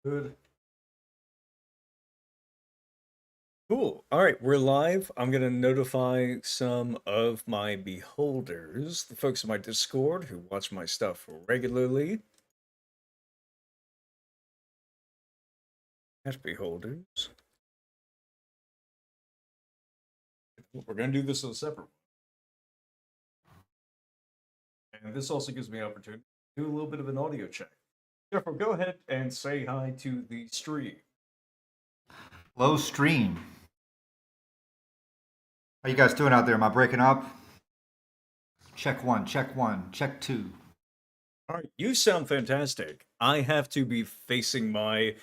Good. Cool. All right, we're live. I'm going to notify some of my beholders, the folks in my Discord who watch my stuff regularly. As beholders. We're going to do this in a separate one. And this also gives me an opportunity to do a little bit of an audio check. Jeffro, go ahead and say hi to the stream. Low stream. How you guys doing out there? Am I breaking up? Check one, check two. All right, you sound fantastic. I have to be facing my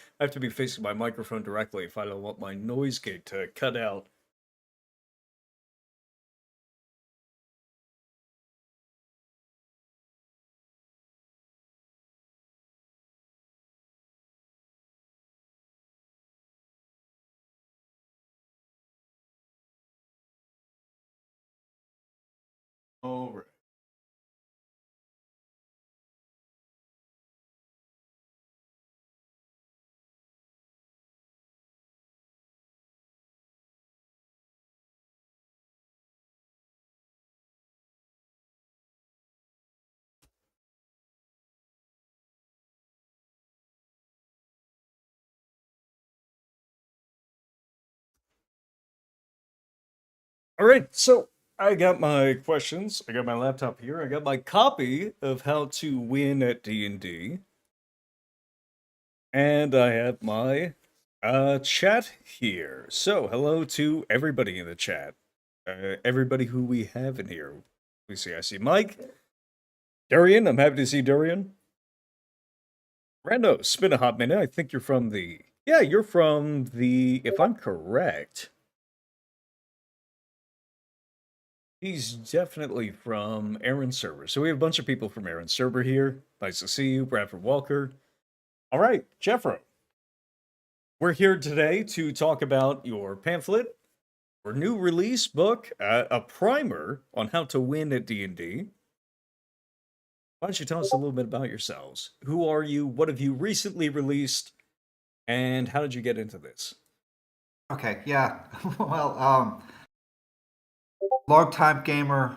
microphone directly if I don't want my noise gate to cut out. All right. All right, so I got my questions. I got my laptop here. I got my copy of How to Win at D&D. And I have my chat here. So, hello to everybody in the chat. Everybody who we have in here. Let me see. I see Mike. Durian. I'm happy to see Durian. Rando, it's been a hot minute. I think you're from the... Yeah, you're from the... If I'm correct... He's definitely from Aaron's server. So we have a bunch of people from Aaron's server here. Nice to see you, Bradford Walker. All right, Jeffro. We're here today to talk about your pamphlet, your new release book, a primer on how to win at D&D. Why don't you tell us a little bit about yourselves? Who are you? What have you recently released? And how did you get into this? Okay, yeah. Well, long time gamer.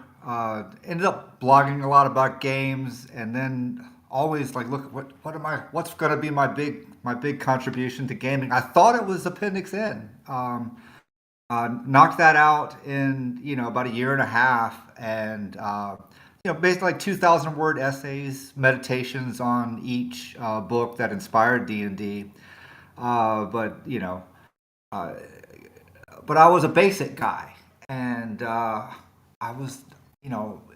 Ended up blogging a lot about games, and then always like, look, what's going to be my big contribution to gaming? I thought it was Appendix N. Knocked that out in about a year and a half, and basically like 2,000 word essays, meditations on each book that inspired D&D. But uh, but I was a basic guy, and I was,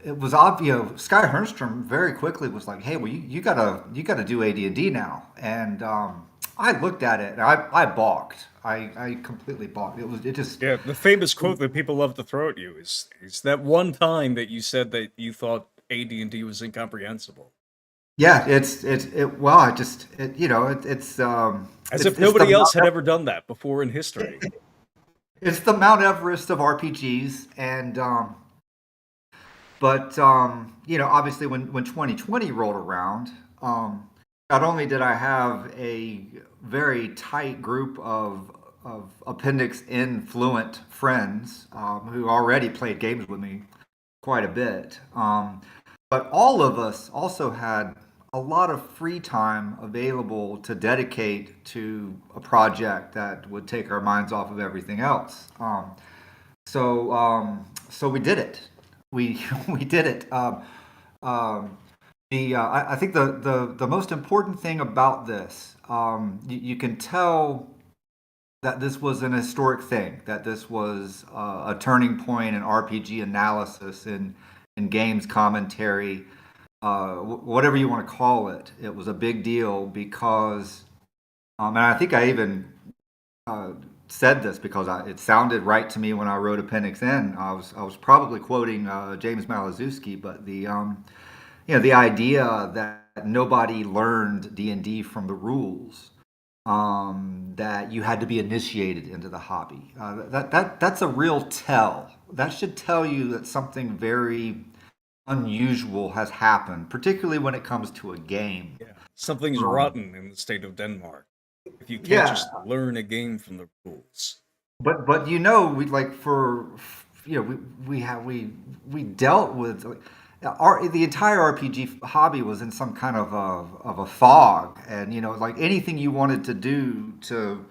it was obvious. Sky Hernstrom very quickly was like, "Hey, well, you gotta do AD&D now." And I looked at it, and I balked. I completely balked. It just Yeah, the famous quote that people love to throw at you is that one time that you said that you thought AD&D was incomprehensible. yeah. It well, I just As if it's the nobody else Mount had ever done that before in history. it's the Mount Everest of RPGs, and but obviously when 2020 rolled around, not only did I have a very tight group of Appendix N fluent friends who already played games with me quite a bit, but all of us also had a lot of free time available to dedicate to a project that would take our minds off of everything else. So we did it. We we did it. Um, I think the most important thing about this, you can tell that this was an historic thing, that this was a turning point in RPG analysis, in games commentary, whatever you want to call it. It was a big deal because, and I think I even uh, said this because it sounded right to me when I wrote Appendix N. I was probably quoting James Malazewski, but the idea that nobody learned D&D from the rules, that you had to be initiated into the hobby. That's a real tell. That should tell you that something very unusual has happened, particularly when it comes to a game. Yeah, something's Um, rotten in the state of Denmark. if you can't Yeah, just learn a game from the rules. but we like we dealt with the entire RPG hobby was in some kind of a fog, and like anything you wanted to do to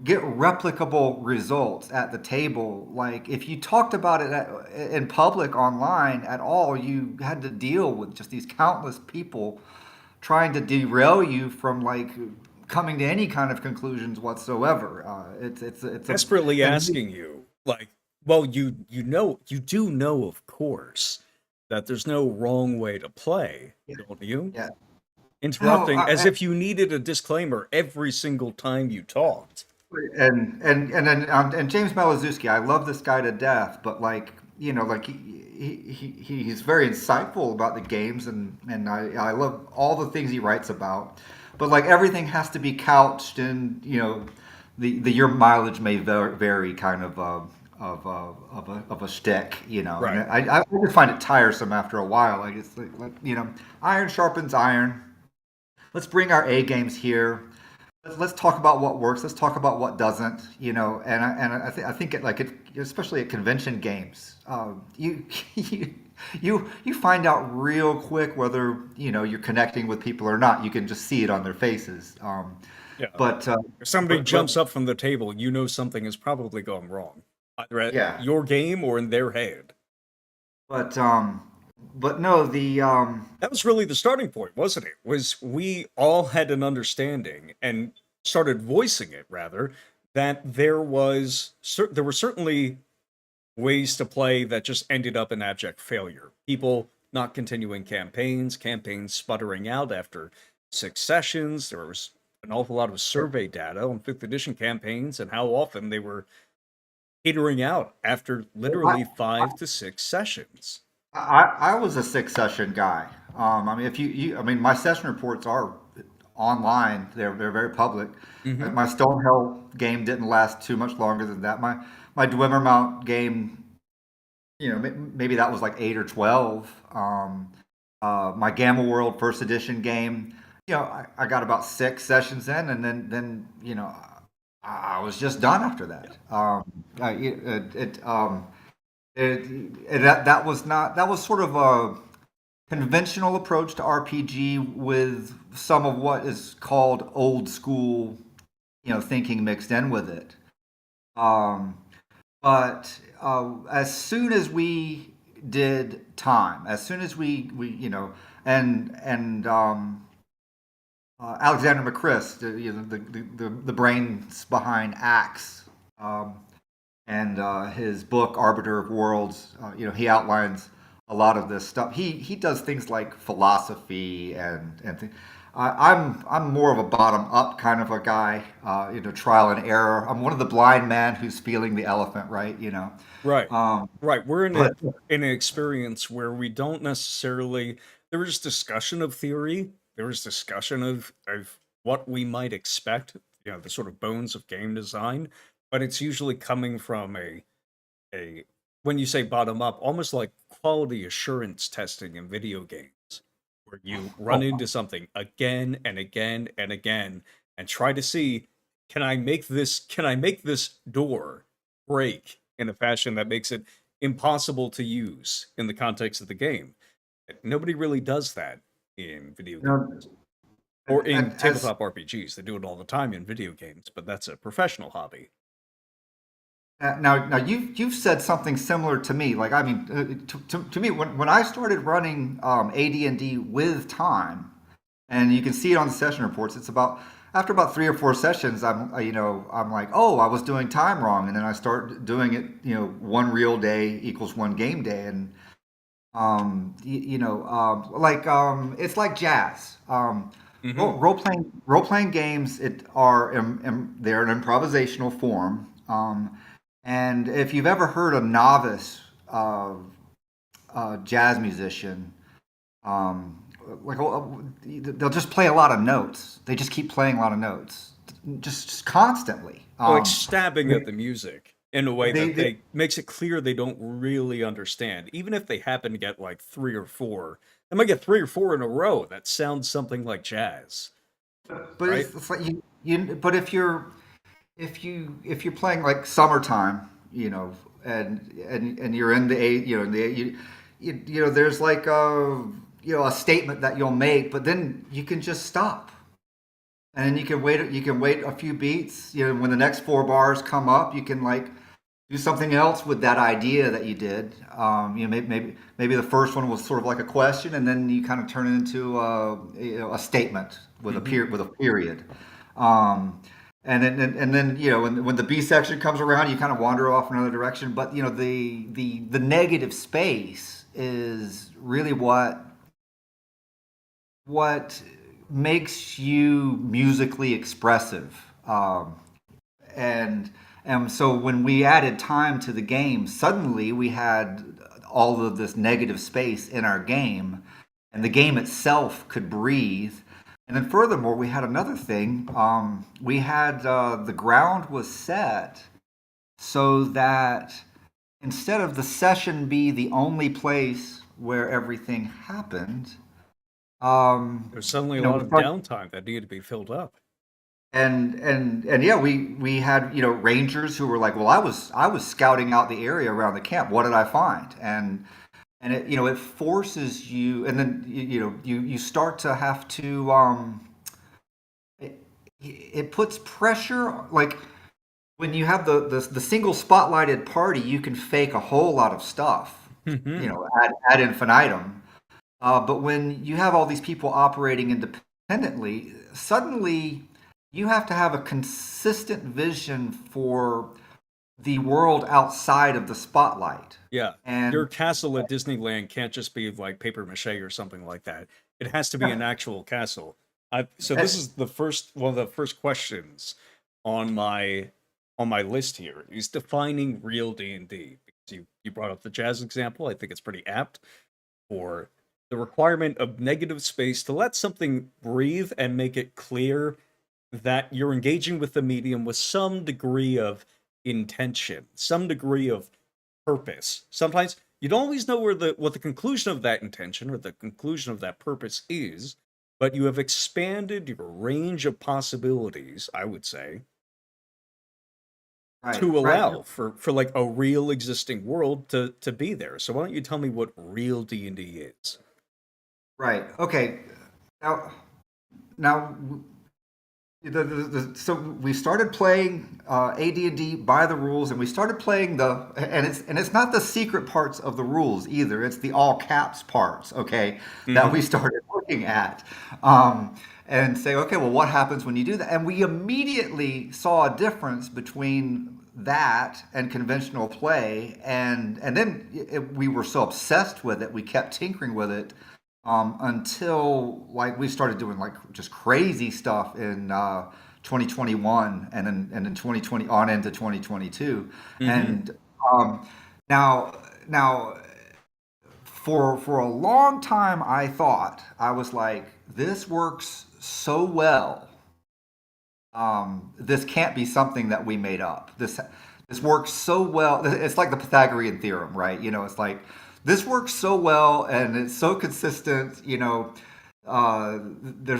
get replicable results at the table, like if you talked about it in public online at all, you had to deal with just these countless people trying to derail you from like coming to any kind of conclusions whatsoever. It's a Desperately and asking you, like, well, you do know, of course, that there's no wrong way to play, don't you? yeah. No, Interrupting as if you needed a disclaimer every single time you talked. and James Malazewski, I love this guy to death, but like like he's very insightful about the games, and I love all the things he writes about, but like everything has to be couched in the your mileage may vary kind of of a stick, and Right. I would find it tiresome after a while. Like it's like iron sharpens iron. Let's bring our A games here. Let's talk about what works. Let's talk about what doesn't. I think especially at convention games, you find out real quick whether you're connecting with people or not. You can just see it on their faces. Yeah. But If somebody but jumps up from the table, you know something has probably gone wrong, either at yeah, your game or in their head. but no, the That was really the starting point, wasn't it? Was we all had an understanding and started voicing it rather that there were certainly ways to play that just ended up in abject failure. People not continuing campaigns, campaigns sputtering out after 6 sessions. There was an awful lot of survey data on 5th edition campaigns and how often they were petering out after literally I, 5 to 6 sessions. I was a 6 session guy. I mean, if I mean, my session reports are online. They're very public. Hmm. My Stonehell game didn't last too much longer than that. My Dwemermount game, maybe that was like 8 or 12. My Gamma World first edition game, I got about 6 sessions in, and then I was just done after that. That was not that was sort of a conventional approach to RPG with some of what is called old school, thinking mixed in with it. Um, but as soon as we did time, as soon as we and Alexander McChrist, the brains behind Axe, um, and his book Arbiter of Worlds, he outlines a lot of this stuff. He does things like philosophy I'm more of a bottom up kind of a guy, trial and error. I'm one of the blind man who's feeling the elephant, right? Right. Um, Right. We're but in an experience where we don't necessarily there was discussion of theory, there was discussion of what we might expect, the sort of bones of game design, but it's usually coming from a when you say bottom up, almost like quality assurance testing in video games, where you run oh, into something again and again and again and try to see, can I make this door break in a fashion that makes it impossible to use in the context of the game. Nobody really does that in video you games know, or in as tabletop RPGs. They do it all the time in video games, but that's a professional hobby. now you've said something similar to me. Like I mean, to me when I started running AD&D with time, and you can see it on the session reports. It's about after about 3 or 4 sessions, I'm like, oh, I was doing time wrong, and then I start doing it. One real day equals one game day, and it's like jazz. Hmm. Role playing games they're an improvisational form. And if you've ever heard a novice jazz musician, um, they'll just play a lot of notes. They just keep playing a lot of notes, just constantly. Like stabbing at the music in a way that They they makes it clear they don't really understand. Even if they happen to get like three or four, they might get three or four in a row that sounds something like jazz. But right? it's like but if you're playing like summertime, and you're in the eight, in the there's like a statement that you'll make, but then you can just stop, and then you can wait a few beats. When the next four bars come up, you can like do something else with that idea that you did. Maybe the first one was sort of like a question, and then you kind of turn it into a statement with a Hmm. period. Um, and then when the B section comes around, you kind of wander off another direction. But the negative space is really what makes you musically expressive. And and so when we added time to the game, suddenly we had all of this negative space in our game, and the game itself could breathe. And then furthermore, we had another thing. We had the ground was set so that instead of the session be the only place where everything happened, There's suddenly a we lot of started downtime that needed to be filled up. and yeah, we had rangers who were like, well, I was scouting out the area around the camp. What did I find? And it forces you, and then you start to have to it puts pressure. Like when you have the single spotlighted party, you can fake a whole lot of stuff, Hmm. ad infinitum. But when you have all these people operating independently, suddenly you have to have a consistent vision for the world outside of the spotlight. Yeah. Your And castle at Disneyland can't just be like paper mache or something like that. It has to be yeah, an actual castle. So eh, this is the first one of the first questions on my list here is defining real D&D. Because you brought up the jazz example. I think it's pretty apt for the requirement of negative space to let something breathe and make it clear that you're engaging with the medium with some degree of intention, some degree of purpose. Sometimes you don't always know where the what the conclusion of that intention or the conclusion of that purpose is, but you have expanded your range of possibilities, I would say, right, to right, allow for like a real existing world to be there. So why don't you tell me what real D&D is? right. Okay. Now, now so we started playing AD&D by the rules, and we started playing and it's not the secret parts of the rules either. It's the all caps parts, okay, that Mhm. we started looking at, um, and say, okay, well, what happens when you do that? And we immediately saw a difference between that and conventional play, and then we were so obsessed with it, we kept tinkering with it until like we started doing like just crazy stuff in 2021 and then 2020 on into 2022 Mhm. and now for a long time I thought I was like this works so well, this can't be something that we made up. This works so well. It's like the Pythagorean theorem, right? It's like this works so well and it's so consistent. There's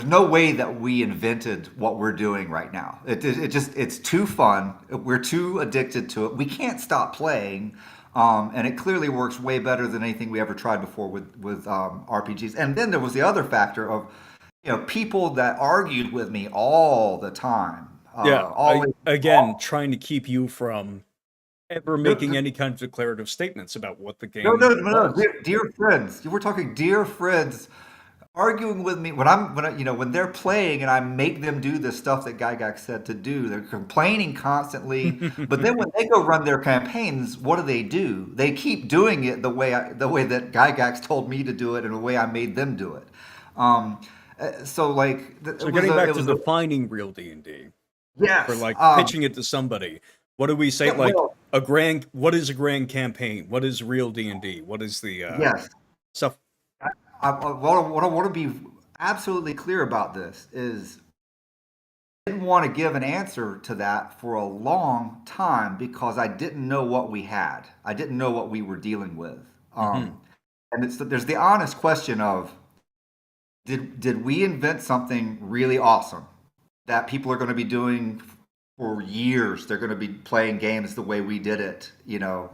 no way that we invented what we're doing right now. It's too fun. We're too addicted to it. We can't stop playing. And it clearly works way better than anything we ever tried before with RPGs. And then there was the other factor of people that argued with me all the time. Yeah, I Always, again trying to keep you from ever making no, any kind of declarative statements about what the no, no, game no, no, was. dear friends. We're talking dear friends arguing with me when they're playing and I make them do the stuff that Gygax said to do. They're complaining constantly, but then when they go run their campaigns, what do? They keep doing it the way that Gygax told me to do it and the way I made them do it. Um, so like So getting back it to was a defining real D&D, for yes. like pitching it to somebody, what do we say Yeah, like well, what is a grand campaign? What is real D&D? What is the yes. stuff? What I want to be absolutely clear about this is I didn't want to give an answer to that for a long time because I didn't know what we had. I didn't know what we were dealing with. Mhm. And there's the honest question of did we invent something really awesome? that people are going to be doing for years. They're going to be playing games the way we did it, with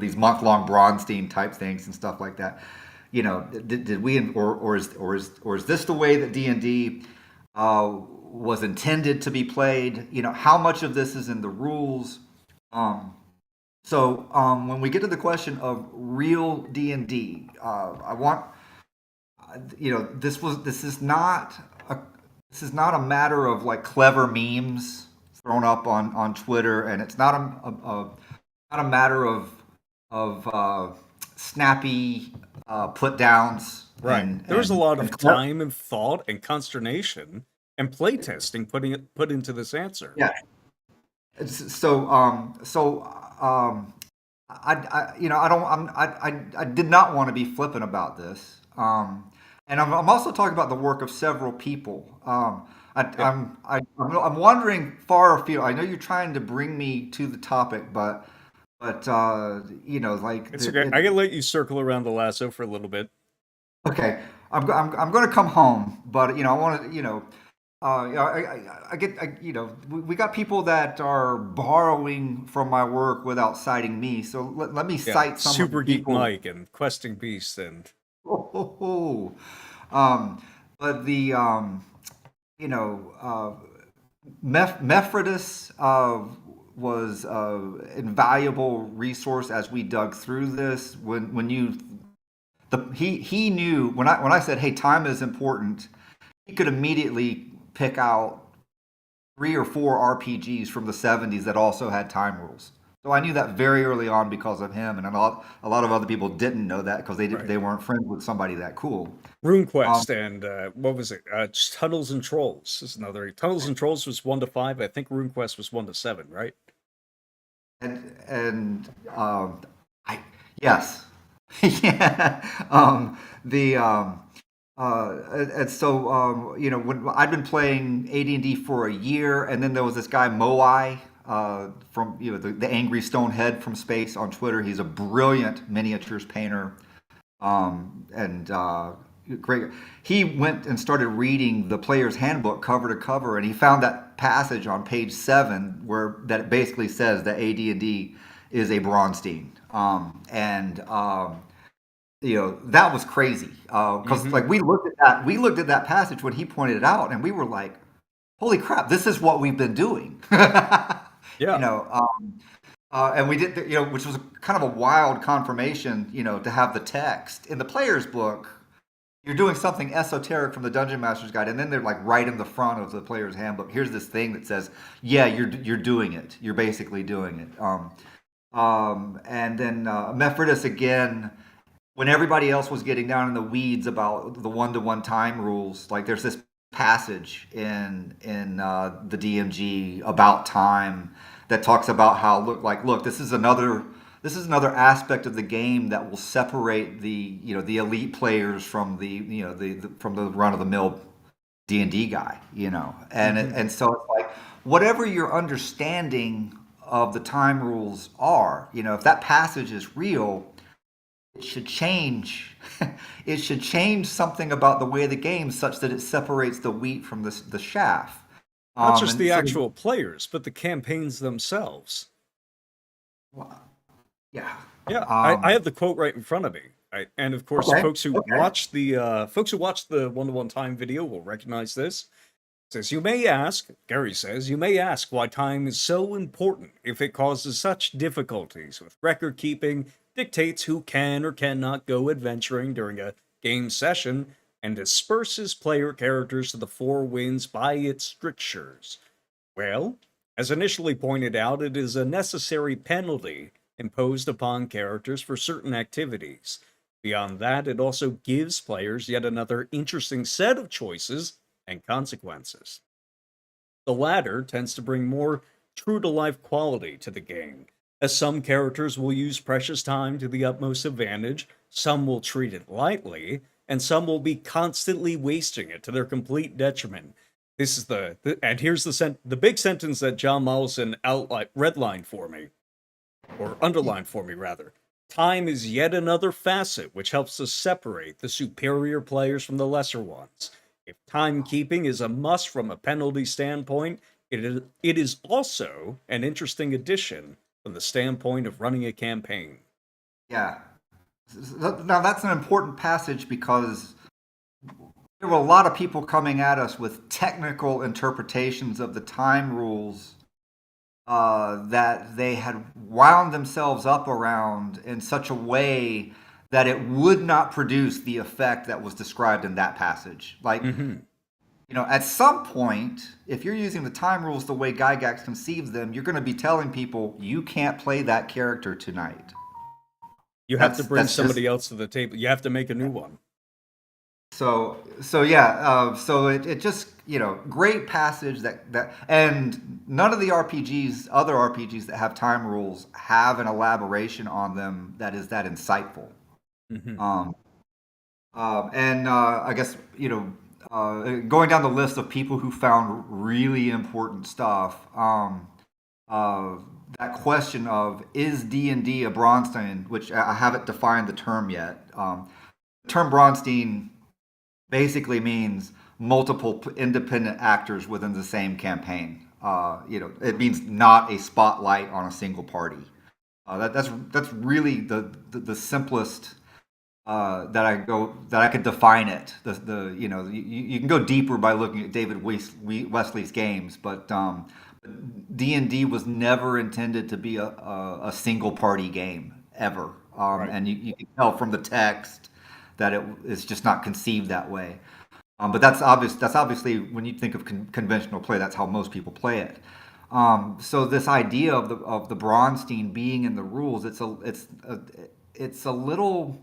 these month-long Bronstein type things and stuff like that. Did we, or is this the way that D&D was intended to be played? How much of this is in the rules? When we get to the question of real D&D, I want this is not a matter of like clever memes thrown up on Twitter, and it's not not a matter of snappy put downs. Right. and There was a and, lot and of time and thought and consternation and playtesting put into this answer. yeah. I don't, I did not want to be flippant about this. And I'm also talking about the work of several people. Yeah. I'm wondering far afield. I know you're trying to bring me to the topic, but like It's okay. I can let you circle around the lasso for a little bit. okay, I'm going to come home, but I want to, we got people that are borrowing from my work without citing me. So let me Yeah. cite some of the Super Geek people. Mike and Questing Beast and Oh, but the Mephrodis was an invaluable resource as we dug through this. He knew when I said, hey, time is important, he could immediately pick out 3 or 4 RPGs from the 70s that also had time rules. So I knew that very early on because of him, and a lot of other people didn't know that because right. they weren't friends with somebody that cool. RuneQuest and what was it? Tunnels and Trolls is another. Tunnels and Trolls was 1 to 5. I think RuneQuest was 1 to 7, right? And I yes, yeah. And so when I'd been playing AD&D for a year, and then there was this guy Moai from the Angry Stonehead from space on Twitter. He's a brilliant miniatures painter, and great. He went and started reading the player's handbook cover to cover, and he found that passage on page 7 where that it basically says that AD&D is a Bronstein, that was crazy because like we looked at that passage when he pointed it out, and we were like, holy crap, this is what we've been doing. Yeah. And we did, which was kind of a wild confirmation, to have the text in the player's book. You're doing something esoteric from the Dungeon Master's Guide, and then they're like right in the front of the player's handbook. Here's this thing that says, yeah, you're doing it. You're basically doing it. And then Mephrodis again, when everybody else was getting down in the weeds about the 1-to-1 time rules, like there's this passage in the DMG about time that talks about how look, this is another aspect of the game that will separate the elite players from from the run of the mill D&D guy, and so it's like whatever your understanding of the time rules are, if that passage is real, it should change. It should change something about the way of the game such that it separates the wheat from the chaff. Not just the actual players, but the campaigns themselves. Yeah. Yeah, I have the quote right in front of me. And of course, folks who watch the 1-to-1 time video will recognize this. It says, Gary says, you may ask why time is so important if it causes such difficulties with record keeping, dictates who can or cannot go adventuring during a game session, and disperses player characters to the 4 winds by its strictures. Well, as initially pointed out, it is a necessary penalty imposed upon characters for certain activities. Beyond that, it also gives players yet another interesting set of choices and consequences. The latter tends to bring more true-to-life quality to the game, as some characters will use precious time to the utmost advantage, some will treat it lightly, and some will be constantly wasting it to their complete detriment. This is and here's the big sentence that John Mollison redlined for me, or underlined for me rather. Time is yet another facet which helps us separate the superior players from the lesser ones. If timekeeping is a must from a penalty standpoint, it is also an interesting addition from the standpoint of running a campaign. Yeah. Now that's an important passage because there were a lot of people coming at us with technical interpretations of the time rules that they had wound themselves up around in such a way that it would not produce the effect that was described in that passage. Like, Hmm. at some point, if you're using the time rules the way Gygax conceives them, you're going to be telling people you can't play that character tonight. You have to bring That's just somebody else to the table. You have to make a new one. so yeah. So it just great passage that and none of the other RPGs that have time rules have an elaboration on them that is that insightful. Hmm. Um, and I guess going down the list of people who found really important stuff. Uh, that question of is D&D a Bronstein, which I haven't defined the term yet. The term Bronstein basically means multiple independent actors within the same campaign. It means not a spotlight on a single party. That's really the simplest that I could define it. You can go deeper by looking at David Wesley's games, but D&D was never intended to be a single party game ever, Right. and you can tell from the text that it is just not conceived that way. But that's obvious. That's obviously when you think of conventional play, that's how most people play it. So this idea of the Bronstein being in the rules, it's a little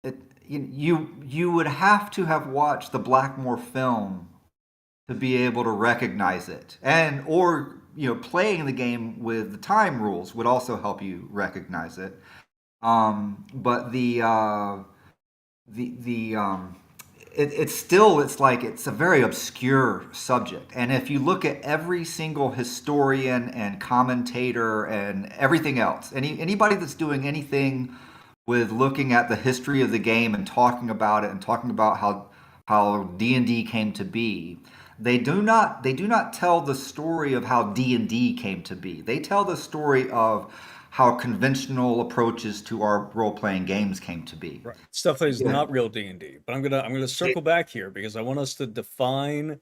it, you would have to have watched the Blackmore film to be able to recognize it, and or playing the game with the time rules would also help you recognize it. But the it's a very obscure subject, and if you look at every single historian and commentator and everything else, anybody that's doing anything with looking at the history of the game and talking about it and talking about how D&D came to be, they do not tell the story of how D&D came to be. They tell the story of how conventional approaches to our role-playing games came to be. Right. Stuff that is Yeah. not real D&D. But I'm gonna circle back here because I want us to define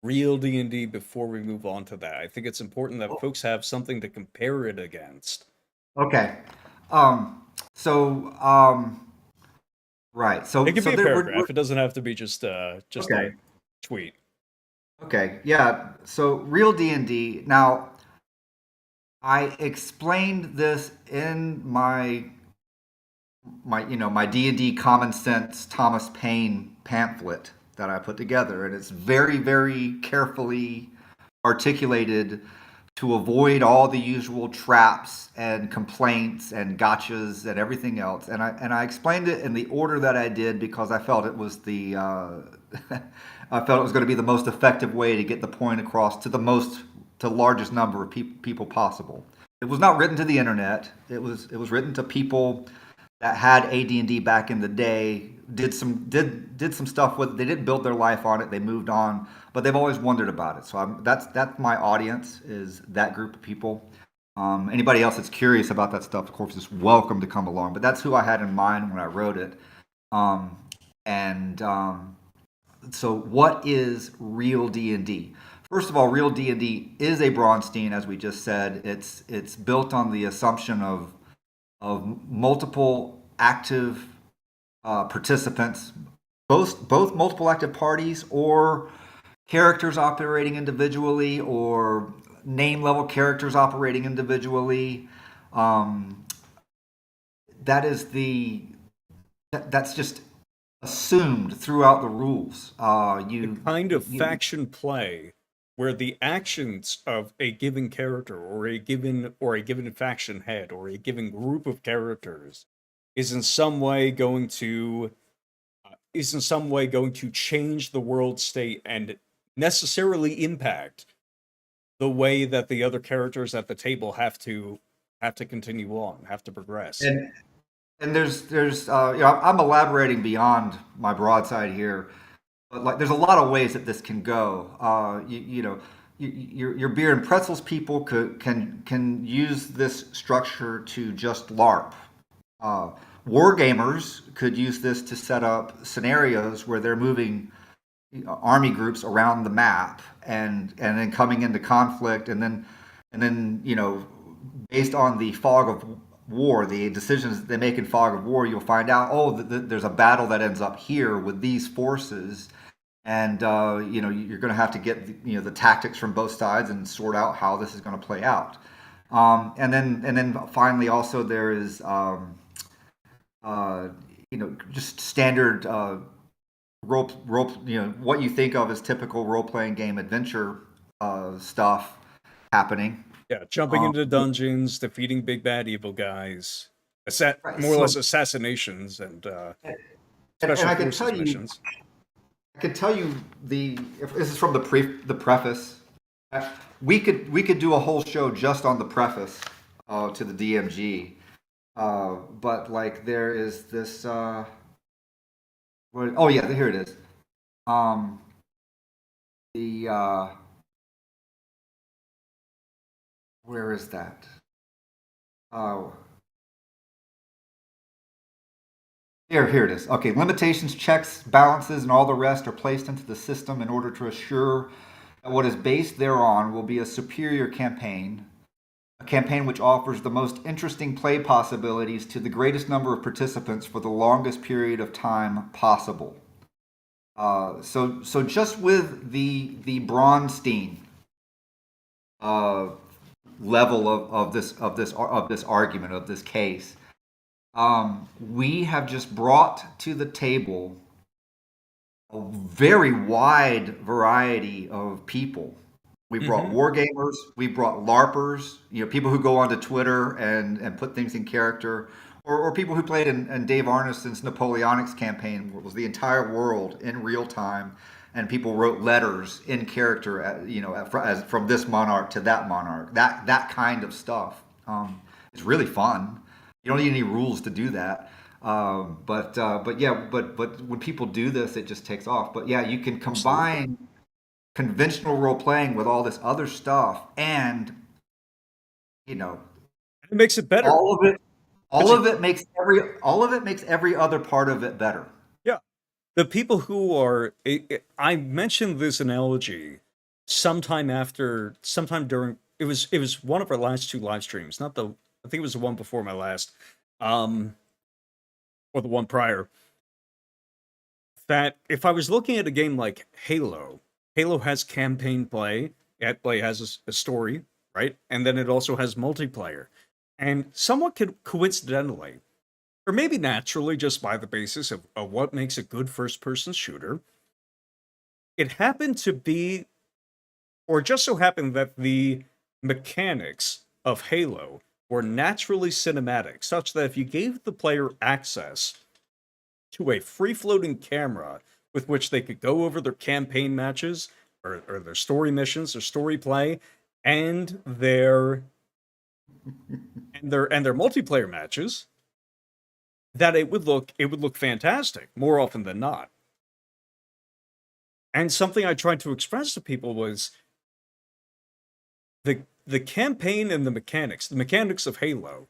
real D&D before we move on to that. I think it's important that folks have something to compare it against. Okay. Um, so, um, right. It So, can so be a there, we're paragraph. It doesn't have to be just a okay. tweet. Okay. Yeah. So, real D&D. Now, I explained this in my D&D Common Sense Thomas Paine pamphlet that I put together, and it's very, very carefully articulated to avoid all the usual traps and complaints and gotchas and everything else. And I explained it in the order that I did because I felt it was I felt it was going to be the most effective way to get the point across to largest number of people possible. It was not written to the internet. It was written to people that had AD&D back in the day, did some stuff with it. They didn't build their life on it. They moved on, but they've always wondered about it. So that's my audience, is that group of people. Anybody else that's curious about that stuff, of course, is welcome to come along. But that's who I had in mind when I wrote it. And So, what is real D&D? First of all, real D&D is a Bronstein, as we just said. It's built on the assumption of multiple active participants, both multiple active parties or characters operating individually or name level characters operating individually. Um, that is that's just assumed throughout the rules. The kind of faction play where the actions of a given character or a given faction head or a given group of characters is in some way going to change the world state and necessarily impact the way that the other characters at the table have to continue on, have to progress. and and I'm elaborating beyond my broadside here. but like, there's a lot of ways that this can go. You know, your beer and pretzels people can use this structure to just LARP. Uh, War gamers could use this to set up scenarios where they're moving army groups around the map and then coming into conflict, and then based on the fog of war, the decisions that they make in fog of war, you'll find out, oh, there's a battle that ends up here with these forces, and you're going to have to get the tactics from both sides and sort out how this is going to play out. And then finally, also there is uh, just standard role, what you think of as typical role playing game adventure stuff happening. Yeah, jumping Um, into dungeons, defeating big bad evil guys, right. more or less assassinations and And special I can forces tell you, missions. if this is from the preface. We could do a whole show just on the preface to the DMG. But like there is this. Oh yeah, here it is. Um, the Where is that? Oh, here it is. Okay, limitations, checks, balances, and all the rest are placed into the system in order to assure that what is based thereon will be a superior campaign, a campaign which offers the most interesting play possibilities to the greatest number of participants for the longest period of time possible. So just with the Bronstein uh, level of this argument, of this case, we have just brought to the table a very wide variety of people. We brought Hmm. wargamers, we brought LARPers, people who go onto Twitter and put things in character, or people who played in Dave Arneson's Napoleonics campaign, where it was the entire world in real time, and people wrote letters in character, as from this monarch to that monarch. That kind of stuff is really fun. You don't need any rules to do that. But when people do this, it just takes off. But yeah, you can Absolutely. combine conventional role playing with all this other stuff, and you know It makes it better. all of it Because all of it makes every other part of it better. yeah, the people who are I mentioned this analogy sometime during it was one of our last two live streams, not the I think it was the one before my last, um, or the one prior. That if I was looking at a game like Halo, Halo has campaign play, it play has a story, right? And then it also has multiplayer. And somewhat coincidentally, or maybe naturally, just by the basis of what makes a good first person shooter, it happened to be, or just so happened that the mechanics of Halo were naturally cinematic, such that if you gave the player access to a free floating camera with which they could go over their campaign matches or their story missions, their story play, and their multiplayer matches, that it would look fantastic more often than not. And something I tried to express to people was the campaign and the mechanics of Halo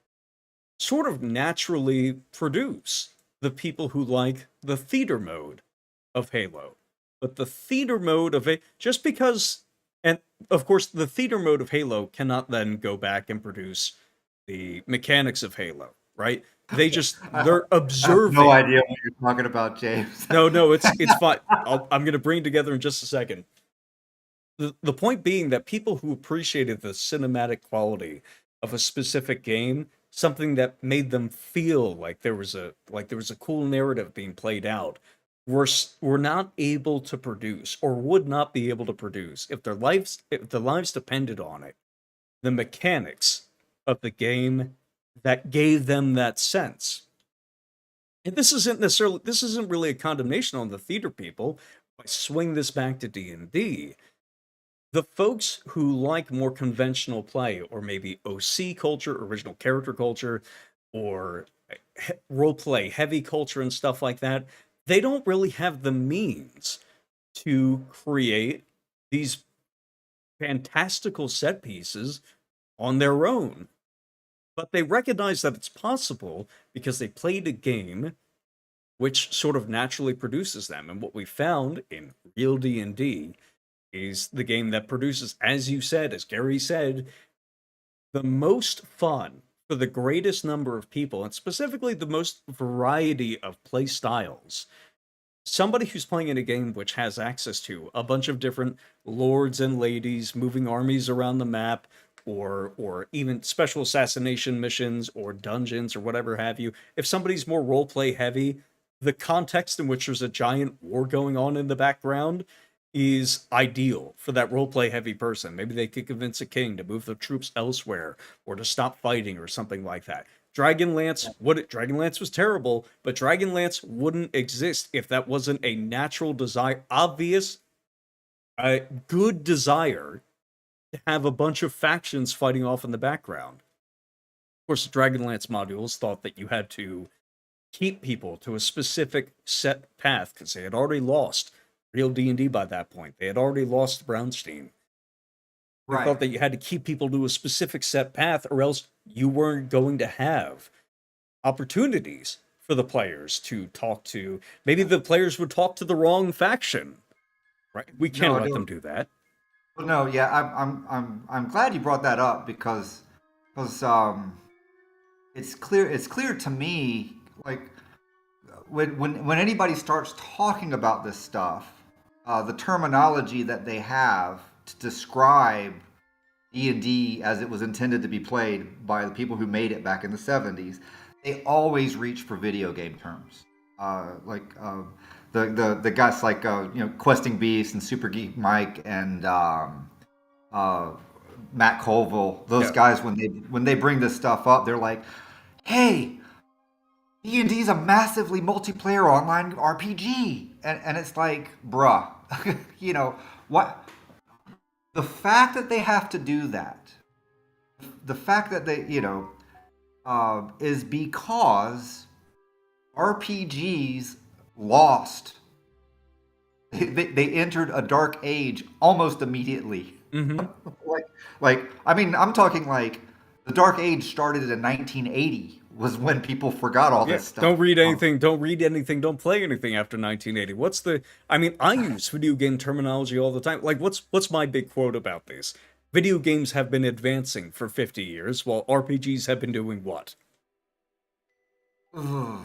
sort of naturally produce the people who like the theater mode of Halo. But the theater mode of it, just because, and of course, the theater mode of Halo cannot then go back and produce the mechanics of Halo, right? I, They're I have no observing. idea what you're talking about, James. No, no, it's fine. I'm going to bring it together in just a second. The point being that people who appreciated the cinematic quality of a specific game, something that made them feel like there was a cool narrative being played out, were not able to produce or would not be able to produce if their lives depended on it. The mechanics of the game that gave them that sense. And this isn't really a condemnation on the theater people. I swing this back to D&D. The folks who like more conventional play, or maybe OC culture, original character culture, or role play heavy culture and stuff like that, they don't really have the means to create these fantastical set pieces on their own. But they recognize that it's possible because they played a game which sort of naturally produces them. And what we found in real D&D is the game that produces, as you said, as Gary said, the most fun for the greatest number of people, and specifically the most variety of play styles. Somebody who's playing in a game which has access to a bunch of different lords and ladies moving armies around the map, or even special assassination missions or dungeons or whatever have you. If somebody's more role play heavy, the context in which there's a giant war going on in the background is ideal for that role play heavy person. Maybe they could convince a king to move the troops elsewhere or to stop fighting or something like that. Dragonlance was terrible, but Dragonlance wouldn't exist if that wasn't a natural desire, obvious, good desire to have a bunch of factions fighting off in the background. Of course, the Dragonlance modules thought that you had to keep people to a specific set path because they had already lost real D&D by that point. They had already lost Brownstein. They Right. thought that you had to keep people to a specific set path, or else you weren't going to have opportunities for the players to talk to. Maybe the players would talk to the wrong faction, right? We can't No, let them no, do that. no. Yeah, I'm glad you brought that up because it's clear. It's clear to me, like when anybody starts talking about this stuff, the terminology that they have to describe D&D as it was intended to be played by the people who made it back in the 70s, they always reach for video game terms. Like the guys like Questing Beast and Super Geek Mike and uh, Matt Colville. Those Yeah. guys when they bring this stuff up, they're like, "Hey, D&D is a massively multiplayer online RPG," and it's like, bruh, what? The fact that they have to do that, the fact that they, is because RPGs lost. They entered a dark age almost immediately. Mm-hmm. I mean, I'm talking like the dark age started in 1980 was when people forgot all Yeah. this stuff. Don't read anything. Don't read anything. Don't play anything after 1980. What's the? I mean, I use video game terminology all the time. Like, what's my big quote about this? Video games have been advancing for 50 years, while RPGs have been doing what? Ugh.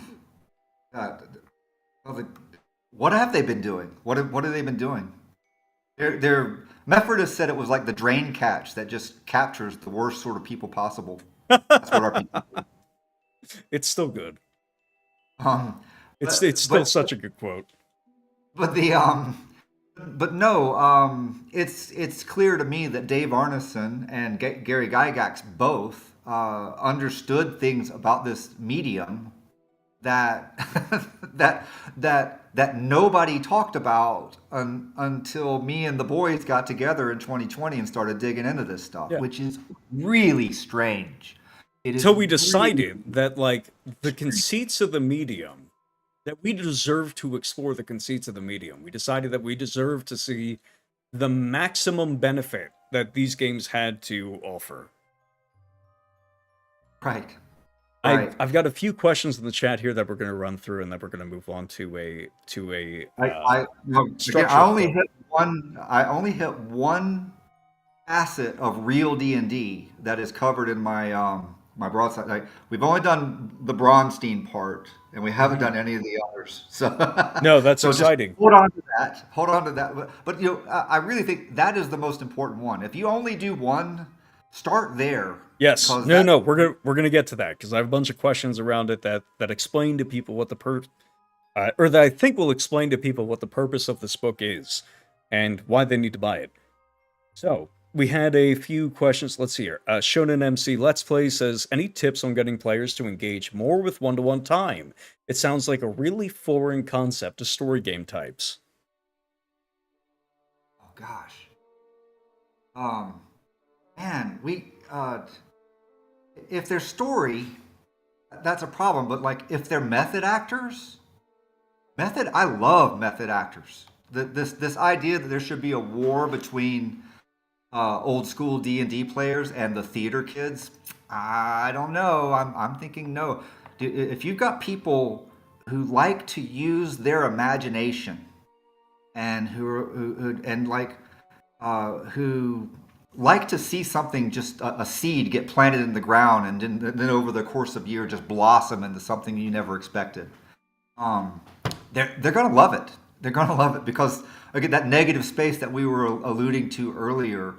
God, what have they been doing? What have they been doing? Their Mefford has said it was like the drain catch that just captures the worst sort of people possible. That's what RPG is. It's still good. Um, It's but still but such a good quote. but the but no, it's clear to me that Dave Arneson and Gary Gygax both understood things about this medium that that nobody talked about until me and the boys got together in 2020 and started digging into this stuff, Yeah. which is really strange. It is Until we really decided that, like, the strange. conceits of the medium, that we deserve to explore the conceits of the medium. We decided that we deserve to see the maximum benefit that these games had to offer. Right, I've right. I've got a few questions in the chat here that we're going to run through, and then we're going to move on to I no, again, structured thought. I only hit one facet of real D&D that is covered in my broadside. Like, we've only done the Bronstein part, and we haven't Mhm. done any of the others. So No, that's so just exciting. hold on to that. Hold on to that. But I really think that is the most important one. If you only do one, start there Yes. because No, that no, we're gonna get to that because I have a bunch of questions around it that explain to people what or that I think will explain to people what the purpose of this book is and why they need to buy it. So we had a few questions. Let's see here. Shonen MC Let's Play says, any tips on getting players to engage more with one-to-one time? It sounds like a really foreign concept to story game types. oh gosh. Um man, we if their story, that's a problem, but like if they're method actors, I love method actors. this idea that there should be a war between old school D&D players and the theater kids, I don't know. I'm thinking no. If you've got people who like to use their imagination and who like to see something, just a seed get planted in the ground, and then over the course of year just blossom into something you never expected. Um, they're gonna love it. They're gonna love it because again, that negative space that we were alluding to earlier.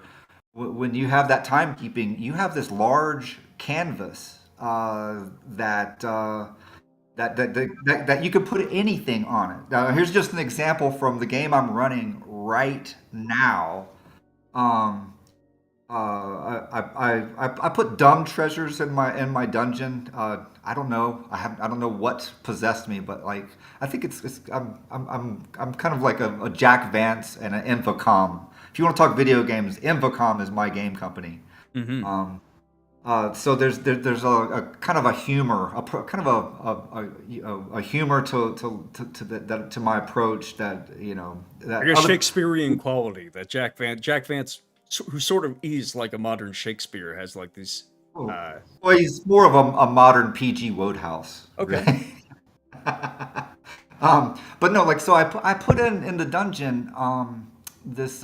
When you have that timekeeping, you have this large canvas that you could put anything on it. Now, here's just an example from the game I'm running right now. Um, I put dumb treasures in my dungeon. I don't know. I don't know what possessed me, but like I think I'm kind of like a Jack Vance and an Infocom. If you want to talk video games, Infocom is my game company. Hmm. Um, so there's a kind of a humor, kind of a humor to my approach that I that guess other. Shakespearean quality that Jack Vance, who sort of is like a modern Shakespeare, has like these. Oh, Uh, well, he's more of a modern PG Wodehouse, okay. really. But no, like so I put in the dungeon this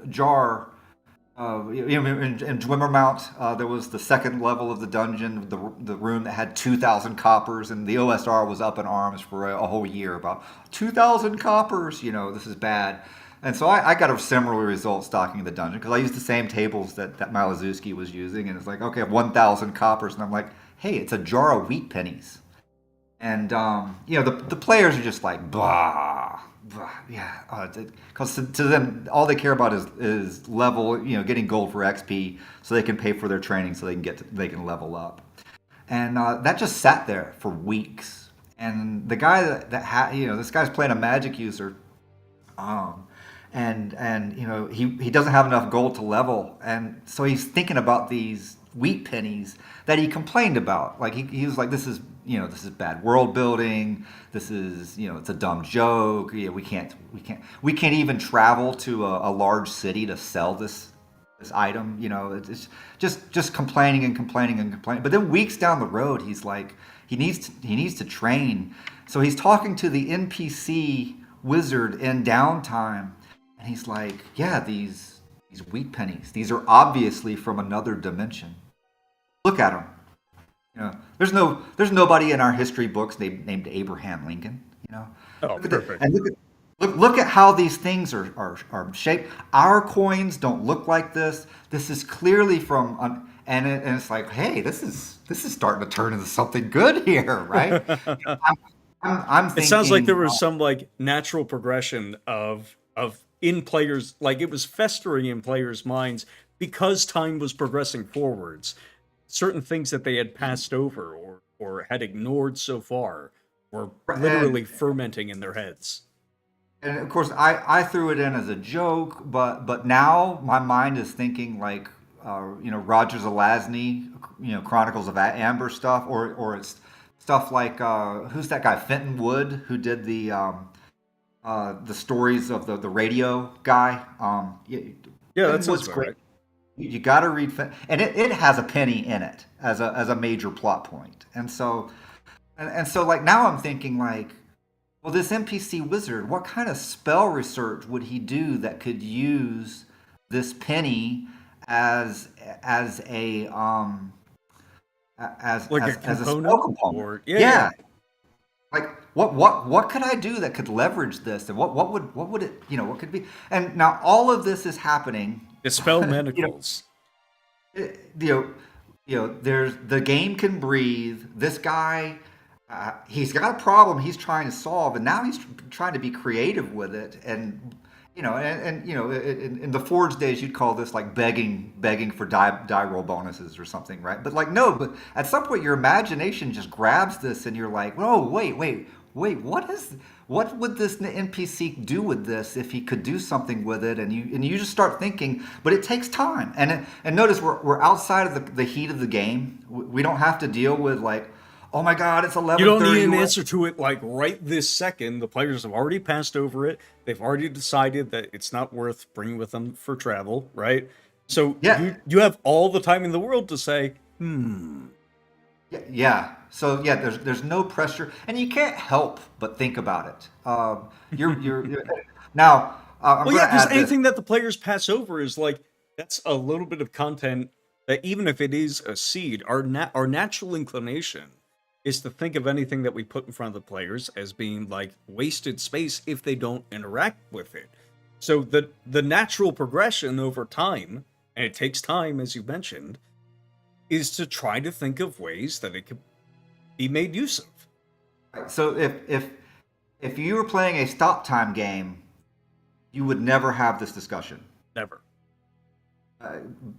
jar. In Dwimmermount, there was the second level of the dungeon, the room that had 2,000 coppers, and the OSR was up in arms for a whole year about 2,000 coppers. This is bad. And so I got a similar result stocking the dungeon because I used the same tables that Malazewski was using, and it's like, okay, I have 1,000 coppers, and I'm like, hey, it's a jar of wheat pennies. And the players are just like blah, blah yeah, because to them all they care about is level, getting gold for XP so they can pay for their training so they can level up. And that just sat there for weeks. And the guy that had, this guy's playing a magic user, um, and he doesn't have enough gold to level, and so he's thinking about these wheat pennies that he complained about. Like he was like, this is bad world building. This is it's a dumb joke. Yeah, we can't even travel to a large city to sell this item. It's just complaining and complaining and complaining. But then weeks down the road, he's like, he needs to train. So he's talking to the NPC wizard in downtime, and he's like, yeah, these wheat pennies. These are obviously from another dimension. Look at them. There's nobody in our history books named Abraham Lincoln. Oh, Look at it, perfect. and look at how these things are shaped. Our coins don't look like this. This is clearly from and it's like, hey, this is starting to turn into something good here, right? I'm It sounds like thinking, there was some like natural progression of in players, like it was festering in players' minds because time was progressing forwards. Certain things that they had passed over or had ignored so far were and literally fermenting in their heads. And of course, I threw it in as a joke, but now my mind is thinking like, Roger Zelazny, Chronicles of Amber stuff, or it's stuff like who's that guy Fenton Wood who did the stories of the radio guy. Yeah, that Fenton sounds Wood's about great. right. You got to read Fenton, and it has a penny in it as a major plot point, and so like now I'm thinking like, well, this NPC wizard, what kind of spell research would he do that could use this penny as as a um Like a as a spell component component? or yeah. Yeah, like what could I do that could leverage this, and what would it what could be? And now all of this is happening. Dispel you know, manacles. it- you know, there's the game can breathe. This guy, he's got a problem he's trying to solve, and now he's trying to be creative with it. And in the Forge days, you'd call this like begging for die roll bonuses or something, right? But like no, but at some point, your imagination just grabs this, and you're like, oh wait, what would this NPC do with this if he could do something with it? And you just start thinking, but it takes time. And notice we're outside of the heat of the game. We don't have to deal with like, oh my God, it's You 11:30. don't need an answer to it like right this second. The players have already passed over it. They've already decided that it's not worth bringing with them for travel, right? So Yeah, you have all the time in the world to say, yeah. So yeah, there's no pressure, and you can't help but think about it. You're now. I'm well, going yeah, to because add this. anything that the players pass over is like that's a little bit of content that even if it is a seed, our natural inclination is to think of anything that we put in front of the players as being like wasted space if they don't interact with it. So the natural progression over time, and it takes time, as you mentioned, is to try to think of ways that it could be made use of. So if you were playing a stop time game, you would never have this discussion. Never.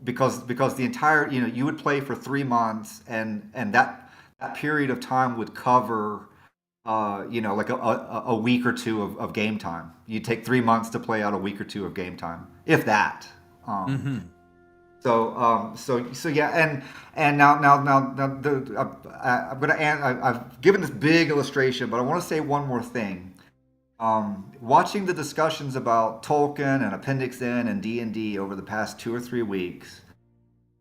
Because the entire, you would play for 3 months, and that period of time would cover like a week or two of game time. You take 3 months to play out a week or two of game time, if that. um, Mm-hmm. so yeah, and now I'm gonna I've given this big illustration, but I want to say one more thing. Watching the discussions about Tolkien and Appendix N and D&D over the past 2 or 3 weeks,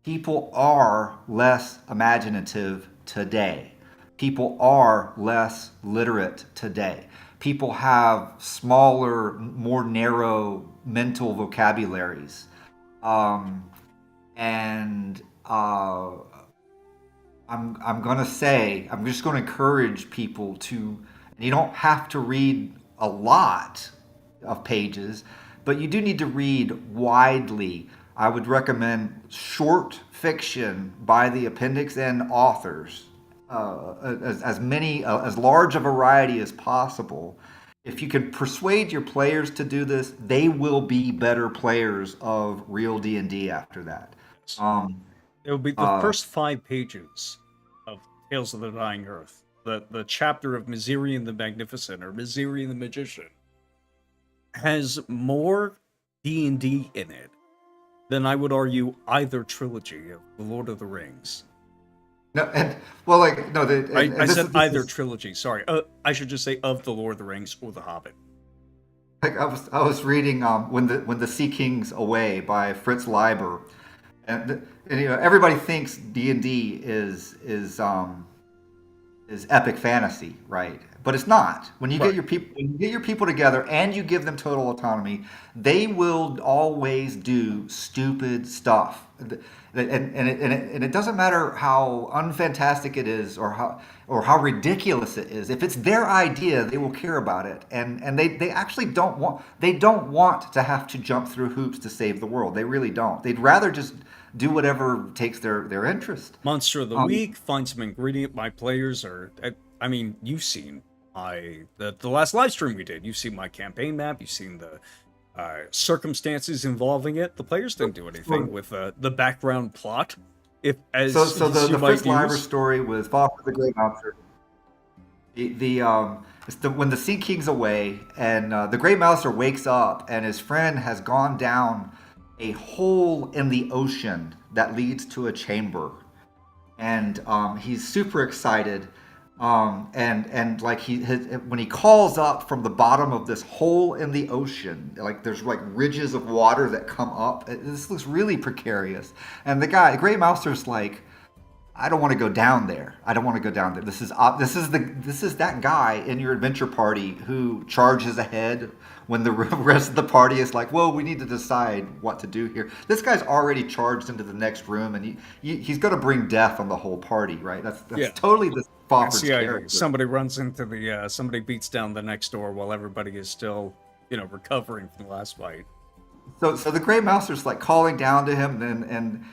people are less imaginative today. People are less literate today. People have smaller, more narrow mental vocabularies. Um, and I'm just gonna encourage people to. You don't have to read a lot of pages, but you do need to read widely. I would recommend short fiction by the Appendix N authors, as large a variety as possible. If you can persuade your players to do this, they will be better players of real D&D after that. Um, It will be the uh, first 5 pages of Tales of the Dying Earth. The chapter of Miserian the Magnificent or Miserian the Magician has more D&D in it than I would argue either trilogy of The Lord of the Rings. no, and well, like no, I and said this either is trilogy. Sorry, I should just say of The Lord of the Rings or The Hobbit. like I was reading when the Sea King's Away by Fritz Leiber, and everybody thinks D&D is epic fantasy, right? But it's not. Right. When you get your people together and you give them total autonomy, they will always do stupid stuff. And it doesn't matter how unfantastic it is or how ridiculous it is. If it's their idea, they will care about it. And they actually don't want to have to jump through hoops to save the world. They really don't. They'd rather just do whatever takes their interest. Monster of the Um, Week, find some ingredient. My players are. I mean, you've seen the last live stream we did. You've seen my campaign map. You've seen the circumstances involving it. The players didn't do anything with the background plot. If so as the you might Fritz Leiber use. story with Foster the Great Mouser. It's when the Sea King's away, and the Great Mouser wakes up, and his friend has gone down a hole in the ocean that leads to a chamber, and he's super excited. And like when he calls up from the bottom of this hole in the ocean, like there's like ridges of water that come up. This looks really precarious. And the Great Mouser's like, I don't want to go down there. I don't want to go down there. This is that guy in your adventure party who charges ahead when the rest of the party is like, "Whoa, we need to decide what to do here." This guy's already charged into the next room, and he's going to bring death on the whole party, right? That's Yeah. totally the That's Spofford's the idea. character. Somebody runs into the somebody beats down the next door while everybody is still, recovering from the last fight. So the Gray Mouser's like calling down to him, and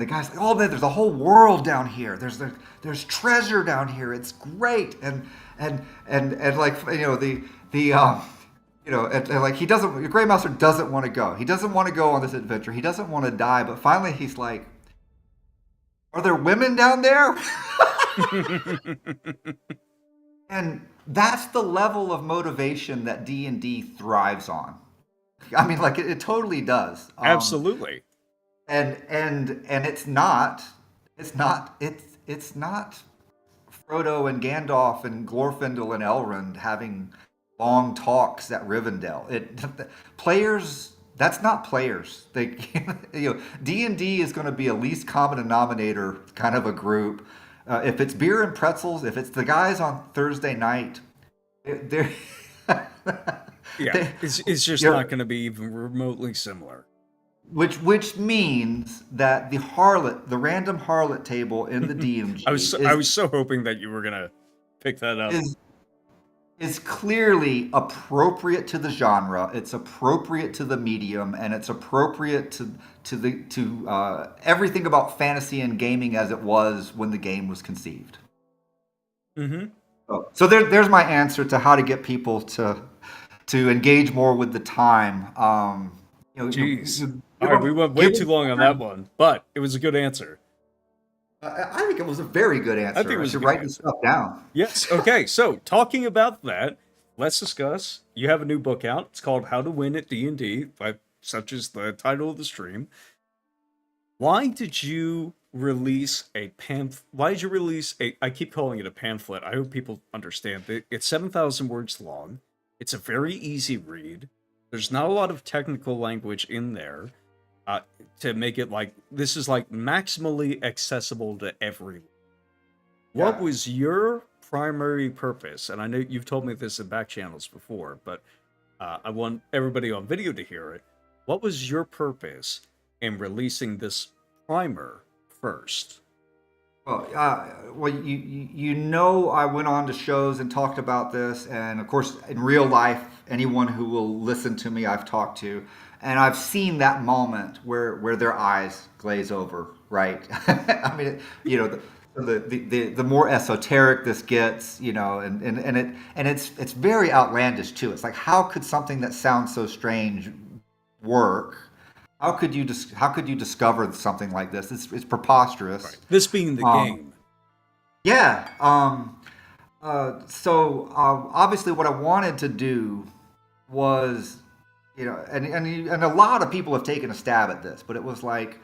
the guy's like, "Oh man, there's a whole world down here. There's treasure down here. It's great." And like and like the Gray Mouser doesn't want to go. He doesn't want to go on this adventure. He doesn't want to die. But finally, he's like, "Are there women down there?" And that's the level of motivation that D&D thrives on. I mean, like it totally does. Absolutely. And it's not Frodo and Gandalf and Glorfindel and Elrond having long talks at Rivendell. Players, that's not players. They, D&D is going to be a least common denominator kind of a group. If it's beer and pretzels, if it's the guys on Thursday night, they're Yeah, it's just not going to be even remotely similar. which means that the random harlot table in the DMG I was so hoping that you were going to pick that up. is clearly appropriate to the genre. It's appropriate to the medium, and it's appropriate to everything about fantasy and gaming as it was when the game was conceived. Mm-hmm. So there's my answer to how to get people to engage more with the time. Jeez. All right, we went way too long on that one, but it was a good answer. I think it was a very good answer. I think it was I should write this stuff down. Yes. Okay. So talking about that, let's discuss. You have a new book out. It's called "How to Win at D&D," such as the title of the stream. Why did you release a pamphlet? Why did you release a? I keep calling it a pamphlet. I hope people understand that it's 7,000 words long. It's a very easy read. There's not a lot of technical language in there to make it like this is like maximally accessible to everyone. What was your primary purpose? And I know you've told me this in back channels before, but I want everybody on video to hear it. What was your purpose in releasing this primer first? Well, I went on to shows and talked about this, and of course, in real life, anyone who will listen to me, I've talked to, and I've seen that moment where their eyes glaze over, right? I mean, the more esoteric this gets, and it's very outlandish too. It's like, how could something that sounds so strange work? How could you discover something like this? It's preposterous. Right. This being the game. Yeah. So obviously, what I wanted to do was, and a lot of people have taken a stab at this, but it was like,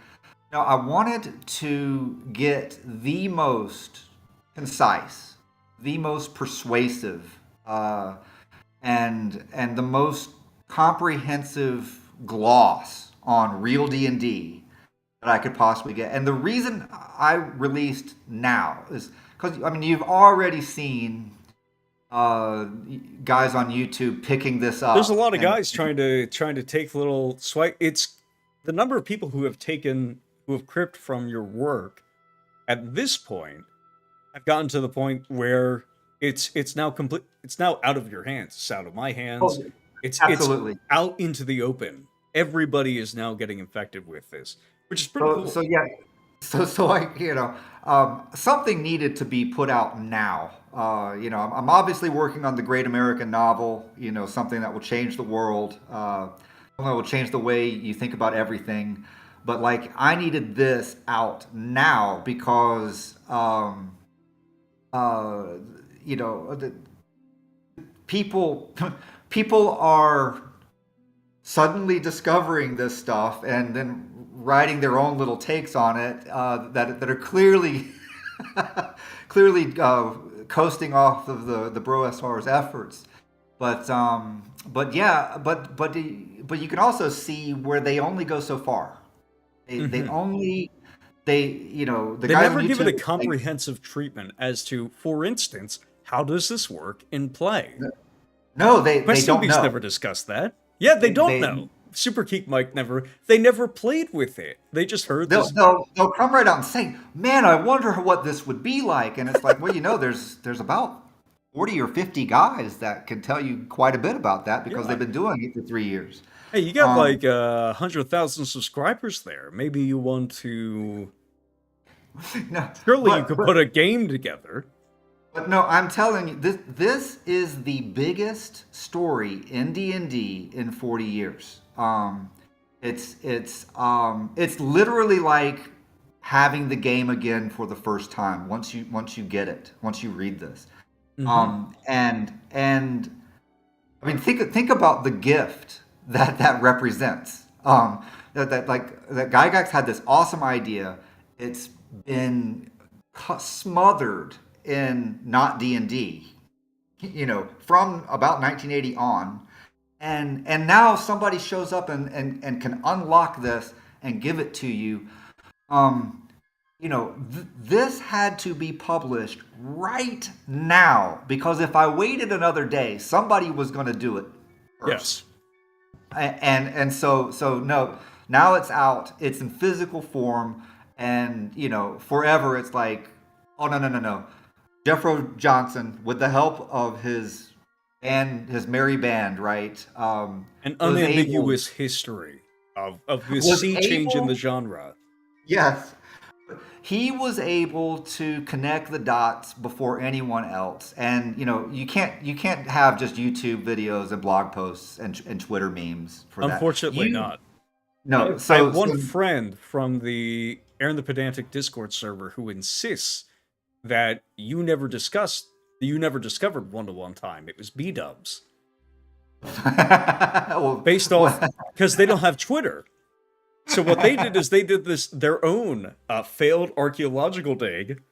I wanted to get the most concise, the most persuasive, and the most comprehensive gloss on real D&D that I could possibly get. And the reason I released now is because, you've already seen guys on YouTube picking this up. There's a lot of guys trying to take little swipe. It's the number of people who have cribbed from your work at this point. I've gotten to the point where it's now complete. It's now out of your hands. It's out of my hands. Oh, it's out into the open. Everybody is now getting infected with this, which is pretty cool. So yeah, so I something needed to be put out now. I'm obviously working on the Great American Novel. Something that will change the world. Something that will change the way you think about everything. But like, I needed this out now because the people are suddenly discovering this stuff and then writing their own little takes on it that are clearly coasting off of the Bro SR's efforts. But you can also see where they only go so far. They never give it a comprehensive treatment as to, for instance, how does this work in play? No, they don't know. Never discussed that. Yeah, they don't know. Super Geek Mike they never played with it. They just heard this. They'll come right out and say, "Man, I wonder what this would be like." And it's like, well, there's about 40 or 50 guys that can tell you quite a bit about that because they've been doing it for 3 years. Hey, you got 100,000 subscribers there. Maybe you want to. Surely you could put a game together. But no, I'm telling you, this is the biggest story in D&D in 40 years. It's literally like having the game again for the first time once you get it, once you read this. And I mean, think about the gift that represents. That Gygax had this awesome idea. It's been smothered in not D&D, from about 1980 on. And now somebody shows up and can unlock this and give it to you. This had to be published right now, because if I waited another day, somebody was going to do it first. Yes. And so no, now it's out. It's in physical form, and forever it's like, oh, no. Jeffro Johnson, with the help of his merry band, right? An Was able unambiguous history of this was sea change in able the genre. yes, he was able to connect the dots before anyone else. And you can't have just YouTube videos and blog posts and Twitter memes for that. Unfortunately, You not. no I so have one so friend from the Aaron the Pedantic Discord server who insists that you never discovered one-to-one time. It was B-dubs. well, Based off, because they don't have Twitter. So what they did is they did their own failed archaeological dig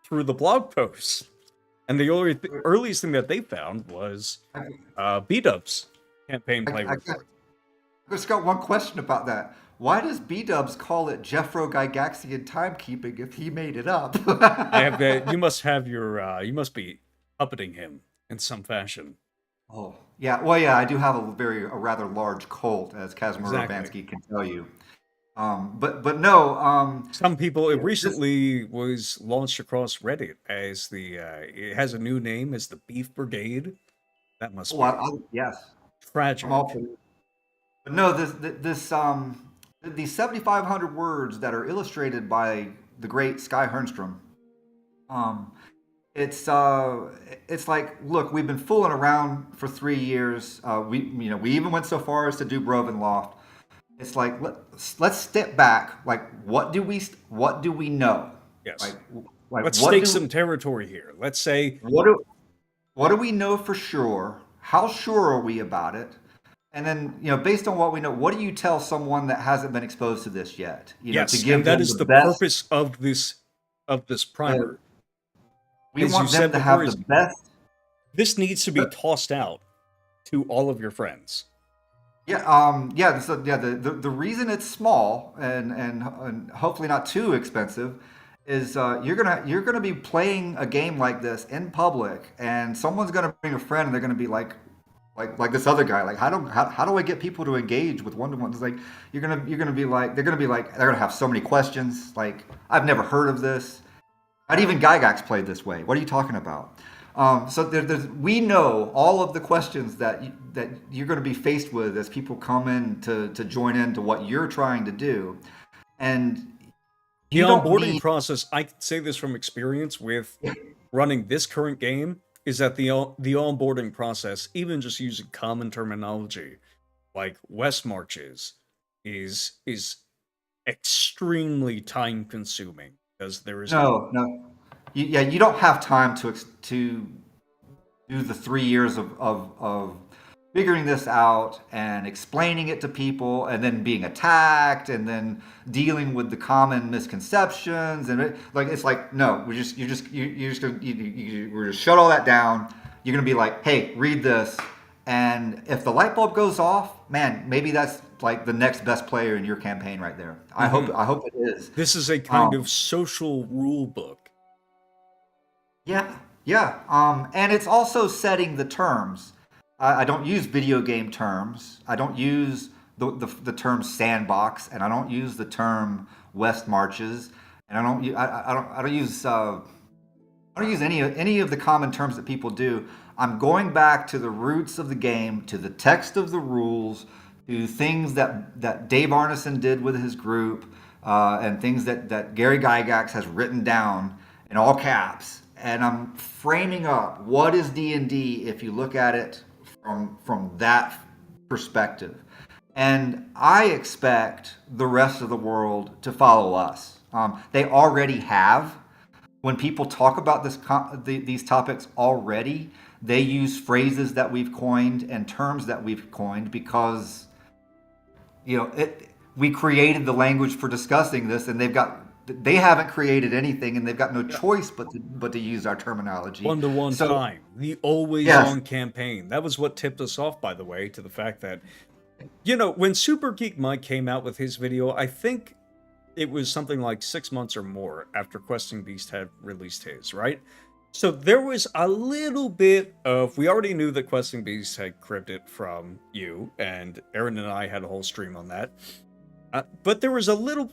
through the blog posts. And the earliest thing that they found was B-dubs campaign play I report. just got one question about that. Why does B-dubs call it Jeffro Gygaxian timekeeping if he made it up? I have that. You must have you must be puppeting him in some fashion. Oh, yeah. Well, yeah, I do have a rather large cult, as Kazimir Exactly. Urbanski can tell you. But no. Some people, it This. recently was launched across Reddit as it has a new name as the Beef Brigade. That must Oh, be yes, I'm all tragic. for. But no, these 7,500 words that are illustrated by the great Sky Hernstrom. Um, it's like, look, we've been fooling around for 3 years. We even went so far as to do Brovenloft. It's like, let's step back. Like, what do we know? Yes. Like, like Let's what stake do some territory here. Let's say, what do what do we know for sure? How sure are we about it? And then, based on what we know, what do you tell someone that hasn't been exposed to this yet? To yes, and give that them is the the best. purpose of this Uh, primer. we As you want them said to before, have the is best. this needs to be tossed out to all of your friends. Yeah, yeah. The reason it's small and hopefully not too expensive is you're gonna be playing a game like this in public, and someone's gonna bring a friend, and they're gonna be like this other guy. Like, how do I get people to engage with one to one? It's like you're gonna be like they're gonna have so many questions. Like, I've never heard of this. Not even Gygax played this way. What are you talking about? So we know all of the questions that you're going to be faced with as people come in to join into what you're trying to do, and The you don't onboarding need. process, I can say this from experience with running this current game, is that the onboarding process, even just using common terminology like West Marches, is extremely time consuming because there is No. You don't have time to do the 3 years of figuring this out and explaining it to people, and then being attacked, and then dealing with the common misconceptions, and it's like, no, we're just shut all that down. You're gonna be like, hey, read this, and if the light bulb goes off, man, maybe that's like the next best player in your campaign right there. I hope Mhm. I hope it is. This is a kind Um, of social rule book. yeah. And it's also setting the terms. I don't use video game terms. I don't use the term sandbox, and I don't use the term West Marches, and I don't use any of the common terms that people do. I'm going back to the roots of the game, to the text of the rules, to things that Dave Arneson did with his group, and things that Gary Gygax has written down in all caps. And I'm framing up what is D&D if you look at it from that perspective. And I expect the rest of the world to follow us. They already have. When people talk about these topics already, they use phrases that we've coined and terms that we've coined, because we created the language for discussing this, and they haven't created anything, and they've got no Yeah. choice but to use our terminology. One-to-one So time, the always yes, on campaign. That was what tipped us off, by the way, to the fact that, when Super Geek Mike came out with his video, I think it was something like 6 months or more after Questing Beast had released his, right? So there was a little bit of, we already knew that Questing Beast had cribbed it from you, and Aaron and I had a whole stream on that. But there was a little,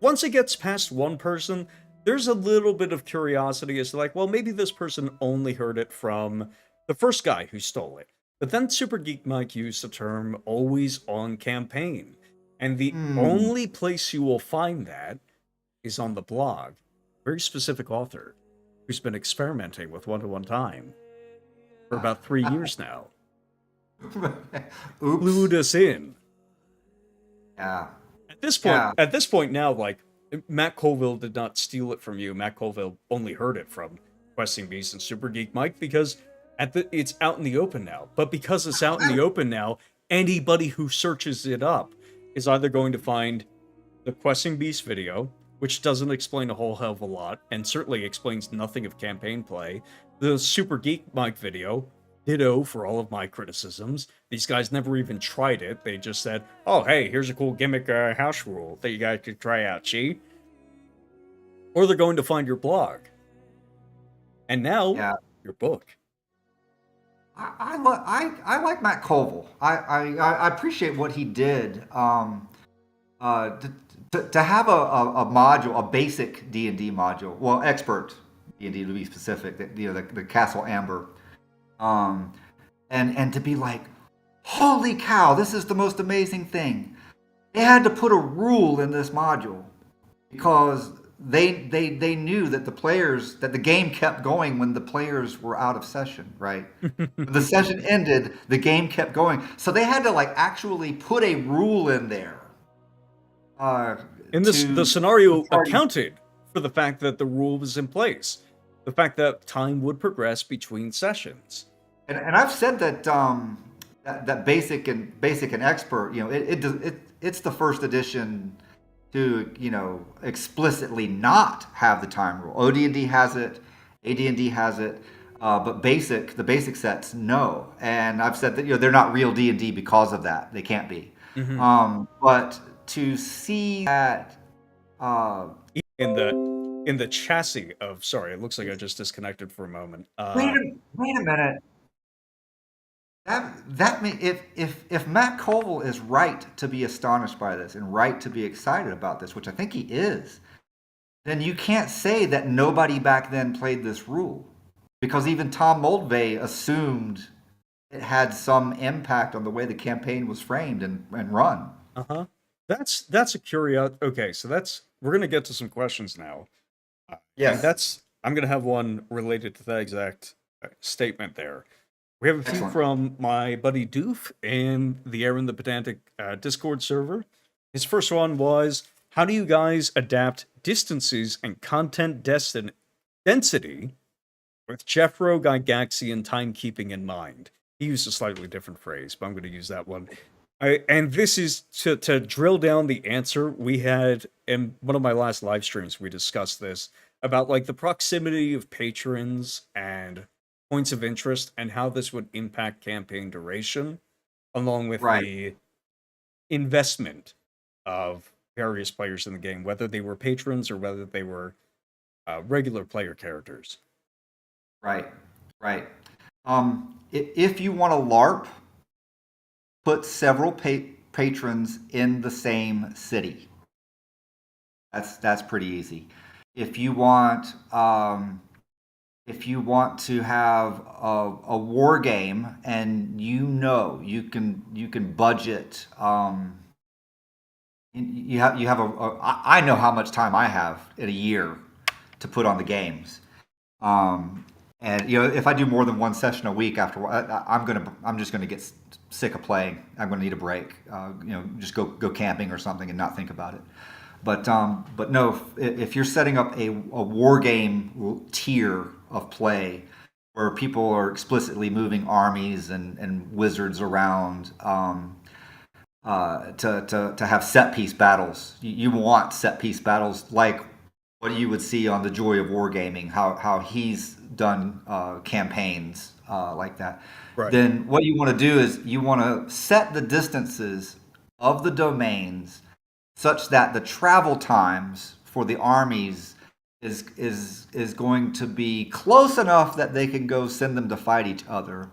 once it gets past one person, there's a little bit of curiosity as to like, well, maybe this person only heard it from the first guy who stole it. But then Super Geek Mike used the term always on campaign. And the hmm, only place you will find that is on the blog. Very specific author who's been experimenting with one-to-one time for about 3 years now. oops, Clued us in. yeah, At this point, yeah, at this point now, like, Matt Colville did not steal it from you. Matt Colville only heard it from Questing Beast and Super Geek Mike because it's out in the open now. But because it's out in the open now, anybody who searches it up is either going to find the Questing Beast video, which doesn't explain a whole hell of a lot, and certainly explains nothing of campaign play, the Super Geek Mike video, ditto for all of my criticisms. These guys never even tried it. They just said, oh, hey, here's a cool gimmick house rule that you guys could try out, see? Or they're going to find your blog. And now, yeah. your book. I like Matt Colville. I appreciate what he did. To have a module, a basic D&D module, well, expert D&D to be specific, the Castle Amber, um, and to be like, holy cow, this is the most amazing thing. They had to put a rule in this module because they knew that the game kept going when the players were out of session, right? When the session ended, the game kept going. So they had to like actually put a rule in there uh, In this, the to the scenario party. accounted for the fact that the rule was in place. The fact that time would progress between sessions. And I've said that that basic and expert, it's the first edition to explicitly not have the time rule. OD&D has it, AD&D has it, but the basic sets no. And I've said that they're not real D&D because of that. They can't be. Mm-hmm. But to see that, uh, In the chassis of, sorry, it looks like I just disconnected for a moment. wait a minute. If Matt Colville is right to be astonished by this and right to be excited about this, which I think he is, then you can't say that nobody back then played this rule, because even Tom Moldvay assumed it had some impact on the way the campaign was framed and run. Uh-huh. That's a curious. Okay, so we're gonna get to some questions now. And Yes. I'm gonna have one related to that exact statement there. We have a few Excellent. from my buddy Doof in the Aaron the Pedantic Discord server. His first one was, how do you guys adapt distances and content density with Jeffro Gygaxian timekeeping in mind? He used a slightly different phrase, but I'm going to use that one. And this is to drill down the answer. We had in one of my last live streams, we discussed this about like the proximity of patrons and points of interest and how this would impact campaign duration, along with Right. the investment of various players in the game, whether they were patrons or whether they were regular player characters. Right. Right. If you want to LARP, put several patrons in the same city. That's pretty easy. If you want to have a war game and you can budget, I know how much time I have in a year to put on the games. And if I do more than one session a week, I'm just gonna get sick of playing. I'm gonna need a break. Just go camping or something and not think about it. But no, if you're setting up a war game tier of play where people are explicitly moving armies and wizards around, to have set piece battles. You want set piece battles like what you would see on the Joy of Wargaming, how he's done campaigns like that. Right. Then what you want to do is you want to set the distances of the domains such that the travel times for the armies is going to be close enough that they can go send them to fight each other,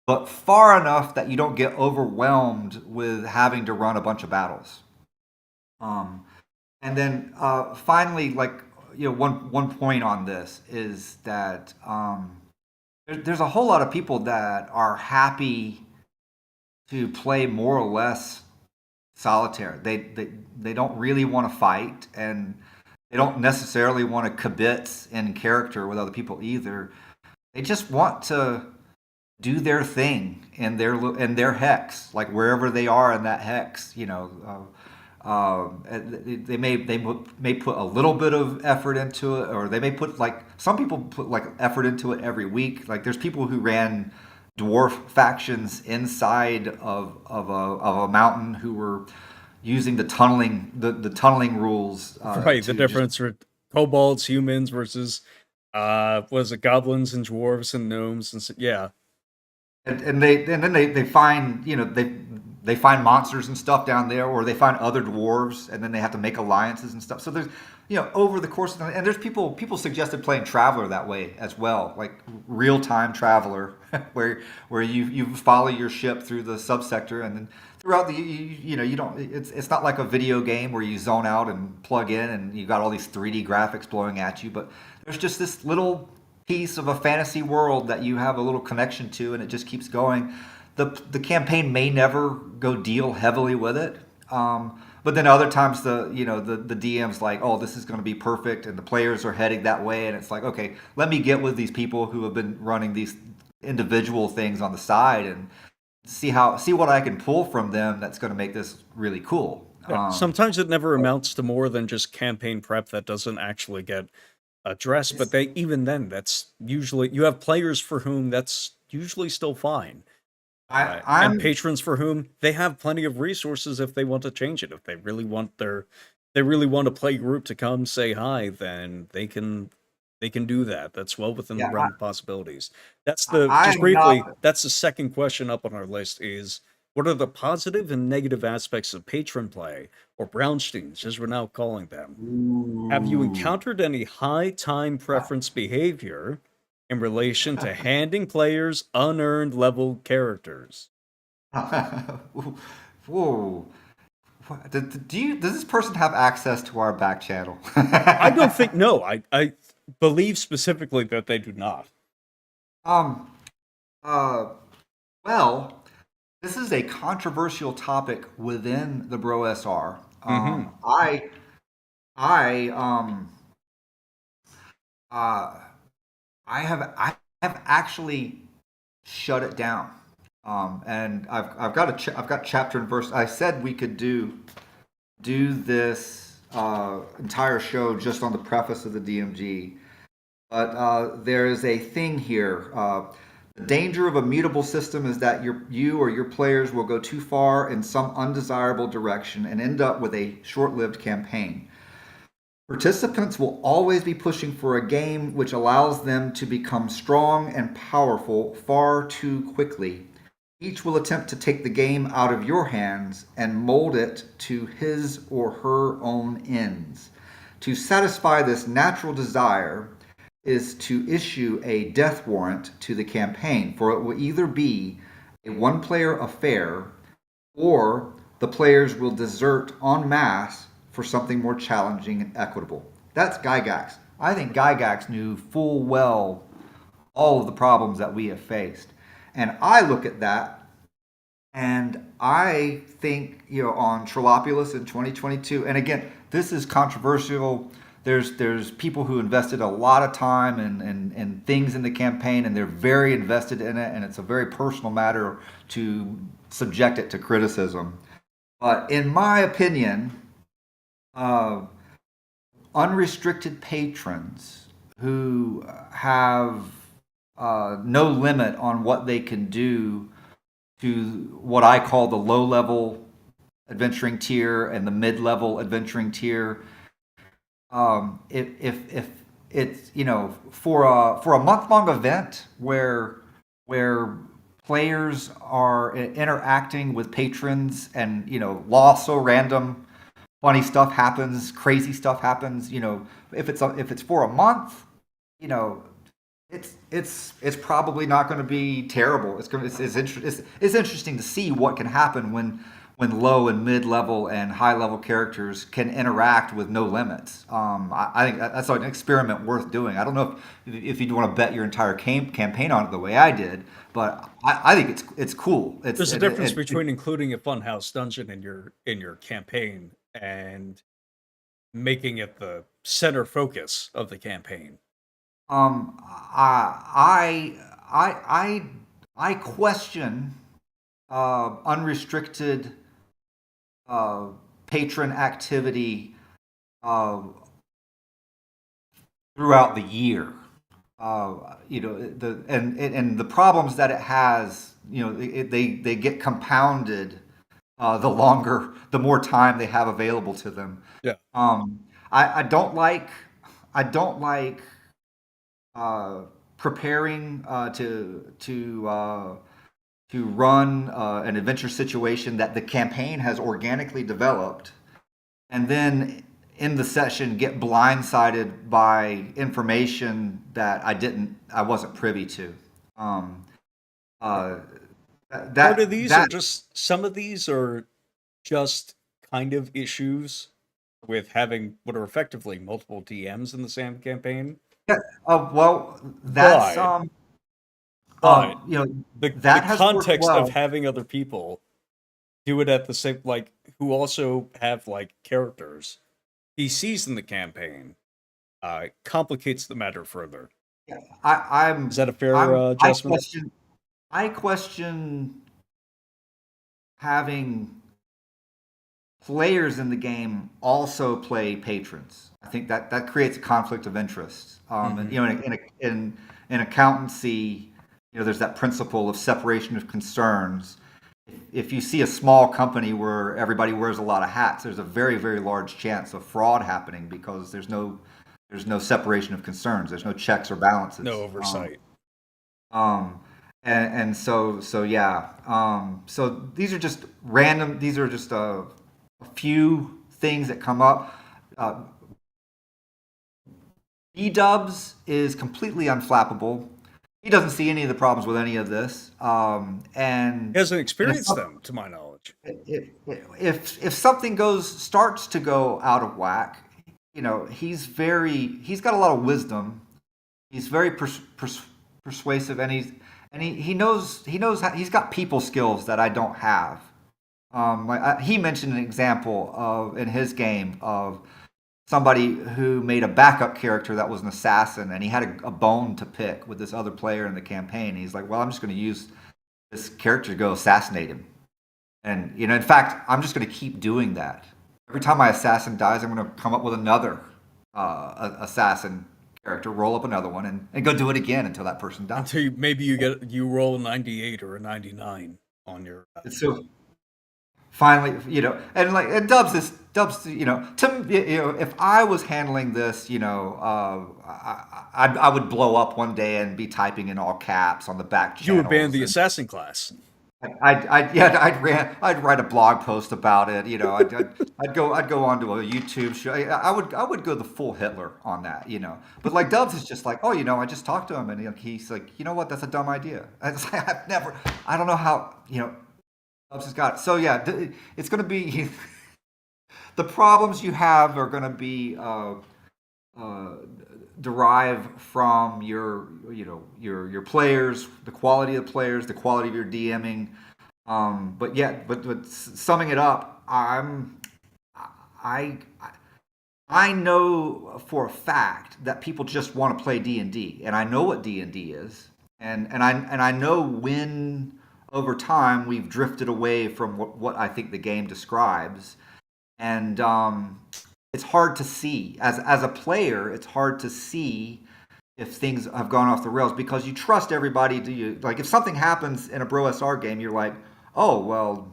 but far enough that you don't get overwhelmed with having to run a bunch of battles. Um, and then finally, like one point on this is that there's a whole lot of people that are happy to play more or less solitaire. They don't really want to fight, and they don't necessarily want to kibitz in character with other people either. They just want to do their thing in their hex, like wherever they are in that hex. They may put a little bit of effort into it, or they may put, like, some people put like effort into it every week. Like there's people who ran dwarf factions inside of a mountain who were using the tunneling rules Right. The to just difference for kobolds, humans versus was it goblins and dwarves and gnomes and yeah. and then they find they find monsters and stuff down there, or they find other dwarves, and then they have to make alliances and stuff. So there's over the course of and there's people suggested playing Traveler that way as well, like real time Traveler, where you follow your ship through the subsector, and then throughout you don't it's not like a video game where you zone out and plug in and you got all these 3D graphics blowing at you, but there's just this little piece of a fantasy world that you have a little connection to, and it just keeps going. The campaign may never go deal heavily with it, but then other times the DM's like, oh, this is going to be perfect, and the players are heading that way, and it's like, okay, let me get with these people who have been running these individual things on the side and see what I can pull from them that's going to make this really cool. Yeah. Sometimes it never amounts to more than just campaign prep that doesn't actually get addressed, but even then, that's usually you have players for whom that's usually still fine. And I'm patrons for whom they have plenty of resources if they want to change it. If they really want a play group to come say hi, then they can do that. That's well within the yeah realm of possibilities. Just I'm briefly, not. that's the second question up on our list is what are the positive and negative aspects of patron play, or Brownsteins, as we're now calling them? Have you Ooh. encountered any high time preference behavior in relation to handing players unearned level characters? Whoa. Does this person have access to our back channel? I don't think no. I believe specifically that they do not. um, uh, well, this is a controversial topic within the Bro SR. Hmm. I uh, I have actually shut it down. And I've got chapter and verse. I said we could do this entire show just on the preface of the DMG, but there is a thing here. The danger of a mutable system is that you or your players will go too far in some undesirable direction and end up with a short-lived campaign. Participants will always be pushing for a game which allows them to become strong and powerful far too quickly. Each will attempt to take the game out of your hands and mold it to his or her own ends. To satisfy this natural desire is to issue a death warrant to the campaign, for it will either be a one player affair or the players will desert en masse for something more challenging and equitable. That's Gygax. I think Gygax knew full well all of the problems that we have faced. And I look at that and I think, on Trilopulus in 2022, and again, this is controversial. There's people who invested a lot of time and things in the campaign, and they're very invested in it, and it's a very personal matter to subject it to criticism. But in my opinion, uh, unrestricted patrons who have no limit on what they can do to what I call the low level adventuring tier and the mid-level adventuring tier. If it's, for a month-long event where players are interacting with patrons, and lost so random, funny stuff happens, crazy stuff happens. If it's for a month, you know, it's probably not going to be terrible. It's interesting to see what can happen when low and mid level and high level characters can interact with no limits. I think that's an experiment worth doing. I don't know if you'd want to bet your entire campaign on it the way I did, but I think it's cool. There's a difference between including a funhouse dungeon in your campaign and making it the center focus of the campaign. I question unrestricted patron activity uh, throughout the year. And the problems that it has, they get compounded the more time they have available to them. Yeah. I don't like preparing to run an adventure situation that the campaign has organically developed, and then in the session get blindsided by information that I wasn't privy to. Um, uh, Part of that these are that just some of these are just kind of issues with having what are effectively multiple DMs in the same campaign. yeah, well, that's But but the that has worked context of well. having other people do it at the same, like, who also have like characters PCs in the campaign, complicates the matter further. I, Is I'm that a fair I'm adjustment? I question having players in the game also play patrons. I think that creates a conflict of interest. And Hmm. in accountancy, there's that principle of separation of concerns. If you see a small company where everybody wears a lot of hats, there's a very, very large chance of fraud happening because there's no separation of concerns. There's no checks or No balances. oversight. Um, and so yeah. So these are just random. These are just a few things that come up. Uh, B-dubs is completely unflappable. He doesn't see any of the problems with any of this. He hasn't And experienced them, to my knowledge. if something starts to go out of whack, he's got a lot of wisdom. He's very persuasive, and he knows he's got people skills that I don't have. He mentioned an example in his game of somebody who made a backup character that was an assassin, and he had a bone to pick with this other player in the campaign. He's like, "Well, I'm just going to use this character to go assassinate him." And in fact, I'm just going to keep doing that. Every time my assassin dies, I'm going to come up with another assassin character, roll up another one, and go do it again until that person dies. Until maybe you roll a 98 or a 99 on your. It's so finally, and Dubs, if I was handling this, I would blow up one day and be typing in all caps on the back You would ban channels, the and assassin class. I'd write a blog post about it. I'd go onto a YouTube show. I would go the full Hitler on that. But like Dubs is just like, oh, I just talked to him, and he's like, you know what, that's a dumb idea. I don't know how, Dubs has got it. So yeah, it's going to be the problems you have are going to be uh, derive from your players, the quality of the players, the quality of your DMing. But summing it up, I I know for a fact that people just want to play D&D, and I know what D&D is, and I know when over time we've drifted away from what I think the game describes, and it's hard to see as a player. It's hard to see if things have gone off the rails because you trust everybody. Like if something happens in a Bro SR game, you're like, oh well,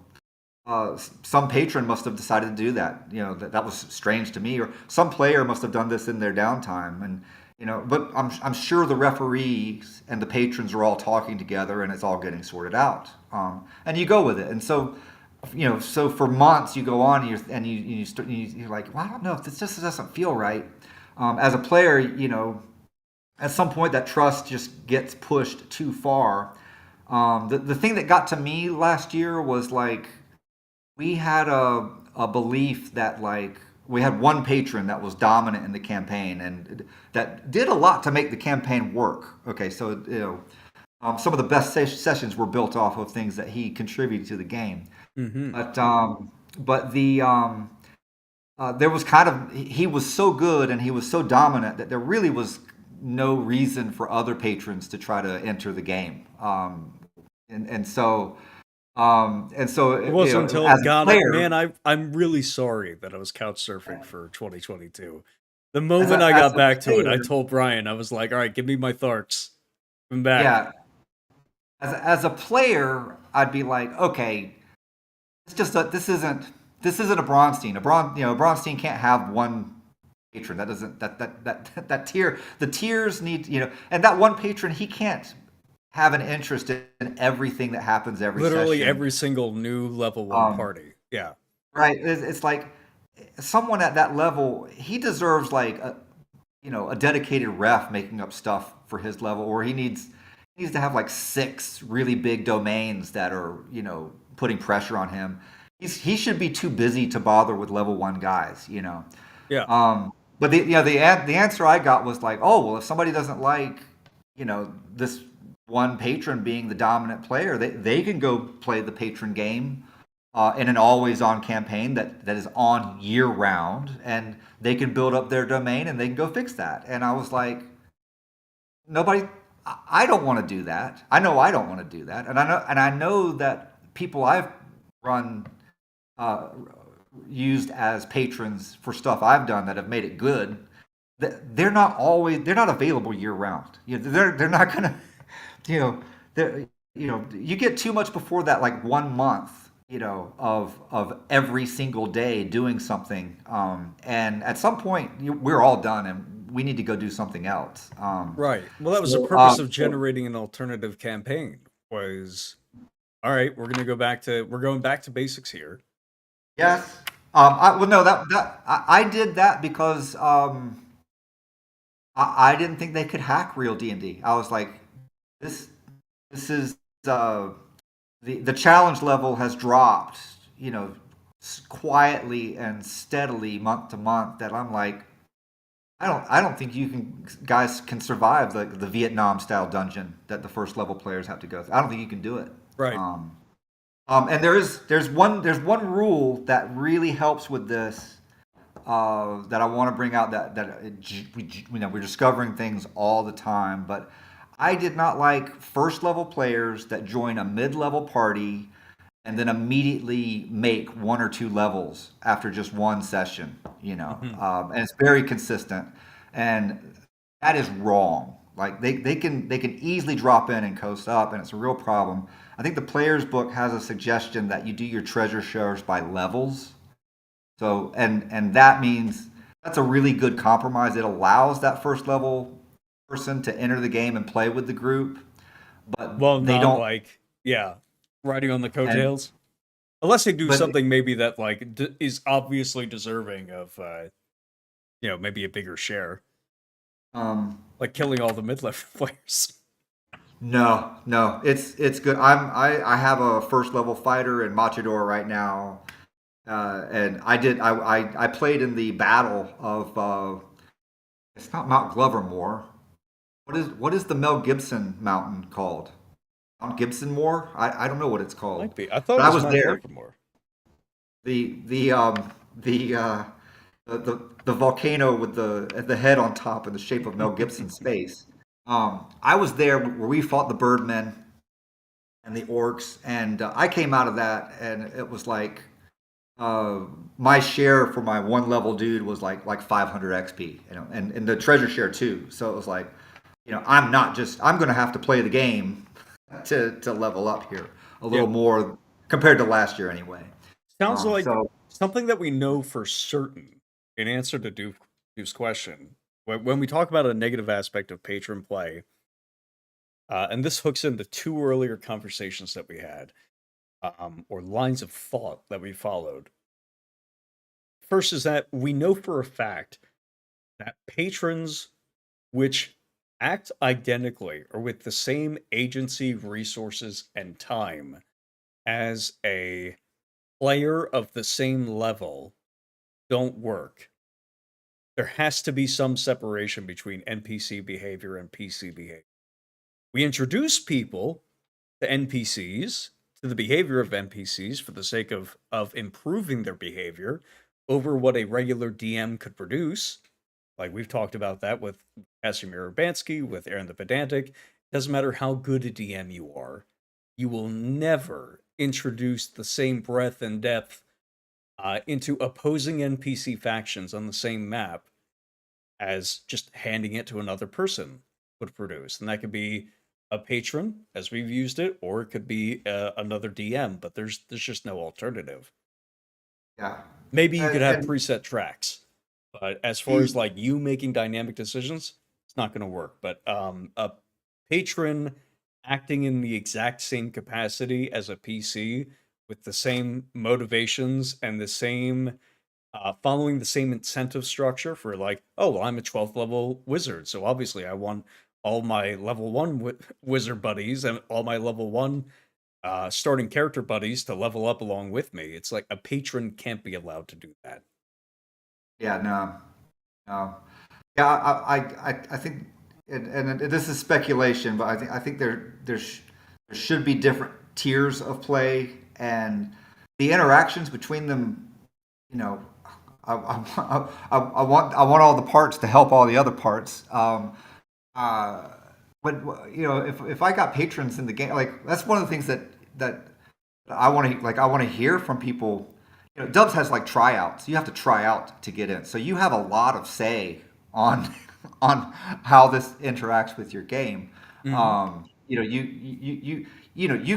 some patron must have decided to do that. That was strange to me, or some player must have done this in their downtime. And but I'm sure the referees and the patrons are all talking together, and it's all getting sorted out. And you go with it. And so, so for months you go on, and you're like, well, I don't know if this just doesn't feel right. As a player, at some point that trust just gets pushed too far. The thing that got to me last year was like, we had a belief that like we had one patron that was dominant in the campaign and that did a lot to make the campaign work. Okay, so some of the best sessions were built off of things that he contributed to the game. Mm-hmm. But there was kind of, he was so good and he was so dominant that there really was no reason for other patrons to try to enter the game. And so It wasn't until as a God, player, man, I'm really sorry that I was couch surfing for 2022. The as moment a, I as got a back to it, I player, told Brian, I was like, all right, give me my Tharks. I'm back. yeah, as a player, I'd be like, okay, it's just that this isn't a Bronstein. A Bronstein can't have one patron. That doesn't that tier. The tiers need, and that one patron, he can't have an interest in everything that happens every Literally session. every single new level 1 Um, party. Yeah. right? It's like someone at that level, he deserves like a dedicated ref making up stuff for his level, or he needs to have like 6 really big domains that are putting pressure on him. He should be too busy to bother with level 1 guys. Yeah. But the answer I got was like, oh well, if somebody doesn't like this one patron being the dominant player, they can go play the patron game in an always on campaign that is on year round, and they can build up their domain and they can go fix that. And I was like, nobody, I don't want to do that. I know I don't want to do that, and I know that people I've run used as patrons for stuff I've done that have made it good. They're not available year round. They're not gonna, you know, you get too much before that, like 1 month, of every single day doing something, and at some point we're all done and we need to go do something else. Right. Well, that was the So, purpose of so generating an alternative campaign was, all right, we're going back to basics here. yes, well, no, I did that because I didn't think they could hack real D&D. I was like, this this is the challenge level has dropped, quietly and steadily month to month. That I'm like, I don't think guys can survive the Vietnam style dungeon that the first level players have to go through. I don't think you can do it. Right. And there's one rule that really helps with this, that I want to bring out, we're discovering things all the time, but I did not like first level players that join a mid level party and then immediately make 1 or 2 levels after just one session. Hmm. And it's very consistent, and that is wrong. Like they can easily drop in and coast up, and it's a real problem. I think the player's book has a suggestion that you do your treasure shares by levels. So and that means that's a really good compromise. It allows that first level person to enter the game and play with the group, but Well, they not don't. like, yeah, riding on the And coattails. Unless they do but something maybe that like is obviously deserving of maybe a bigger share, um, like killing all the mid-level players. no, no, it's good. I have a first level fighter in Machador right now, and I played in the battle of, it's not Mount Glovermore. What is the Mel Gibson mountain called? Mount Gibson Moor? I don't know what it's called, Might be. I thought but it I was was Mount there. Livermore. The the um the uh the, the, the volcano with the head on top in the shape of Mel Gibson's face. I was there where we fought the Birdmen and the orcs, and I came out of that, and it was like, uh, my share for my 1 level dude was like 500 XP, and the treasure share too. So it was like, I'm going to have to play the game to level up here a little Yep. more compared to last year anyway. Sounds like So something that we know for certain in answer to Duke's question. When we talk about a negative aspect of patron play, and this hooks into two earlier conversations that we had, or lines of thought that we followed. First is that we know for a fact that patrons which act identically or with the same agency, resources, and time as a player of the same level don't work. There has to be some separation between NPC behavior and PC behavior. We introduce people to NPCs, to the behavior of NPCs for the sake of improving their behavior over what a regular DM could produce. Like we've talked about that with Casimir Urbanski, with Aaron the Pedantic. Doesn't matter how good a DM you are, you will never introduce the same breadth and depth into opposing NPC factions on the same map as just handing it to another person would produce. And that could be a patron, as we've used it, or it could be another DM, but there's just no alternative. yeah, Maybe you could have and preset tracks, but as far as the like you making dynamic decisions, it's not going to work. But a patron acting in the exact same capacity as a PC with the same motivations and the same following the same incentive structure for like, oh, well, I'm a 12th level wizard, so obviously I want all my level one wizard buddies and all my level one starting character buddies to level up along with me. It's like a patron can't be allowed to do that. yeah, no, no. Yeah, I think, and this is speculation, but I think there should be different tiers of play, and the interactions between them. You know, I want all the parts to help all the other parts. Uh, but if I got patrons in the game, like that's one of the things that I want to hear from people. Dubs has like tryouts. You have to try out to get in, so you have a lot of say on on how this interacts with your game. Hmm. You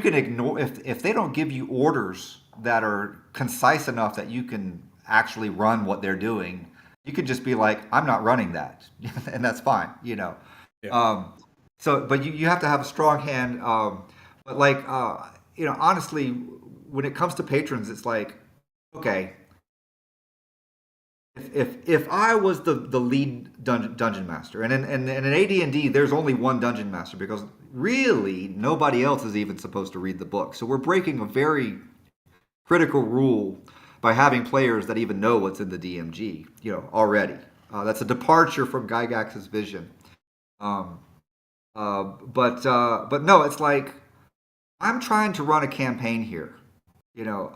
can ignore if they don't give you orders that are concise enough that you can actually run what they're doing. You could just be like, I'm not running that, and that's fine. Yeah. Um, but you have to have a strong hand. But like, honestly, when it comes to patrons, it's like, okay, if I was the lead dungeon master, and in AD&D there's only one dungeon master because really nobody else is even supposed to read the book. So we're breaking a very critical rule by having players that even know what's in the DMG, already. That's a departure from Gygax's vision. Um, but no, it's like I'm trying to run a campaign here. You know,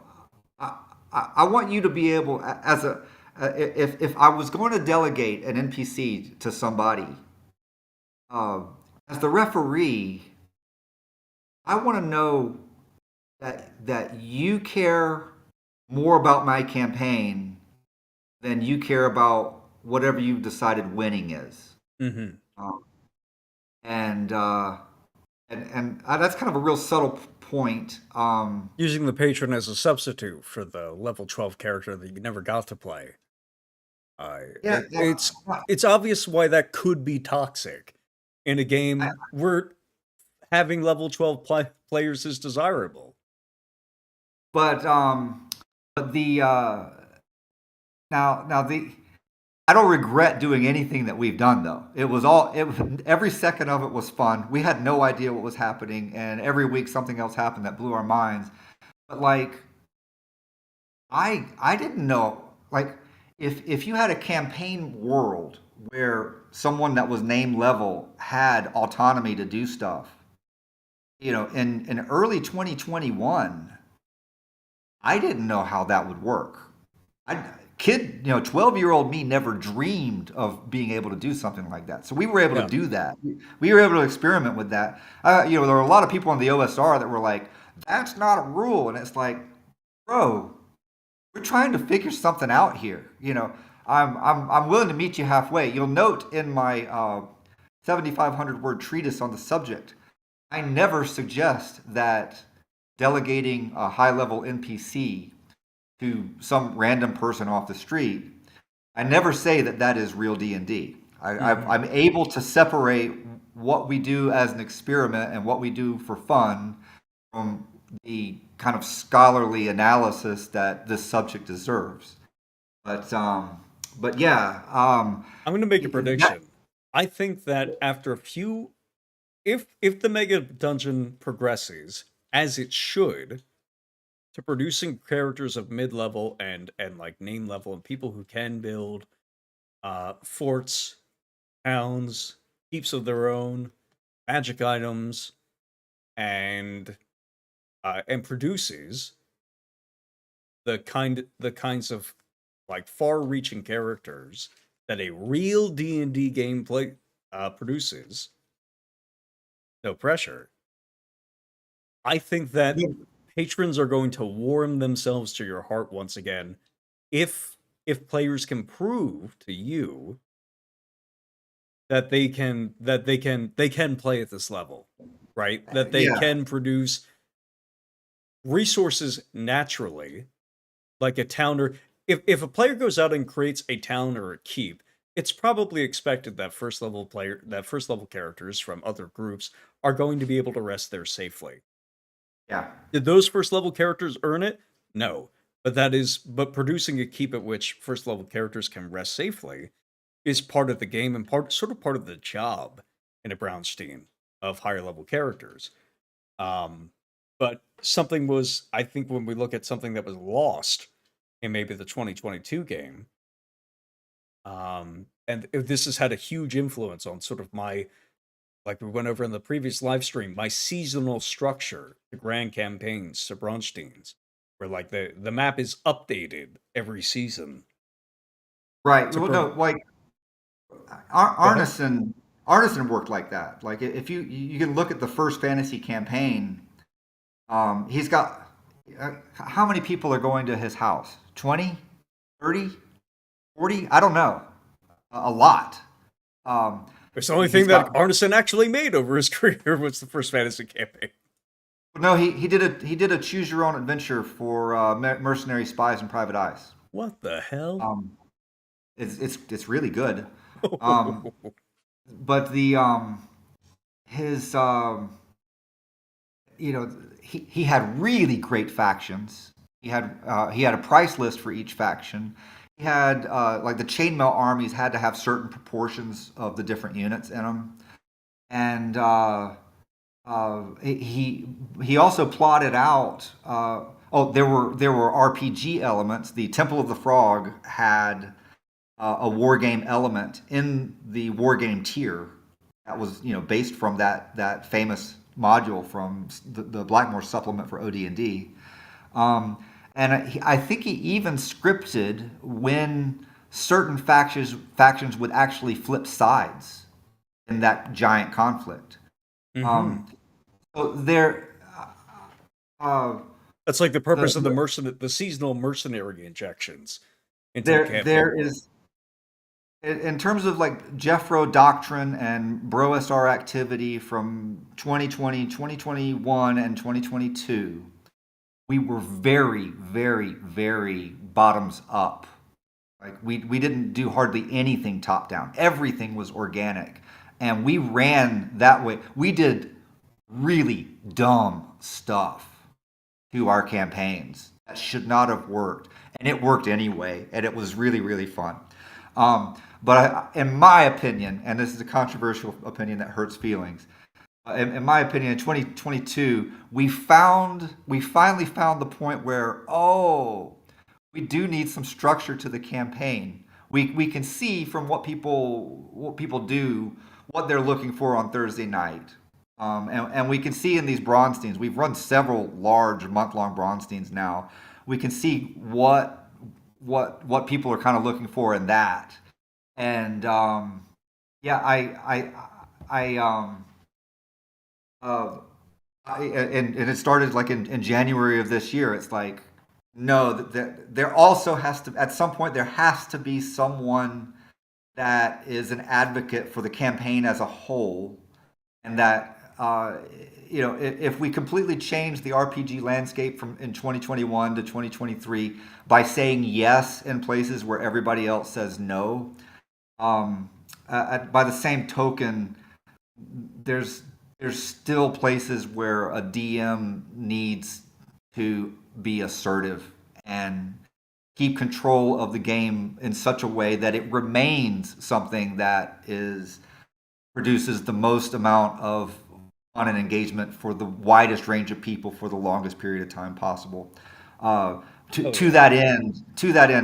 I, I want you to be able, as a, if I was going to delegate an NPC to somebody, uh, as the referee, I want to know that you care more about my campaign than you care about whatever you've decided winning is. Hmm. Um, and that's kind of a real subtle point. Using the patron as a substitute for the level 12 character that you never got to play. Yeah, It's obvious why that could be toxic in a I, game where having level 12 players is desirable. but the now the I don't regret doing anything that we've done though. Every second of it was fun. We had no idea what was happening, and every week something else happened that blew our minds. But like I didn't know, like, if you had a campaign world where someone that was name level had autonomy to do stuff, in early 2021, I didn't know how that would work. I 12-year-old me never dreamed of being able to do something like that. So we were able to Yeah. do that. We were able to experiment with that. There were a lot of people in the OSR that were like, "That's not a rule," and it's like, bro, we're trying to figure something out here. I'm willing to meet you halfway. You'll note in my 7,500 word treatise on the subject, I never suggest that delegating a high level NPC to some random person off the street, I never say that that is real D&D. I'm able to separate what we do as an experiment and what we do for fun from the kind of scholarly analysis that this subject deserves. But yeah, I'm going to make a that, prediction. I think that after a few, if the mega dungeon progresses as it should to producing characters of mid level and like name level and people who can build forts, towns, heaps of their own, magic items, and produces the kinds of like far-reaching characters that a real D&D gameplay produces. No pressure. I think that patrons are going to warm themselves to your heart once again if players can prove to you that they can play at this level, right? That they yeah, can produce resources naturally, like a town. Or if a player goes out and creates a town or a keep, it's probably expected that first level characters from other groups are going to be able to rest there safely. yeah, Did those first level characters earn it? No. But producing a keep at which first level characters can rest safely is part of the game and part of the job in a Brownstein of higher level characters. Um, but something was, I think, when we look at something that was lost in maybe the 2022 game, and this has had a huge influence on sort of my, like we went over in the previous live stream, my seasonal structure, the grand campaigns to Bronsteins, where like the map is updated every season. right. To Well, pro- no, like Go ahead. Arneson worked like that. Like if you can look at the first fantasy campaign, he's got how many people are going to his house? 20, 30, 40? I don't know. A lot. Um, It's the only he's thing that got Arneson actually made over his career was the first fantasy campaign. no. He did a choose your own adventure for mercenary spies and private eyes. What the hell? Um, it's really good. Um, but the his you know he had really great factions. He had a price list for each faction. He had like the chainmail armies had to have certain proportions of the different units in them, and he also plotted out. Oh, there were RPG elements. The Temple of the Frog had a war game element in the war game tier that was based from that famous module from the Blackmore supplement for OD&D. I think he even scripted when certain factions would actually flip sides in that giant conflict. Hmm. Um, so there, uh, That's like the purpose of the, the seasonal mercenary injections into the there campaign. is in terms of like Jeffro doctrine and BroSR activity from 2020, 2021, and 2022, we were very, very, very bottoms up. Like we didn't do hardly anything top down. Everything was organic. And we ran that way. We did really dumb stuff to our campaigns that should not have worked. And it worked anyway. And it was really, really fun. In my opinion, and this is a controversial opinion that hurts feelings, in my opinion, in 2022, we finally found the point where, oh, we do need some structure to the campaign. We can see from what people do, what they're looking for on Thursday night. And we can see in these Bronsteins, we've run several large month-long Bronsteins now. We can see what people are kind of looking for in that. And yeah, uh, and it started like in January of this year. It's like, no, there also has to, at some point, there has to be someone that is an advocate for the campaign as a whole, and that uh, if we completely change the RPG landscape from in 2021 to 2023 by saying yes in places where everybody else says no, by the same token, there's there's still places where a DM needs to be assertive and keep control of the game in such a way that it remains something that is produces the most amount of fun and engagement for the widest range of people for the longest period of time possible. Uh, to, Oh to yeah. that end,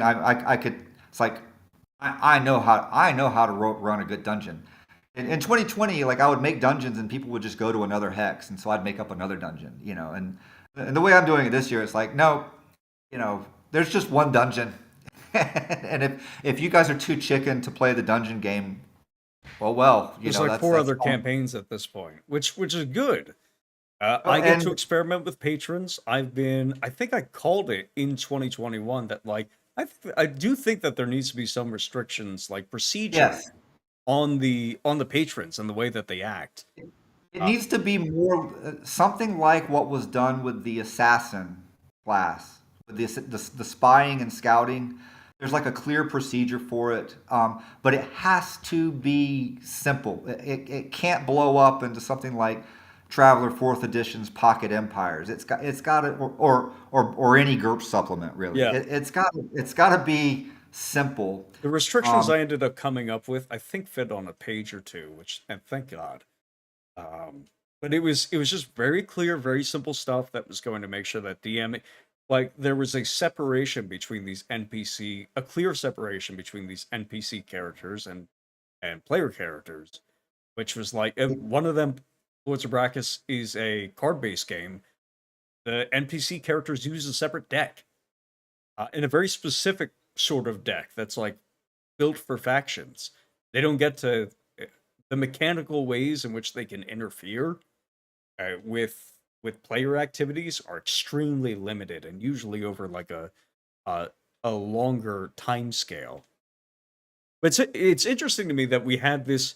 I could. It's like I know how to run a good dungeon. In 2020, like I would make dungeons and people would just go to another hex, and so I'd make up another dungeon, and the way I'm doing it this year, it's like no, there's just one dungeon, and if you guys are too chicken to play the dungeon game, well, There's like four that's other fine. campaigns at this point, which is good. Oh, I get to and experiment with patrons. I think I called it in 2021 that like I do think that there needs to be some restrictions, like procedure yes, on the patrons and the way that they act. it Uh, needs to be more something like what was done with the assassin class, with the spying and scouting. There's like a clear procedure for it, but it has to be simple. It can't blow up into something like Traveler Fourth Edition's Pocket Empires. It's got to, or any GURPS supplement really. yeah, It's got to be simple. the restrictions Um, I ended up coming up with, I think, fit on a page or two, which and thank God. But it was just very clear, very simple stuff that was going to make sure that DM, like there was a separation between these NPC, a clear separation between these NPC characters and player characters, which was like if one of them, Lords of Brachus, is a card based game. The NPC characters use a separate deck, in a very specific sort of deck that's like built for factions. They don't get to the mechanical ways in which they can interfere with player activities are extremely limited and usually over like a, a longer time scale. But it's interesting to me that we had this.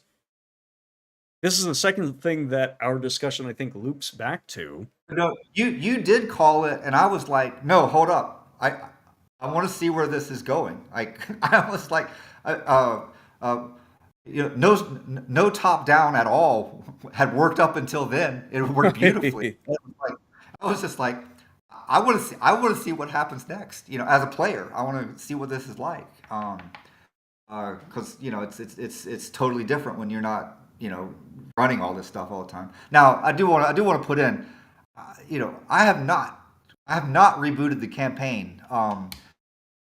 This is the second thing that our discussion I think loops back to. No, you did call it, and I was like, no, hold up. I want to see where this is going. Like I was like, uh, uh, no top down at all had worked up until then. It worked beautifully. Right. I was just like, I want to see what happens next. As a player, I want to see what this is like. Because it's totally different when you're not running all this stuff all the time. Now I do want to put in, I have not rebooted the campaign.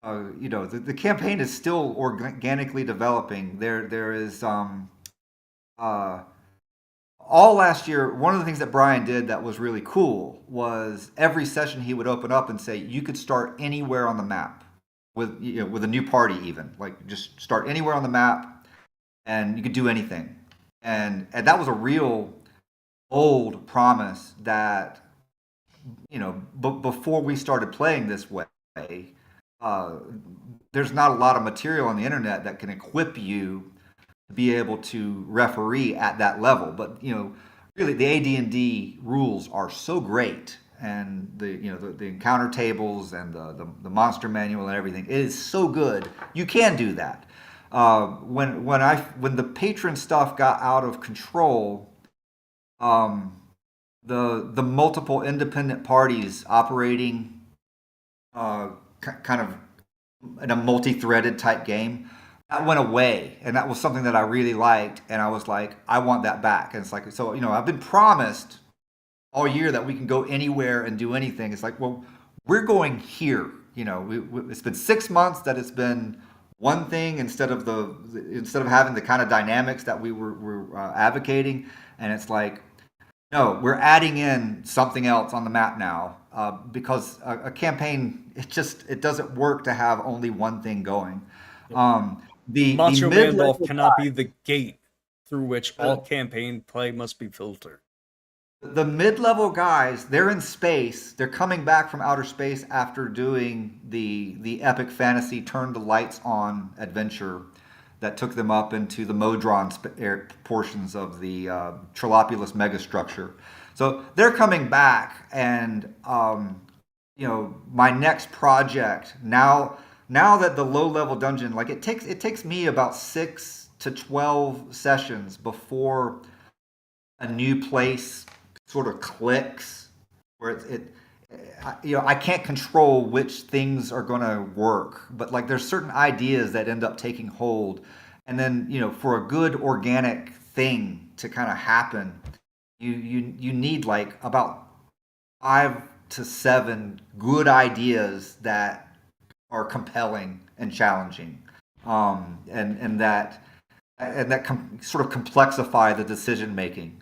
The campaign is still organically developing. There is uh, all last year. One of the things that Brian did that was really cool was every session he would open up and say you could start anywhere on the map with a new party, even like just start anywhere on the map and you could do anything. And that was a real old promise that before we started playing this way, uh, there's not a lot of material on the internet that can equip you to be able to referee at that level. But really, the AD&D rules are so great, and the encounter tables and the monster manual and everything, it is so good. You can do that. When the patron stuff got out of control, um, the multiple independent parties operating kind of in a multi-threaded type game, that went away, and that was something that I really liked, and I was like, I want that back. And it's like, so I've been promised all year that we can go anywhere and do anything. It's like, well, we're going here. It's been 6 months that it's been one thing instead of having the kind of dynamics that we were advocating, and it's like, no, we're adding in something else on the map now, because a campaign, it doesn't work to have only one thing going. The Macho mid Mandolf level cannot be the gate through which all the, campaign play must be filtered. the mid level guys, they're in space. They're coming back from outer space after doing the epic fantasy turn the lights on adventure. that took them up into the Modron portions of the Trilopulus megastructure. So they're coming back, and my next project now that the low level dungeon, like it takes me about 6 to 12 sessions before a new place sort of clicks, where I can't control which things are going to work, but like there's certain ideas that end up taking hold, and then for a good organic thing to kind of happen, you need like about 5 to 7 good ideas that are compelling and challenging, and that sort of complexify the decision making.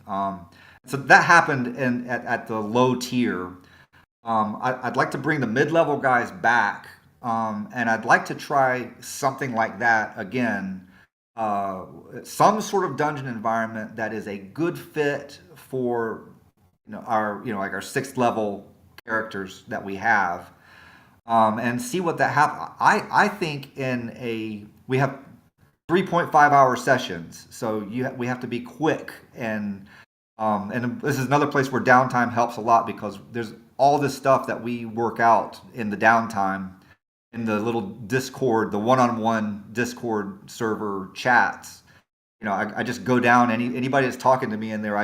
So that happened at the low tier. I'd like to bring the mid-level guys back, and I'd like to try something like that again. Some sort of dungeon environment that is a good fit for like our 6th level characters that we have, and see what that happens. I think we have 3.5-hour sessions, so we have to be quick, and this is another place where downtime helps a lot, because there's all this stuff that we work out in the downtime in the little Discord, the one-on-one Discord server chats. I just go down, anybody that's talking to me in there,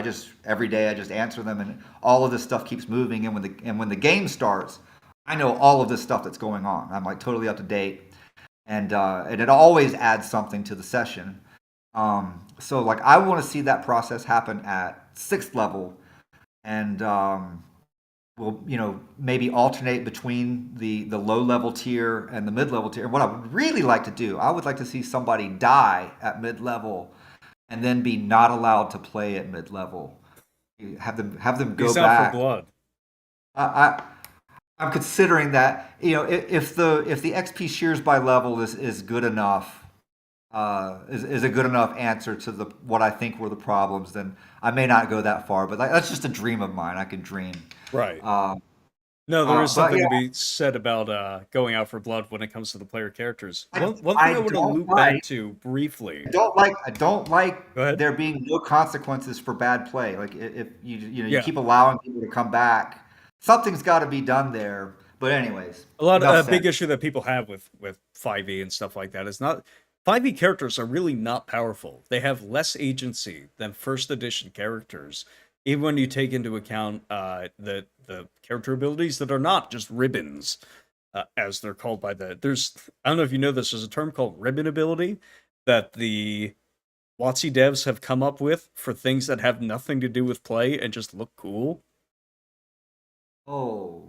every day I just answer them, and all of this stuff keeps moving. And when the game starts, I know all of this stuff that's going on. I'm like totally up to date, and it always adds something to the session. So like I want to see that process happen at 6th level, and we'll maybe alternate between the low level tier and the mid level tier. And what I would really like to do, I would like to see somebody die at mid level and then be not allowed to play at mid level. Have them go He's back. out for blood. I'm considering that. If the XP shears by level is good enough, is a good enough answer to what I think were the problems, then I may not go that far. But that's just a dream of mine. I can dream. Right. No, there is But something yeah, to be said about going out for blood when it comes to the player characters. One thing I I want to don't loop like back to briefly. I don't like Go ahead. there being no consequences for bad play. Like if you Yeah, keep allowing people to come back, something's got to be done there. But anyways, a enough big said. issue that people have with 5e and stuff like that is not 5e characters are really not powerful. They have less agency than first edition characters, even when you take into account the character abilities that are not just ribbons, as they're called by there's I don't know if you know this, there's a term called ribbon ability that the WotC devs have come up with for things that have nothing to do with play and just look cool Oh,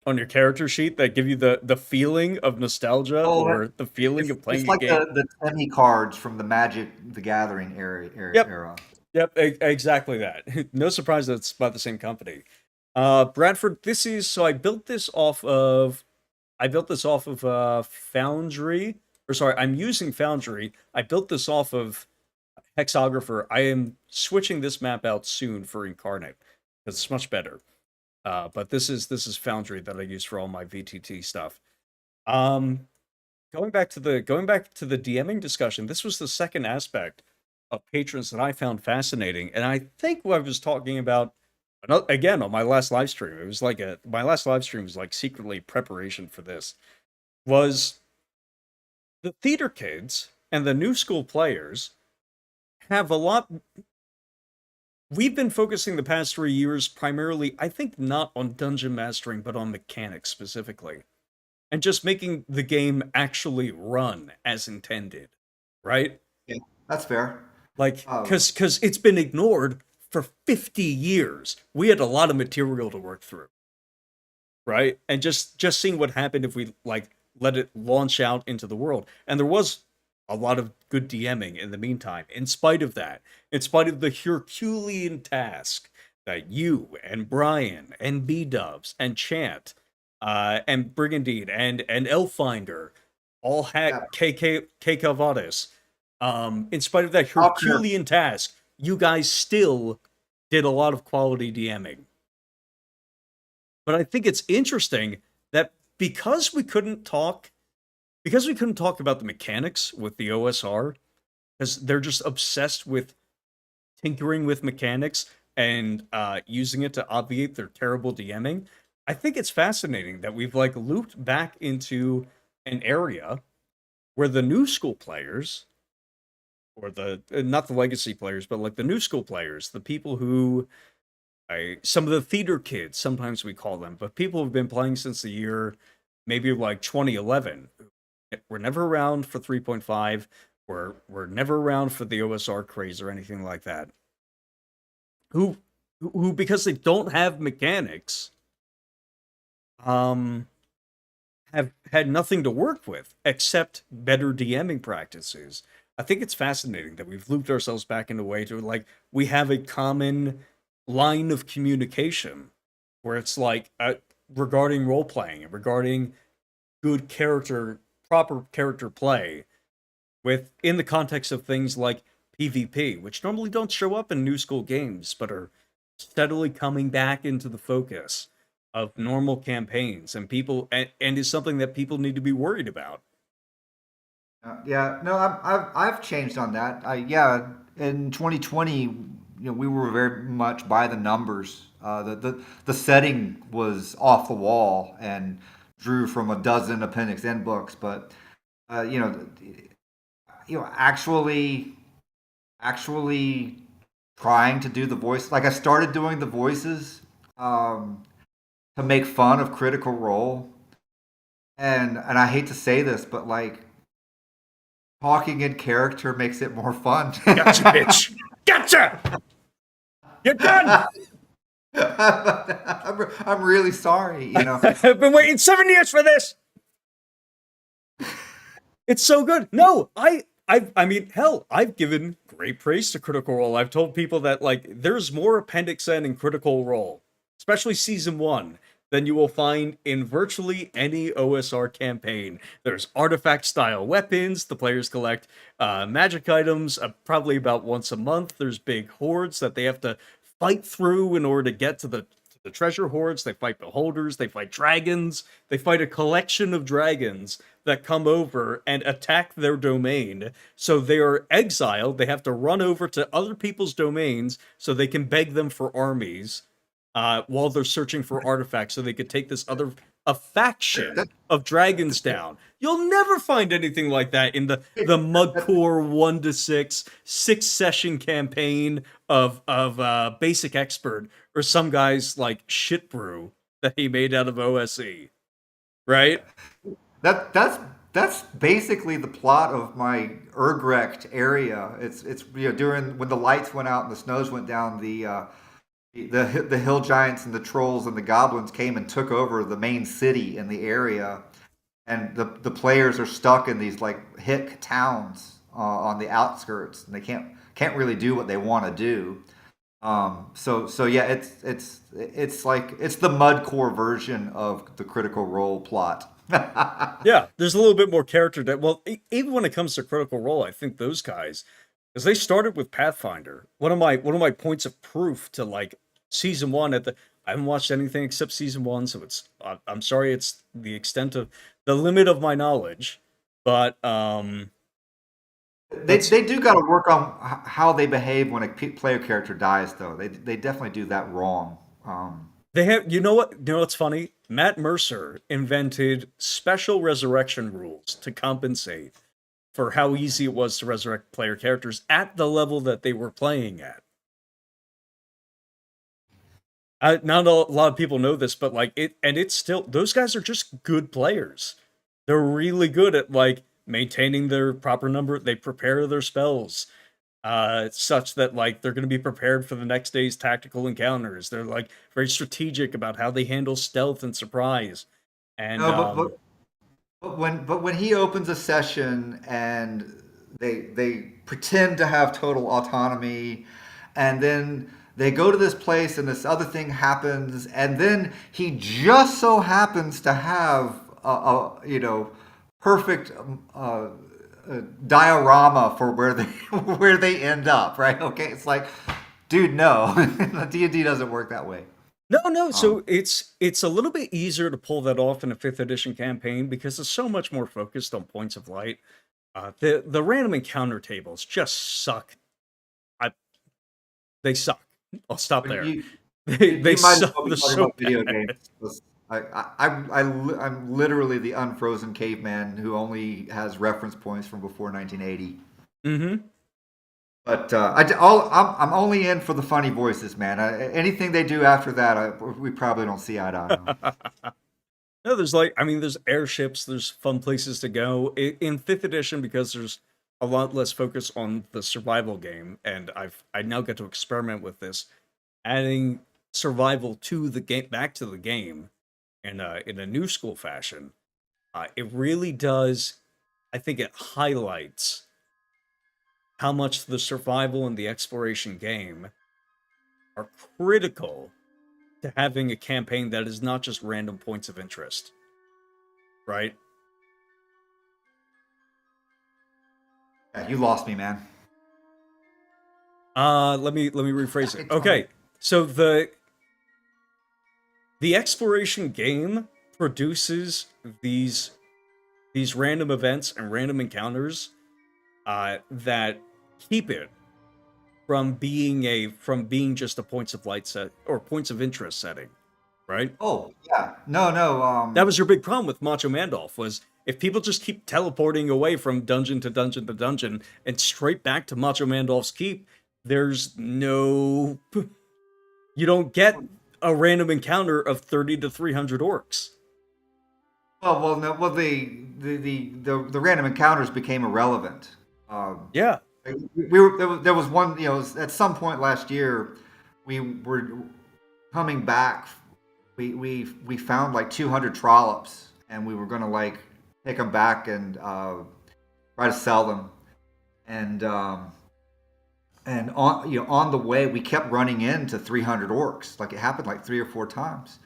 on your character sheet that give you the feeling of nostalgia oh, or the feeling of it's playing a like game. the Temmie cards from the Magic the Gathering Yep, era. yep, exactly that. No surprise that it's by the same company. Bradford, this is so I built this off of Foundry, or sorry, I'm using Foundry. I built this off of Hexographer. I am switching this map out soon for Incarnate because it's much better. But this is Foundry that I use for all my VTT stuff. Um, going back to the DMing discussion, this was the second aspect of patrons that I found fascinating, and I think what I was talking about again on my last live stream. It was like my last live stream was like secretly preparation for this. Was the theater kids and the new school players have a lot. We've been focusing the past 3 years primarily, I think, not on dungeon mastering, but on mechanics specifically, and just making the game actually run as intended, right? Yeah, that's fair. Like, Um, because it's been ignored for 50 years. We had a lot of material to work through, right? And just seeing what happened if we like let it launch out into the world. And there was a lot of good DMing in the meantime. In spite of that, in spite of the Herculean task that you and Brian and B Dubs and Chant and Brigandine and Elffinder all had yeah, K Calvados. In spite of that top tier. Herculean task, you guys still did a lot of quality DMing. But I think it's interesting that because we couldn't talk about the mechanics with the OSR, because they're just obsessed with tinkering with mechanics and using it to obviate their terrible DMing. I think it's fascinating that we've like looped back into an area where the new school players, or the not the legacy players, but like the new school players, the people who some of the theater kids, sometimes we call them, but people who've been playing since the year maybe like 2011. We're never around for 3.5. We're never around for the OSR craze or anything like that. Who who because they don't have mechanics, um have had nothing to work with except better DMing practices. I think it's fascinating that we've looped ourselves back into a way to like we have a common line of communication where it's like regarding role playing and regarding good character, proper character play with in the context of things like PvP, which normally don't show up in new school games, but are steadily coming back into the focus of normal campaigns and people and is something that people need to be worried about. Yeah, no, I've changed on that. Yeah, in 2020, we were very much by the numbers. The setting was off the wall and drew from a dozen Appendix N books, but uh, you know, actually trying to do the voice. Like I started doing the voices um, to make fun of Critical Role, and I hate to say this, but like talking in character makes it more fun. Gotcha, bitch. Gotcha. You're done. I'm really sorry, I've been waiting 7 years for this. It's so good. No, I mean, hell, I've given great praise to Critical Role. I've told people that like there's more Appendix N in Critical Role, especially season one, than you will find in virtually any OSR campaign. There's artifact style weapons. The players collect magic items probably about once a month. There's big hordes that they have to fight through in order to get to the treasure hordes. They fight beholders. They fight dragons. They fight a collection of dragons that come over and attack their domain. So they are exiled. They have to run over to other people's domains so they can beg them for armies while they're searching for artifacts so they could take this other a faction of dragons down. You'll never find anything like that in the Mudcore 1 to 6 session campaign of Basic Expert or some guy's like shit brew that he made out of OSE, right? That's basically the plot of my Urgrekt area. It's during when the lights went out and the snows went down, the hill giants and the trolls and the goblins came and took over the main city in the area, and the players are stuck in these like hick towns on the outskirts, and they can't really do what they want to do. So yeah, it's like it's the Mudcore version of the Critical Role plot. Yeah, there's a little bit more character depth. Well, even when it comes to Critical Role, I think those guys, because they started with Pathfinder. One of my points of proof to like season one I haven't watched anything except season one, so I'm sorry, it's the extent of the limit of my knowledge, but They do got to work on how they behave when a player character dies, though. They definitely do that wrong. they have, what's funny? Matt Mercer invented special resurrection rules to compensate for how easy it was to resurrect player characters at the level that they were playing at. Not a lot of people know this, but like it's still those guys are just good players. They're really good at like maintaining their proper number. They prepare their spells, such that like they're going to be prepared for the next day's tactical encounters. They're like very strategic about how they handle stealth and surprise. And No, but when he opens a session and they pretend to have total autonomy, and then they go to this place and this other thing happens, and then he just so happens to have a perfect diorama for where they where they end up, right? Okay, it's like, dude, no, D&D doesn't work that way. no. Um, So it's a little bit easier to pull that off in a fifth edition campaign because it's so much more focused on points of light. The random encounter tables just suck. I They suck. I'll stop But there. you They you might as suck. well be They're talking so about video bad. games. 'Cause I'm literally the unfrozen caveman who only has reference points from before 1980. Mm-hmm. But I'm only in for the funny voices, man. Anything they do after that, we probably don't see eye to eye on. No, there's airships, there's fun places to go. In fifth edition, because there's a lot less focus on the survival game, and I now get to experiment with this, adding survival to the game, back to the game, in a new school fashion. It really does. I think it highlights how much the survival and the exploration game are critical to having a campaign that is not just random points of interest, right? Yeah, you lost me, man. Let me rephrase it. Okay, so the exploration game produces these random events and random encounters that keep it from being just a points of light set or points of interest setting, right? Oh, yeah. No, no. That was your big problem with Macho Mandolf was if people just keep teleporting away from dungeon to dungeon to dungeon and straight back to Macho Mandolf's keep, there's no you don't get a random encounter of 30 to 300 orcs. well, no, well, the random encounters became irrelevant. Um, Yeah. we were there was one, at some point last year, we were coming back. We found like 200 trollops, and we were gonna like take them back and try to sell them. And on the way we kept running into 300 orcs. Like it happened like 3 or 4 times.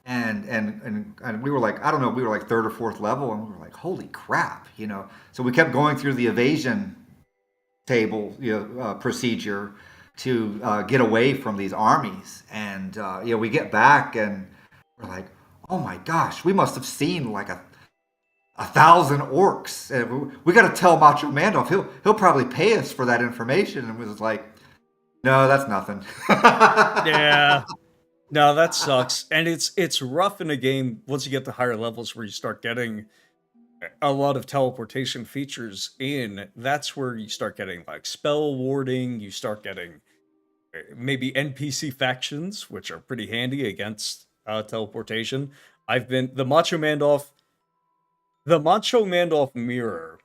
And we were like, I don't know, we were like third or fourth level, and we were like, holy crap. So we kept going through the evasion table, procedure to get away from these armies. And we get back and we're like, oh my gosh, we must have seen like a 1,000 orcs. And we got to tell Macho Mandolf. He'll probably pay us for that information. And was like, no, that's nothing. Yeah. No, that sucks. And it's rough in a game once you get to higher levels where you start getting a lot of teleportation features in. That's where you start getting like spell warding, you start getting maybe NPC factions, which are pretty handy against teleportation. I've been the Macho Mandolf mirror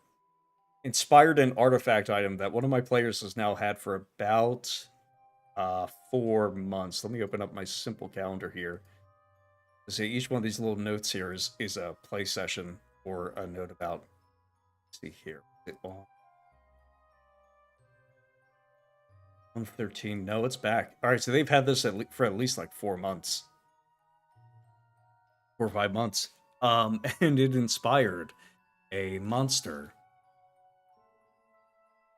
inspired an artifact item that one of my players has now had for about 4 months. Let me open up my simple calendar here. See, each one of these little notes here is a play session or a note about. Let's see here. Is it on 113? No, it's back. All right, so they've had this for at least like 4 months, 4 or 5 months. And it inspired a monster.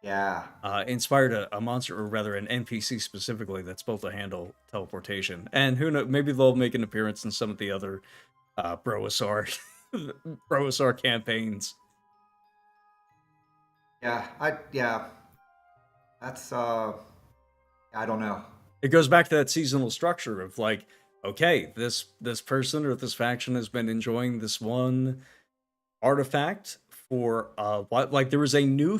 Yeah. Inspired a monster, or rather an NPC specifically, that's built to handle teleportation. And who knows, maybe they'll make an appearance in some of the other Broasar Broasar campaigns. Yeah. That's I don't know. It goes back to that seasonal structure of like, okay, this person or this faction has been enjoying this one artifact for like there was a new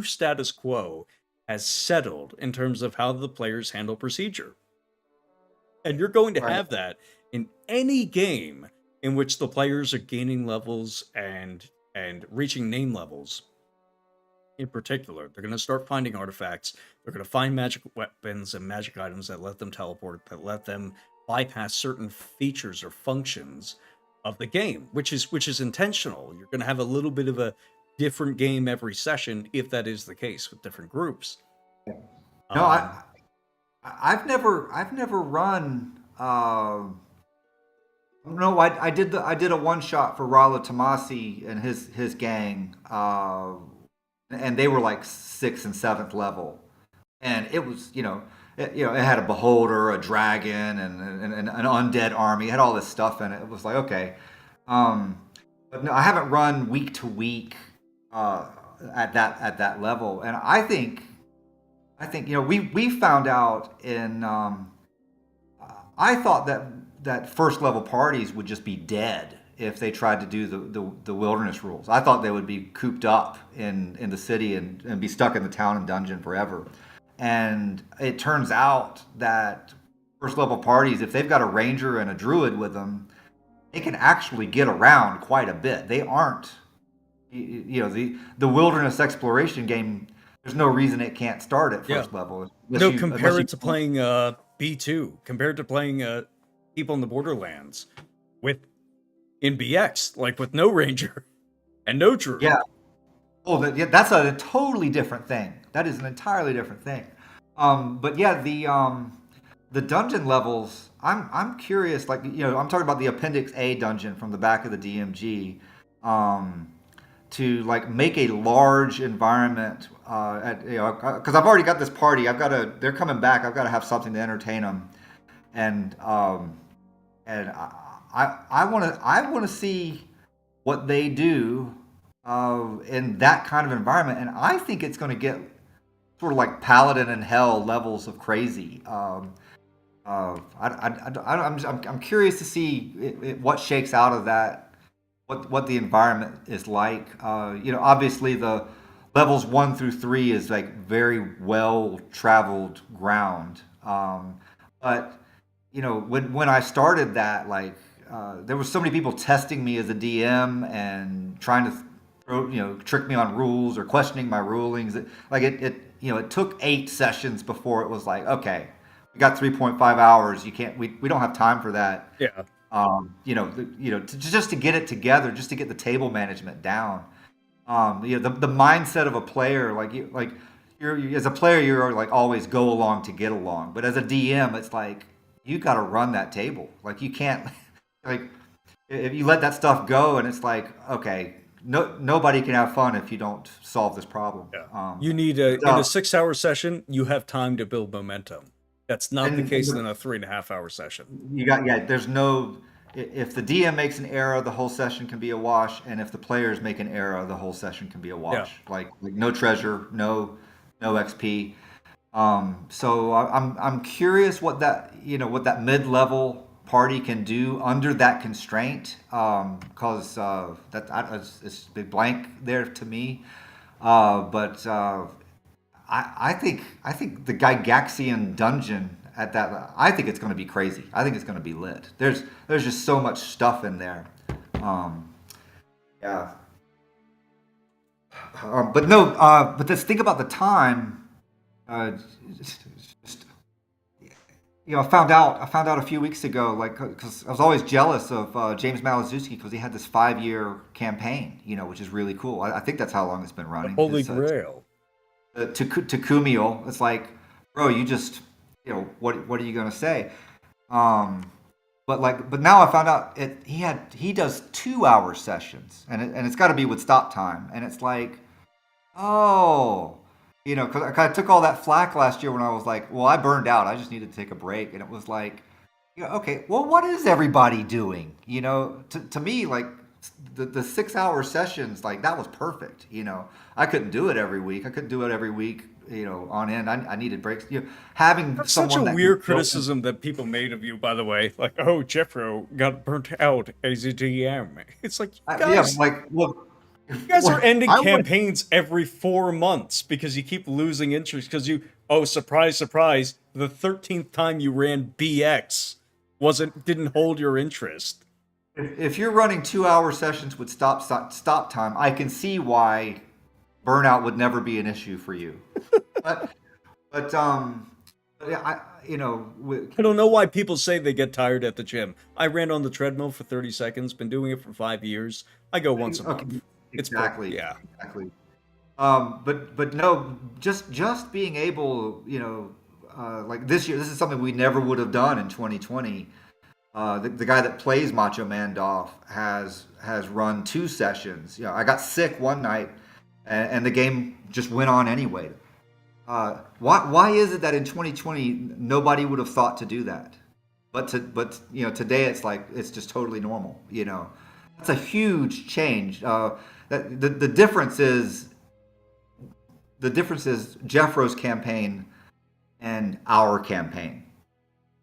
status quo has settled in terms of how the players handle procedure. And you're going to Right. have that in any game in which the players are gaining levels and reaching name levels. In particular, they're going to start finding artifacts. They're going to find magic weapons and magic items that let them teleport, that let them bypass certain features or functions of the game, which is intentional. You're going to have a little bit of a different game every session if that is the case with different groups. No, Um, I've never run. No, I did a one shot for Rallo Tomasi and his gang, and they were like 6th and 7th level, and it was it had a beholder, a dragon, and an undead army. It had all this stuff in it. It was like okay, but no, I haven't run week to week at that level. And I think we found out in I thought that first level parties would just be dead if they tried to do the wilderness rules. I thought they would be cooped up in the city and be stuck in the town and dungeon forever. And it turns out that first level parties, if they've got a ranger and a druid with them, they can actually get around quite a bit. They aren't, the wilderness exploration game. There's no reason it can't start at first level. No, compare it to playing B2, compared to playing people in the Borderlands in BX, like with no ranger and no druid. Yeah. Oh, that's a totally different thing. That is an entirely different thing. But yeah, the dungeon levels. I'm curious. Like I'm talking about the Appendix A dungeon from the back of the DMG. To like make a large environment because I've already got this party. They're coming back. I've got to have something to entertain them, and I want to see what they do in that kind of environment, and I think it's going to get sort of like Paladin and Hell levels of crazy. I'm curious to see what shakes out of that. What the environment is like. Obviously the levels 1 through 3 is like very well traveled ground. But when I started that, like there was so many people testing me as a DM and trying to trick me on rules or questioning my rulings. It took 8 sessions before it was like, okay, we got 3.5 hours. We don't have time for that. Yeah. Just to get it together, just to get the table management down. The mindset of a player, you're as a player, you're like always go along to get along. But as a DM, it's like you got to run that table. Like you can't, like if you let that stuff go, and it's like, okay, nobody can have fun if you don't solve this problem. Yeah. You need in a 6-hour session, you have time to build momentum. That's not the case in a 3.5-hour session. There's no. If the DM makes an error, the whole session can be a wash, and if the players make an error, the whole session can be a wash. Yeah. Like no treasure, no XP. So I'm curious what that mid-level party can do under that constraint, because it's a blank there to me. But I think the Gygaxian dungeon at that, I think it's going to be crazy. I think it's going to be lit. There's just so much stuff in there. Yeah. But no. But let's think about the time. I found out a few weeks ago, like, because I was always jealous of James Malazewski because he had this 5-year campaign, which is really cool. I think that's how long it's been running. Holy Grail. To Kumiel, it's like, bro, you just, what are you gonna say? But now I found out he does 2-hour sessions, and it's got to be with stop time, and it's like, oh, because I kind of took all that flack last year when I was like, well, I burned out, I just needed to take a break, and it was like, okay, well, what is everybody doing? To me, like the 6-hour sessions, like that was perfect. I couldn't do it every week. On end. I needed breaks. Having That's someone such a weird criticism that people made of you, by the way. Like, oh, Jeffro got burnt out as a DM. It's like, guys, look, you guys are ending campaigns every 4 months because you keep losing interest because surprise, surprise, the 13th time you ran BX didn't hold your interest. If you're running 2-hour sessions with stop time, I can see why burnout would never be an issue for you. but I don't know why people say they get tired at the gym. I ran on the treadmill for 30 seconds, been doing it for 5 years. I go once a month. Exactly. Exactly. But no, just being able, like this year, this is something we never would have done in 2020. The guy that plays Macho Man Dolph has run 2 sessions. I got sick one night, and the game just went on anyway. Why is it that in 2020 nobody would have thought to do that? But today it's like it's just totally normal. That's a huge change. That the difference is the difference is Jeffro's campaign and our campaign.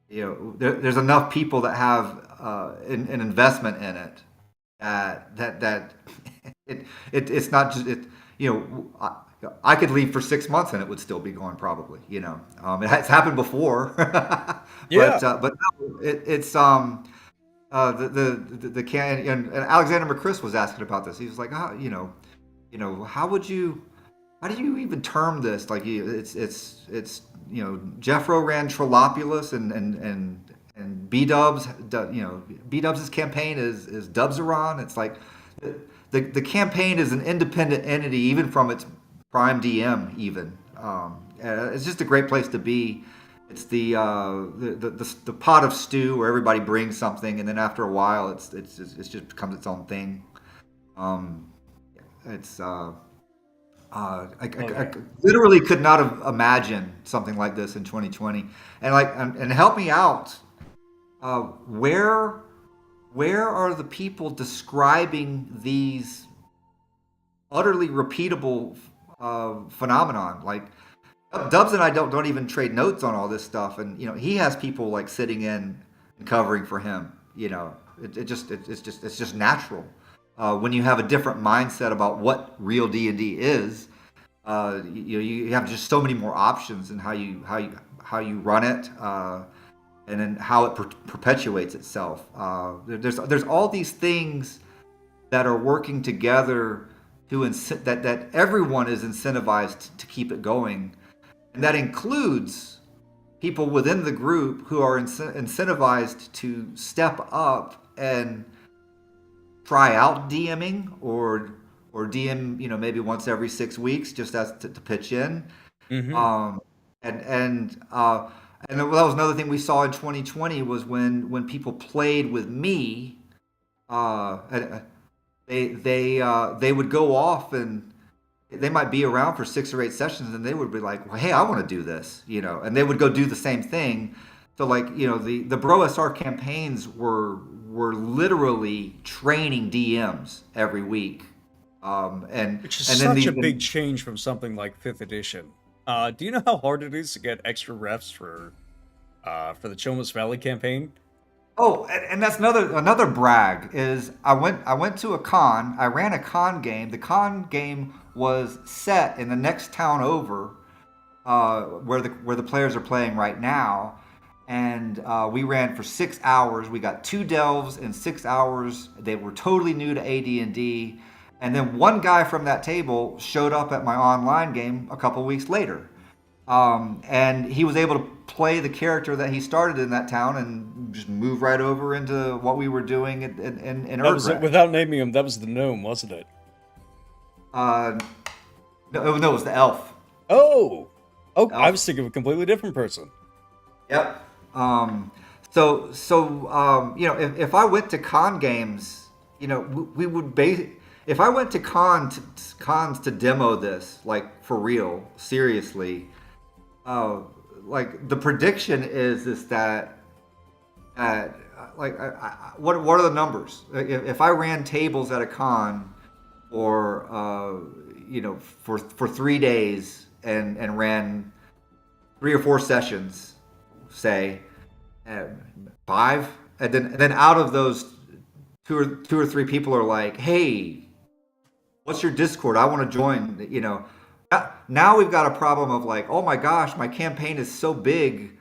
There's enough people that have an investment in it that it's not just it. I could leave for 6 months and it would still be going probably. It has happened before, Yeah. but no, it's the can and Alexander McChrist was asking about this. He was like, how do you even term this? Like, it's Jeffro ran Trollopolis and B Dubs, B Dubs' campaign is Dubseron. It's like the campaign is an independent entity, even from its prime DM. Even it's just a great place to be. It's the pot of stew where everybody brings something, and then after a while, it just becomes its own thing. It's I literally could not have imagined something like this in 2020. And help me out. Where are the people describing these utterly repeatable phenomenon? Like Dubs and I don't even trade notes on all this stuff, and he has people like sitting in and covering for him. It's just natural. When you have a different mindset about what real D&D is, you have just so many more options in how you run it, and then how it perpetuates itself. There's all these things that are working together that everyone is incentivized to keep it going, and that includes people within the group who are incentivized to step up and try out DMing or DM, maybe once every 6 weeks, just as to pitch in. Mm-hmm. And that was another thing we saw in 2020 was when people played with me, they would go off and they might be around for 6 or 8 sessions, and they would be like, well, hey, I want to do this, and they would go do the same thing. So the Bro SR campaigns were literally training DMs every week. Which is then such a big change from something like 5th edition. Do you know how hard it is to get extra refs for the Chomas Valley campaign? Oh, and that's another brag is I went to a con. I ran a con game. The con game was set in the next town over, where the players are playing right now, and we ran for 6 hours. We got 2 delves in 6 hours. They were totally new to AD&D, and then one guy from that table showed up at my online game a couple weeks later, and he was able to play the character that he started in that town and just move right over into what we were doing in That was it, without naming him. That was the gnome, wasn't it? No, it was the elf. Oh, Elf. I was thinking of a completely different person. Yep. So if I went to con games, we would if I went to cons to demo this, like for real, seriously, like the prediction is that what are the numbers? If I ran tables at a con or for 3 days and ran 3 or 4 sessions, say 5, and then out of those two or three people are like, hey, what's your Discord? I want to join. Now we've got a problem of like, oh my gosh, my campaign is so big.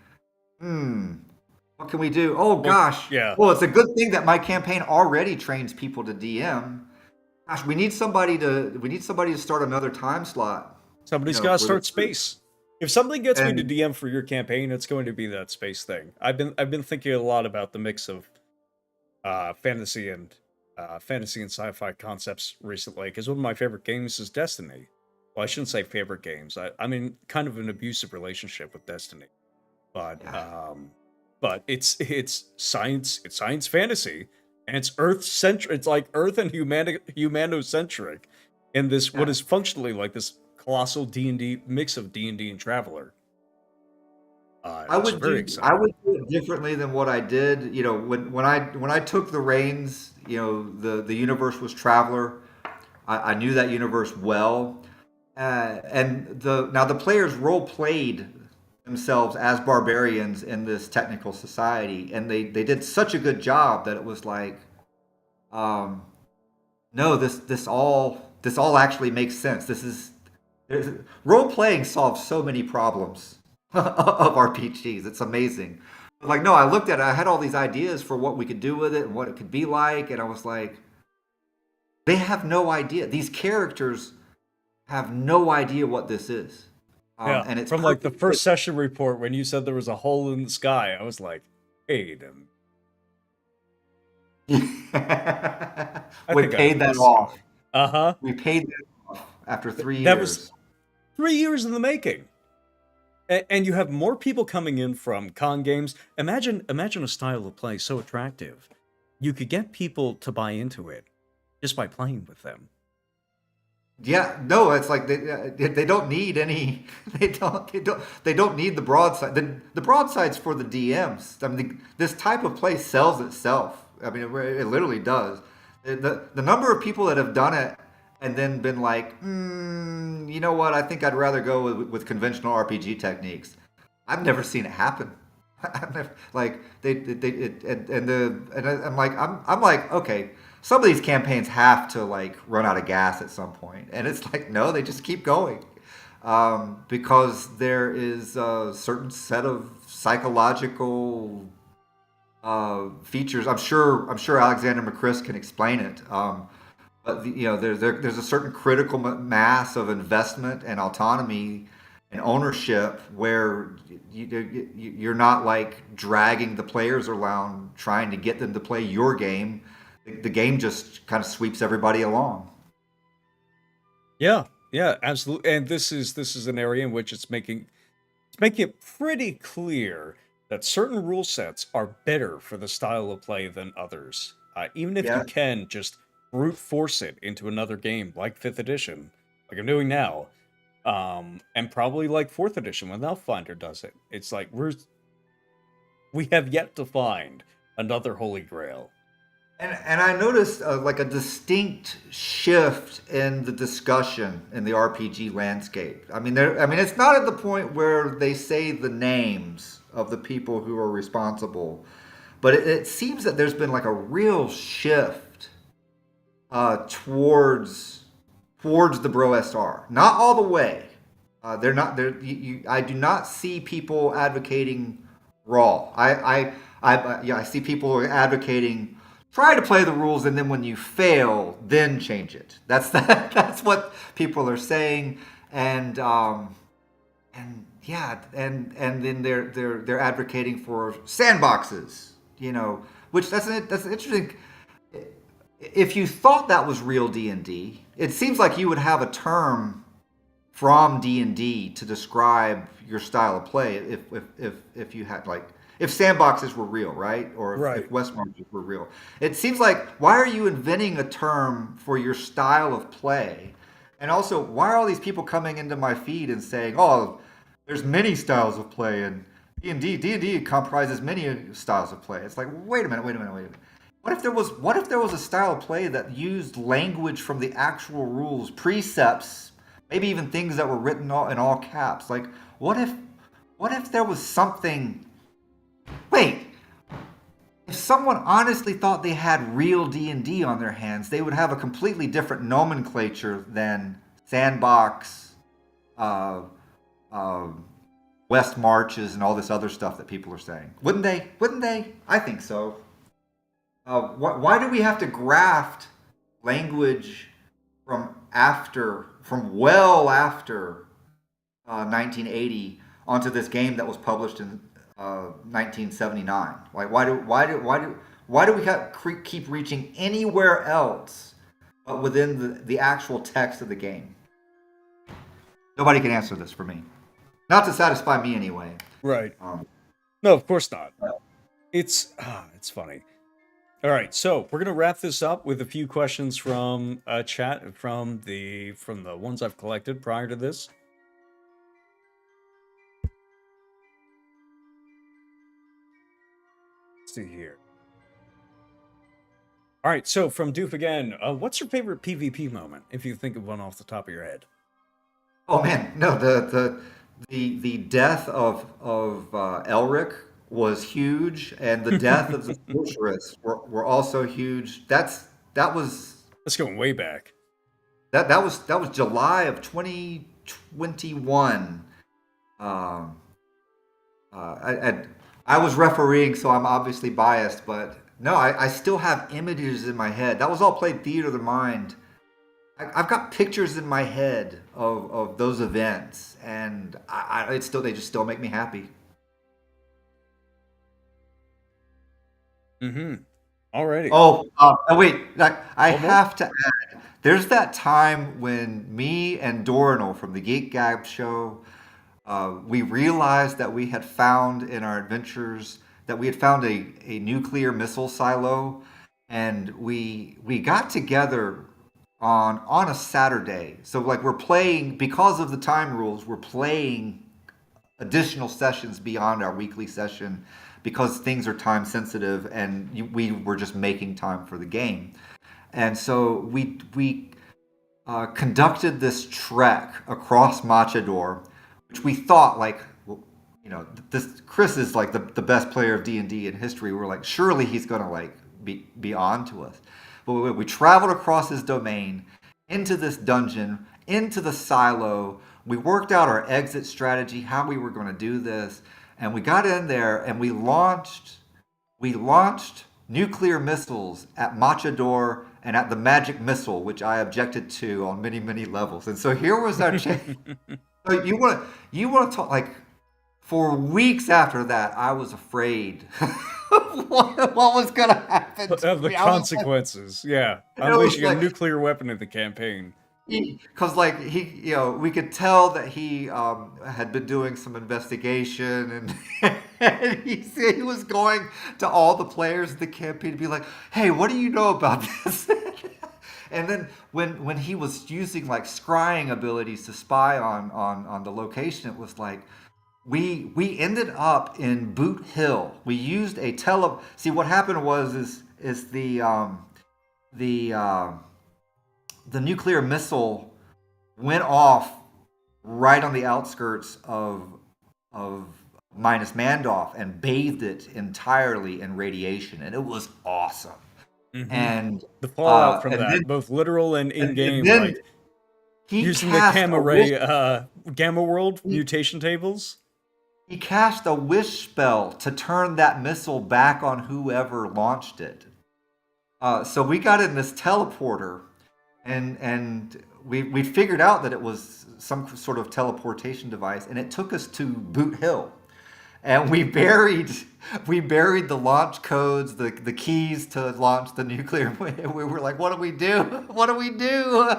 What can we do? Oh gosh. Yeah. Well, it's a good thing that my campaign already trains people to DM. Gosh, we need somebody to start another time slot. Somebody's got to start space. If something gets me to DM for your campaign, it's going to be that space thing. I've been thinking a lot about the mix of fantasy and sci-fi concepts recently, because one of my favorite games is Destiny. Well, I shouldn't say favorite games. I mean, kind of an abusive relationship with Destiny, but it's science fantasy, and it's Earth centric. It's like Earth and humanocentric in this what is functionally like this colossal D&D mix of D&D and Traveler. I would do it differently than what I did. When I took the reins, the universe was Traveler. I knew that universe well. And the players role played themselves as barbarians in this technical society, and they did such a good job that it was like, um, no, this all actually makes sense. Role playing solves so many problems of RPGs. It's amazing. Like, no, I looked at it, I had all these ideas for what we could do with it and what it could be like, and I was like, they have no idea. These characters have no idea what this is. Yeah, And it's from like the perfect. first session report when you said there was a hole in the sky, I was like, wait, I We think I know paid where that this is off. going. Uh-huh. We paid that off after three That was years. 3 years in the making. And you have more people coming in from con games. Imagine a style of play so attractive. You could get people to buy into it just by playing with them. Yeah, no, it's like they don't need any. They don't need the broadside. The broadside's for the DMs. I mean, this type of play sells itself. I mean, it literally does. The number of people that have done it and then been like, you know what? I think I'd rather go with conventional RPG techniques. I've never seen it happen. I've never like they it, I'm like I'm like, okay, some of these campaigns have to like run out of gas at some point, and it's like, no, they just keep going, because there is a certain set of psychological features. I'm sure Alexander McChrist can explain it. But there's a certain critical mass of investment and autonomy and ownership where you're not like dragging the players around trying to get them to play your game. The game just kind of sweeps everybody along. Yeah, yeah, absolutely. And this is an area in which it's making it pretty clear that certain rule sets are better for the style of play than others. Even if you Yeah. can just brute force it into another game like Fifth Edition, like I'm doing now, and probably like Fourth Edition when Finder does it. It's like we have yet to find another Holy Grail. And I noticed like a distinct shift in the discussion in the RPG landscape. I mean, it's not at the point where they say the names of the people who are responsible, but it seems that there's been like a real shift towards the Bro SR. Not all the way. They're not there. I do not see people advocating raw. Yeah, I see people advocating try to play the rules, and then when you fail, then change it. That's that. That's what people are saying, and yeah, and then they're advocating for sandboxes. Which that's interesting. If you thought that was real D&D, it seems like you would have a term from D&D to describe your style of play if you had like if sandboxes were real, right? Or if Right. West Marches were real. It seems like why are you inventing a term for your style of play? And also, why are all these people coming into my feed and saying, "Oh, there's many styles of play and D&D comprises many styles of play." It's like, wait a minute, wait a minute, wait a minute. What if there was a style of play that used language from the actual rules, precepts, maybe even things that were written in all caps? Like, what if there was something? Wait, if someone honestly thought they had real D&D on their hands, they would have a completely different nomenclature than sandbox, uh, uh, West Marches, and all this other stuff that people are saying. Wouldn't they? Wouldn't they? I think so. Why do we have to graft language from well after 1980 onto this game that was published in 1979? Like, why do we keep reaching anywhere else but within the actual text of the game? Nobody can answer this for me. Not to satisfy me anyway. Right. Um, No, of course not. It's funny. All right, so we're gonna wrap this up with a few questions from chat from the ones I've collected prior to this. Let's see here. All right, so from Doof again, what's your favorite PvP moment? If you think of one off the top of your head. Oh man, no, the death of Elric was huge, and the death of the sorceress were also huge. That was That's going way back. that was July of 2021. Um, I was refereeing, so I'm obviously biased, but no, I still have images in my head. That was all played theater of the mind. I've got pictures in my head of those events, and they just still make me happy. Mm-hmm. Alrighty. Oh, wait, I One more? have to add. There's that time when me and Dorinal from the Geek Gab show, we realized that we had found in our adventures that we had found a nuclear missile silo, and we got together on a Saturday. So like we're playing because of the time rules, we're playing additional sessions beyond our weekly session because things are time sensitive, and we were just making time for the game. And so we conducted this trek across Machador, which we thought like, well, this Chris is like the best player of D&D in history. We're like, surely he's gonna like be on to us. But we traveled across his domain into this dungeon, into the silo. We worked out our exit strategy, how we were going to do this, and we got in there and we launched nuclear missiles at Machador and at the magic missile, which I objected to on many, many levels. And so here was our chance. So you want to talk like for weeks after that, I was afraid of what was going to happen to Of the me. I was like, consequences. Yeah. it was Unleashing a like nuclear weapon in the campaign. because like we could tell that he had been doing some investigation, and, and he said he was going to all the players in the campaign to be like, hey, what do you know about this? And then when he was using like scrying abilities to spy on the location, it was like we ended up in Boot Hill. We used a see what happened was is the the nuclear missile went off right on the outskirts of Minus Mandoff and bathed it entirely in radiation, and it was awesome. Mm-hmm. And The fallout from and that, then both literal and and in-game, then like he using the cast a wish Gamma World he, mutation tables. he cast a wish spell to turn that missile back on whoever launched it. So we got in this teleporter, and we figured out that it was some sort of teleportation device, and it took us to Boot Hill, and we buried the launch codes, the keys to launch the nuclear. We were like, what do we do? What do we do?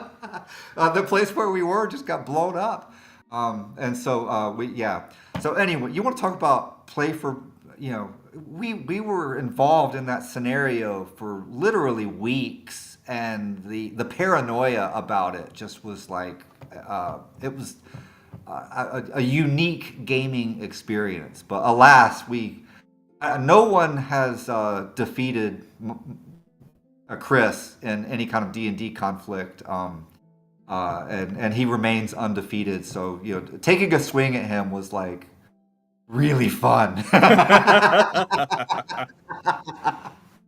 The place where we were just got blown up. And so yeah. So anyway, you want to talk about play for we were involved in that scenario for literally weeks, and the paranoia about it just was like it was a unique gaming experience. But alas, we no one has defeated Chris in any kind of D&D conflict, and he remains undefeated. So taking a swing at him was like really fun.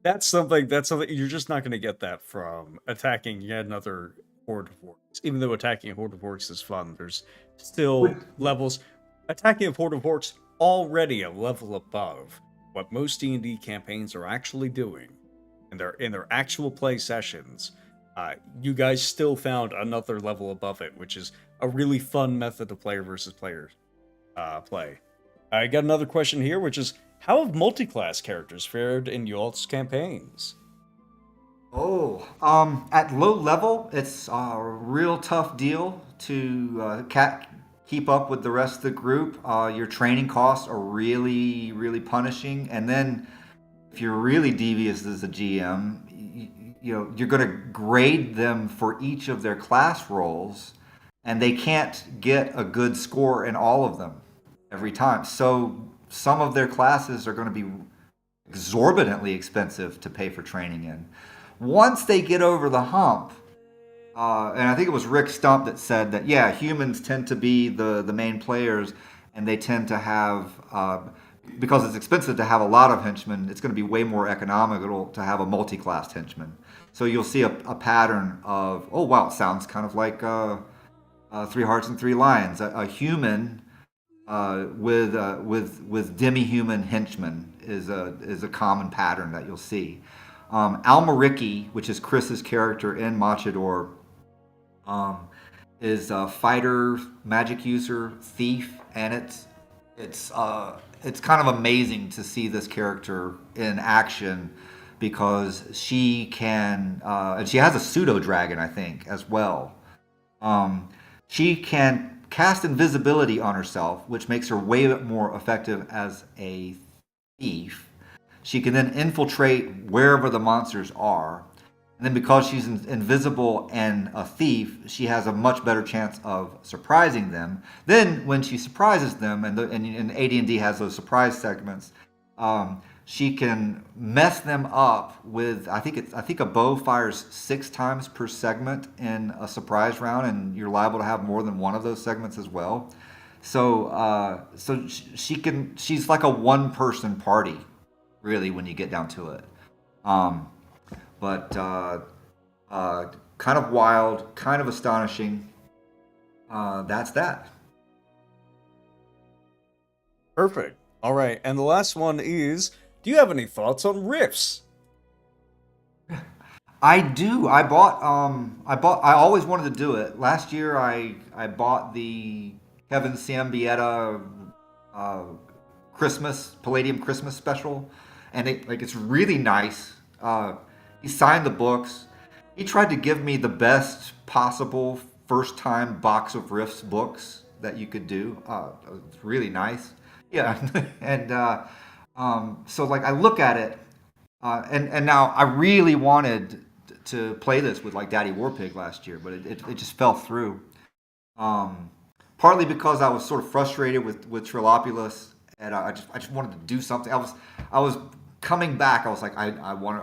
That's something you're just not going to get that from attacking yet another horde of orcs. Even though attacking a horde of orcs is fun, there's still levels. Attacking a horde of orcs already a level above what most D&D campaigns are actually doing in their actual play sessions. You guys still found another level above it, which is a really fun method of player versus player play. I got another question here, which is, how have multi-class characters fared in y'all's campaigns? At low level, it's a real tough deal to keep up with the rest of the group. Your training costs are really, really punishing. And then if you're really devious as a GM, you're going to grade them for each of their class roles, and they can't get a good score in all of them every time. So some of their classes are going to be exorbitantly expensive to pay for training in. Once they get over the hump, and I think it was Rick Stump that said that, yeah, humans tend to be the main players, and they tend to have, because it's expensive to have a lot of henchmen, it's going to be way more economical to have a multi-class henchman. So you'll see a pattern of, oh wow, it sounds kind of like Three Hearts and Three Lions. A human with demi-human henchmen is a common pattern that you'll see. Almariki, which is Chris's character in Machador, um, is a fighter, magic user, thief, and it's kind of amazing to see this character in action because she can and she has a pseudo dragon, I think, as well. Um, she can cast invisibility on herself, which makes her way more effective as a thief. She can then infiltrate wherever the monsters are. And then because she's invisible and a thief, she has a much better chance of surprising them. Then when she surprises them, and AD&D has those surprise segments, she can mess them up with, I think a bow fires 6 times per segment in a surprise round, and you're liable to have more than one of those segments as well. So she's like a one-person party, really, when you get down to it. Um, but kind of wild, kind of astonishing. That's that. Perfect. All right, and the last one is: do you have any thoughts on riffs? I do. I always wanted to do it. Last year I bought the Kevin Sambieta uh, Christmas Palladium Christmas special, and it's really nice. He signed the books. He tried to give me the best possible first time box of riffs books that you could do. It's really nice. Yeah, and so like I look at it, and now I really wanted to play this with like Daddy Warpig last year, but it just fell through. Um, Partly because I was sort of frustrated with Trilopulus, and I just wanted to do something. I was coming back. I want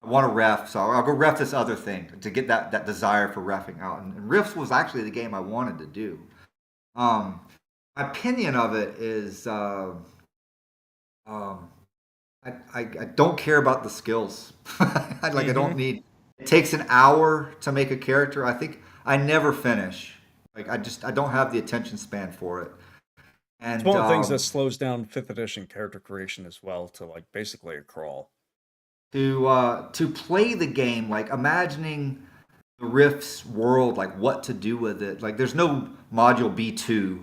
to ref, so I'll go ref this other thing to get that desire for refing out. And Riffs was actually the game I wanted to do. Um, my opinion of it is um, I don't care about the skills. I Mm-hmm. don't need. It takes an hour to make a character. I think I never finish. I don't have the attention span for it. It's And one of the things that slows down fifth edition character creation as well to like basically a crawl. to play the game, like imagining the Rift's world, like what to do with it. Like there's no module B2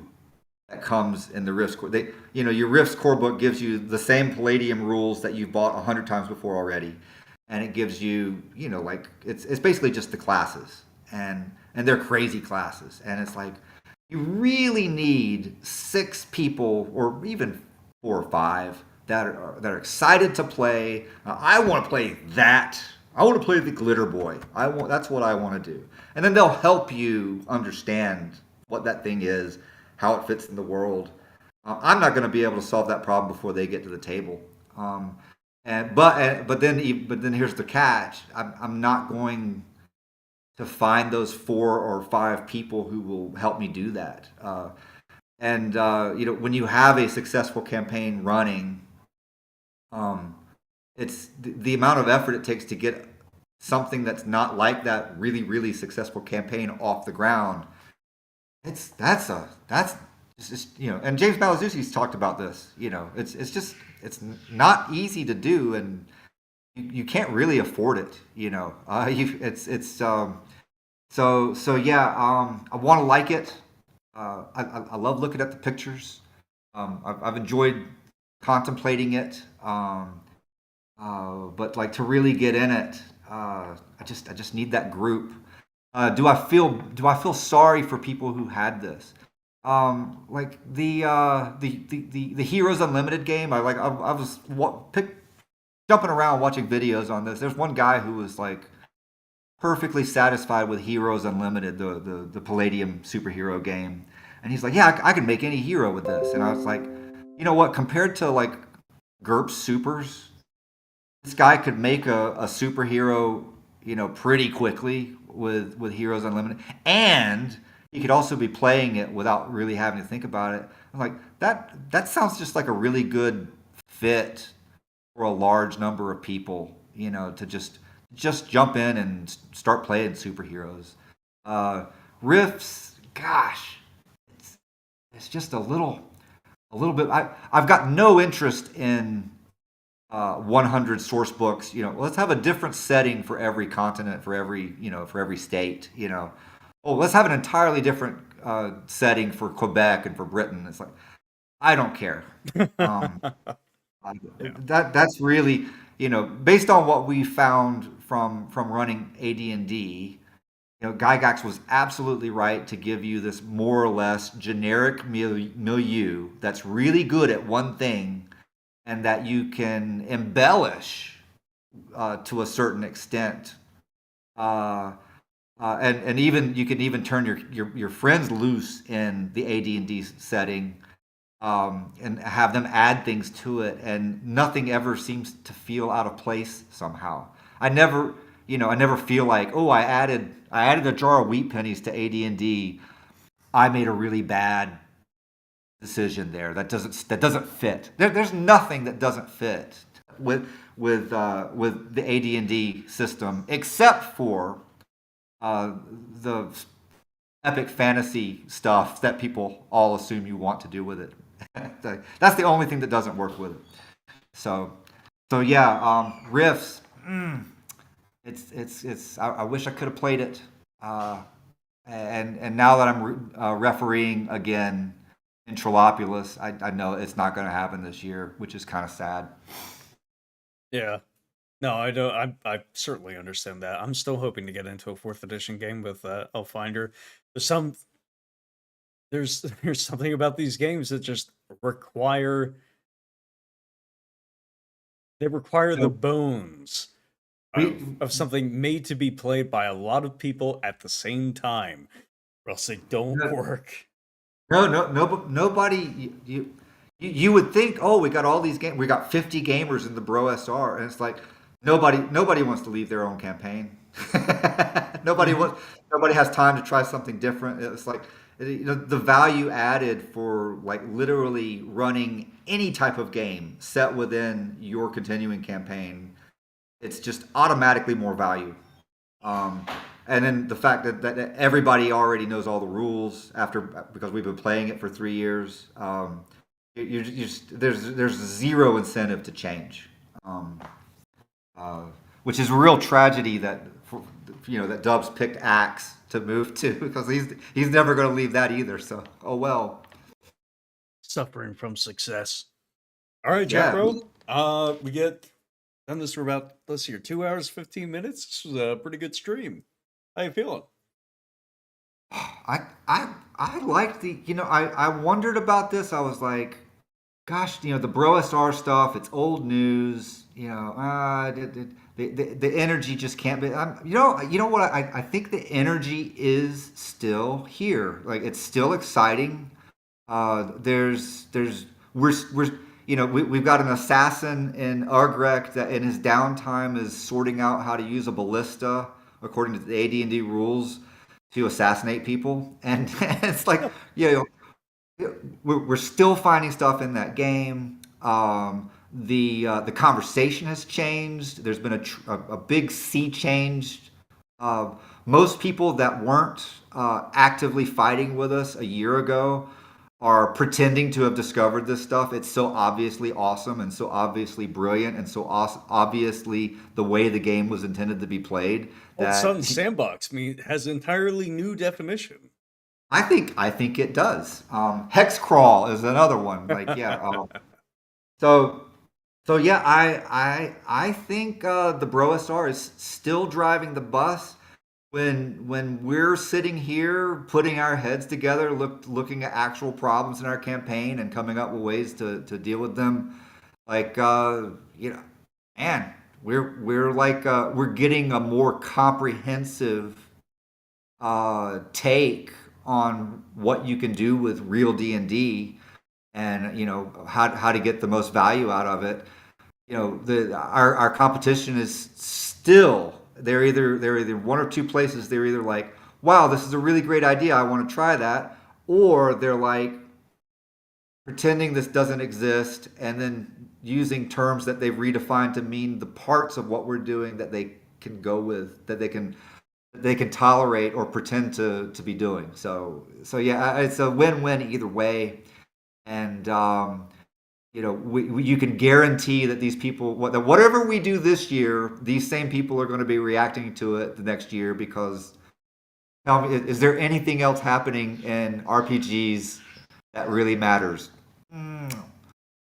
that comes in the Rift's core. Your Rift's core book gives you the same Palladium rules that you've bought 100 times before already, and it gives you, like it's basically just the classes, and they're crazy classes, and it's like you really need 6 people or even 4 or 5 that are excited to play. I want to play that. I want to play the Glitter Boy. That's what I want to do, and then they'll help you understand what that thing is, how it fits in the world. I'm not going to be able to solve that problem before they get to the table. But then here's the catch. I'm not going to find those 4 or 5 people who will help me do that. And when you have a successful campaign running, um, it's the amount of effort it takes to get something that's not like that really really successful campaign off the ground. That's just and James Malazzucci's talked about this. It's not easy to do, and you can't really afford it. It's so yeah. I want to like it. I love looking at the pictures. I've enjoyed contemplating it. But like to really get in it, I just need that group. Do I feel sorry for people who had this? Like the Heroes Unlimited game. I was jumping around watching videos on this. There's one guy who was like perfectly satisfied with Heroes Unlimited, the Palladium superhero game, and he's like, yeah, I can make any hero with this. And I was like, you know what? Compared to like GURPS Supers, this guy could make a superhero, pretty quickly with Heroes Unlimited, and you could also be playing it without really having to think about it. I'm like, that sounds just like a really good fit for a large number of people, to just jump in and start playing superheroes. Uh, Rifts, gosh, it's just a little bit. I've got no interest in 100 source books. Let's have a different setting for every continent, for every state. Oh, let's have an entirely different setting for Quebec and for Britain. It's like, I don't care. Um, Yeah. that's really, based on what we found from running AD&D. Gygax was absolutely right to give you this more or less generic milieu that's really good at one thing, and that you can embellish to a certain extent. Uh, and even you can even turn your friends loose in the AD&D setting, and have them add things to it, and nothing ever seems to feel out of place somehow. I never feel like, oh, I added a jar of wheat pennies to AD&D. I made a really bad decision there. That doesn't fit. There's nothing that doesn't fit with the AD&D system, except for the epic fantasy stuff that people all assume you want to do with it. That's the only thing that doesn't work with it. So, yeah, riffs. It's. I wish I could have played it. And now that I'm refereeing again in Trollopulous, I know it's not going to happen this year, which is kind of sad. Yeah. No, I don't. I certainly understand that. I'm still hoping to get into a fourth edition game with Elffinder. There's some there's there's something about these games that just require the So bones we of something made to be played by a lot of people at the same time, or else they don't no, work. no, nobody. You would think, oh, we got all these games. We got 50 gamers in the Bro SR, and it's like nobody wants to leave their own campaign. nobody Hmm. wants. Nobody has time to try something different. It's like, the value added for like literally running any type of game set within your continuing campaign. It's just automatically more value. Um, and then the fact that everybody already knows all the rules because we've been playing it for 3 years. You just, there's zero incentive to change, um, uh, which is a real tragedy that Dubs picked Axe to move to, because he's never going to leave that either. So, oh well. Suffering from success. All right, Yeah. Jeffro. We get done this for about, let's see here, 2 hours 15 minutes. This was a pretty good stream. How you feeling? I liked I wondered about this. I was like, gosh, the Bro SR stuff, it's old news. The energy just can't be. You know what? I think the energy is still here. Like, it's still exciting. We've got an assassin in Argrek that in his downtime is sorting out how to use a ballista according to the AD&D rules to assassinate people, and it's like, we're still finding stuff in that game. The conversation has changed. There's been a big sea change. Most people that weren't actively fighting with us a year ago are pretending to have discovered this stuff. It's so obviously awesome and so obviously brilliant and so obviously the way the game was intended to be played All of a that sudden, sandbox has entirely new definition. I think it does. Hex crawl is another one. Like, yeah. So yeah, I think the Bro SR is still driving the bus when we're sitting here putting our heads together, looking at actual problems in our campaign and coming up with ways to deal with them. Like, man, we're getting a more comprehensive take on what you can do with real D&D, and how to get the most value out of it. Our competition is still they're either one or two places. They're either like, wow, this is a really great idea, I want to try that, or they're like pretending this doesn't exist and then using terms that they've redefined to mean the parts of what we're doing that they can go with, that they can tolerate or pretend to be doing. So yeah, it's a win-win either way. And you can guarantee that these people, that whatever we do this year, these same people are going to be reacting to it the next year. Because tell me, is there anything else happening in RPGs that really matters?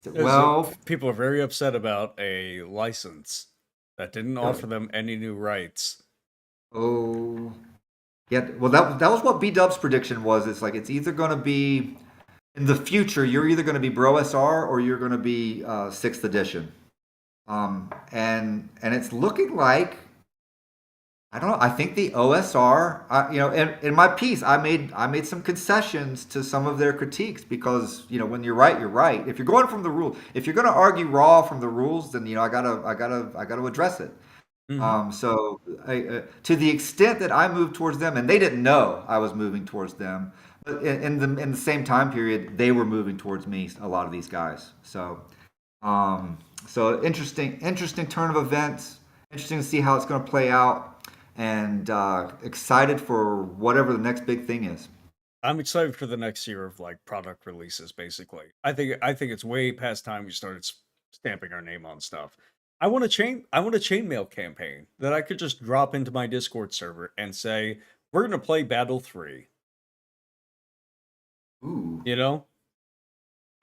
Well, People are very upset about a license that didn't offer them any new rights. oh, yeah. Well, that was what B-Dub's prediction was. It's like it's either going to be in the future. You're either going to be Bro SR or you're going to be sixth edition. And it's looking like, I don't know. I think the OSR, in my piece, I made some concessions to some of their critiques because when you're right, you're right. If you're going from the rule, if you're going to argue raw from the rules, then I gotta address it. So to the extent that I moved towards them, and they didn't know I was moving towards them, but in the same time period, they were moving towards me. A lot of these guys. So interesting turn of events. Interesting to see how it's going to play out, and excited for whatever the next big thing is. I'm excited for the next year of like product releases. Basically, I think it's way past time we started stamping our name on stuff. I want a chainmail campaign that I could just drop into my Discord server and say we're gonna play Battle 3. Ooh. You know,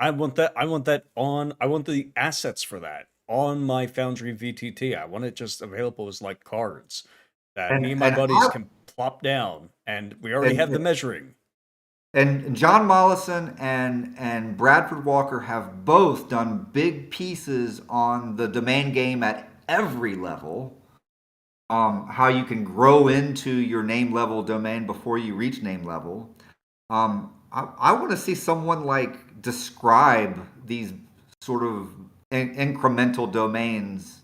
I want that. I want that on. I want the assets for that on my Foundry VTT. I want it just available as like cards that me and my And buddies can plop down, and we already have the and measuring. and John Mollison and Bradford Walker have both done big pieces on the domain game at every level. How you can grow into your name level domain before you reach name level. I want to see someone like describe these sort of incremental domains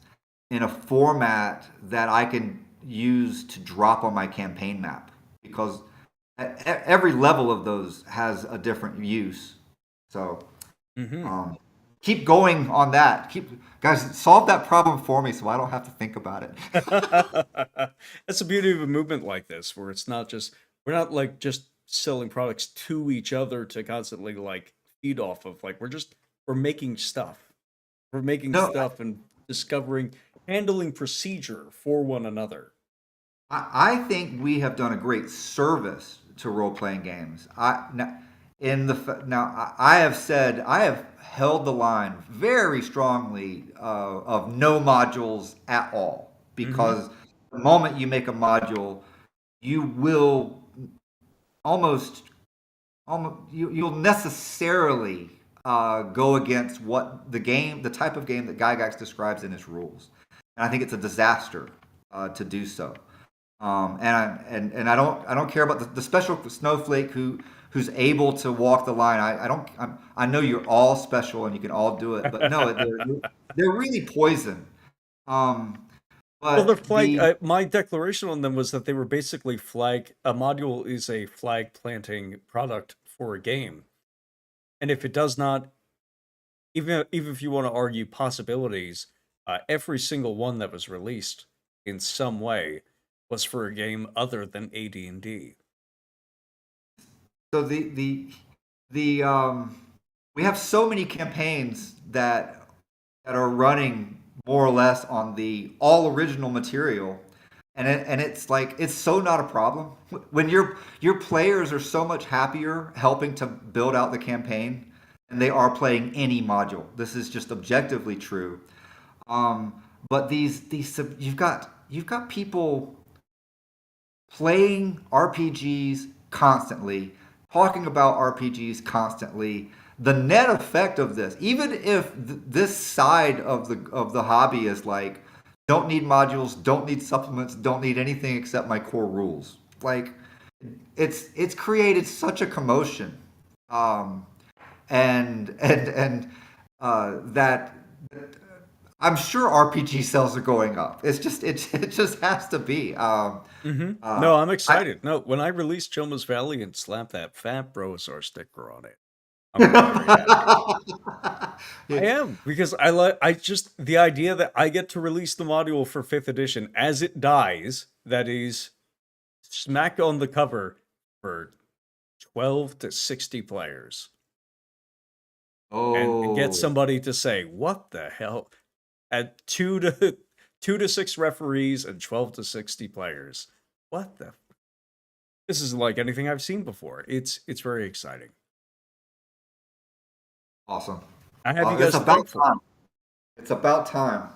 in a format that I can use to drop on my campaign map, because every level of those has a different use. So keep going on that. Guys, solve that problem for me so I don't have to think about it. That's the beauty of a movement like this, where it's not just we're not like just selling products to each other to constantly like feed off of. Like we're making stuff. We're making No, stuff and discovering handling procedure for one another. I think we have done a great service to role playing games. I have said, I have held the line very strongly of no modules at all, Hmm. because the moment you make a module, you will almost you'll necessarily go against what the type of game that Gygax describes in his rules, and I think it's a disaster to do so. And I don't care about the special snowflake who's able to walk the line. I know you're all special and you can all do it, but no, they're really poison. Um, Well, the but flag. My declaration on them was that they were basically flag. A module is a flag planting product for a game, and if it does not, even if you want to argue possibilities, every single one that was released in some way was for a game other than AD&D. so the we have so many campaigns that are running more or less on the all original material, and it's like it's so not a problem when your players are so much happier helping to build out the campaign than they are playing any module. This is just objectively true. But you've got people playing RPGs constantly, talking about RPGs constantly. The net effect of this, even if this side of the hobby is like, don't need modules, don't need supplements, don't need anything except my core rules. Like, it's created such a commotion, um, and that I'm sure RPG sales are going up. It just has to be. No, I'm I excited. No, when I release Choma's Valley and slap that fat Brosaur sticker on it, I'm gonna be very happy. I am because I just the idea that I get to release the module for 5th edition as it dies, that is smack on the cover for 12 to 60 players, and get Oh, somebody to say, "What the hell?" At 2 to 6 referees and 12 to 60 players. What the? This is like anything I've seen before. It's very exciting. awesome. I have you It's guys to about thank for it. time. It's about time.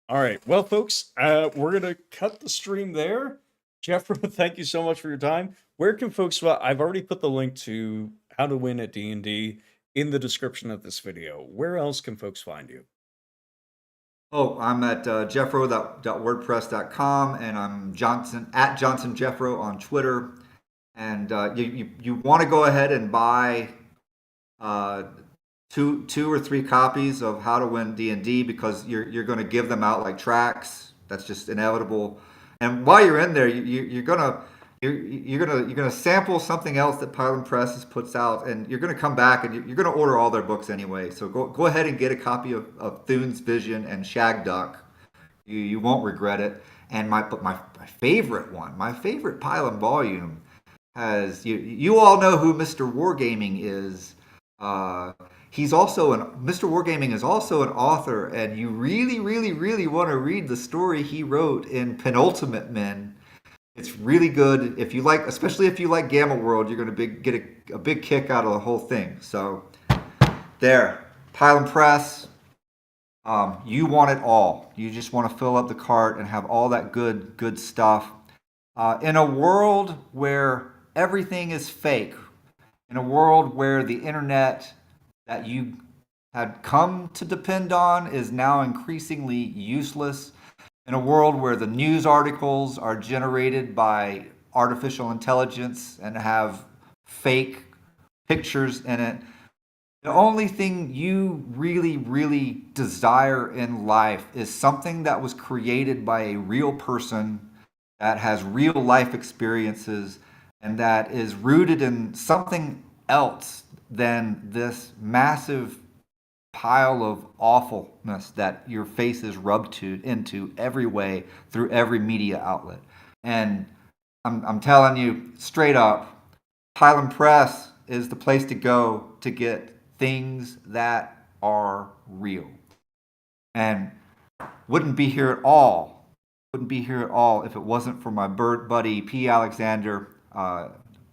All right. Well, folks, we're going to cut the stream there. Jeffro, thank you so much for your time. Where can folks, well, I've already put the link to how to win at D&D in the description of this video. Where else can folks find you? Oh, I'm at jeffro.wordpress.com, and I'm Johnson at Johnson Jeffro on Twitter. And you want to go ahead and buy uh, two or three copies of How to Win D&D, because you're going to give them out like tracks. That's just inevitable. And while you're in there, you're gonna sample something else that Pylon Press puts out, and you're gonna come back and you're gonna order all their books anyway. So go ahead and get a copy of Thune's Vision and Shag Duck. You won't regret it. And my favorite one, my favorite Pylon volume has you all know who Mr. Wargaming is. Uh, he's also an Mr. Wargaming is also an author, and you really want to read the story he wrote in Penultimate Men. It's really good. If you like, especially if you like Gamma World, you're going to get a big kick out of the whole thing. So there, Pylon Press. You want it all. You just want to fill up the cart and have all that good stuff. In a world where everything is fake, in a world where the internet that you had come to depend on is now increasingly useless, in a world where the news articles are generated by artificial intelligence and have fake pictures in it, the only thing you really desire in life is something that was created by a real person that has real life experiences and that is rooted in something else than this massive pile of awfulness that your face is rubbed into every way through every media outlet. And I'm telling you straight up, Highland Press is the place to go to get things that are real. And wouldn't be here at all. Wouldn't be here at all if it wasn't for my bird buddy P. Alexander.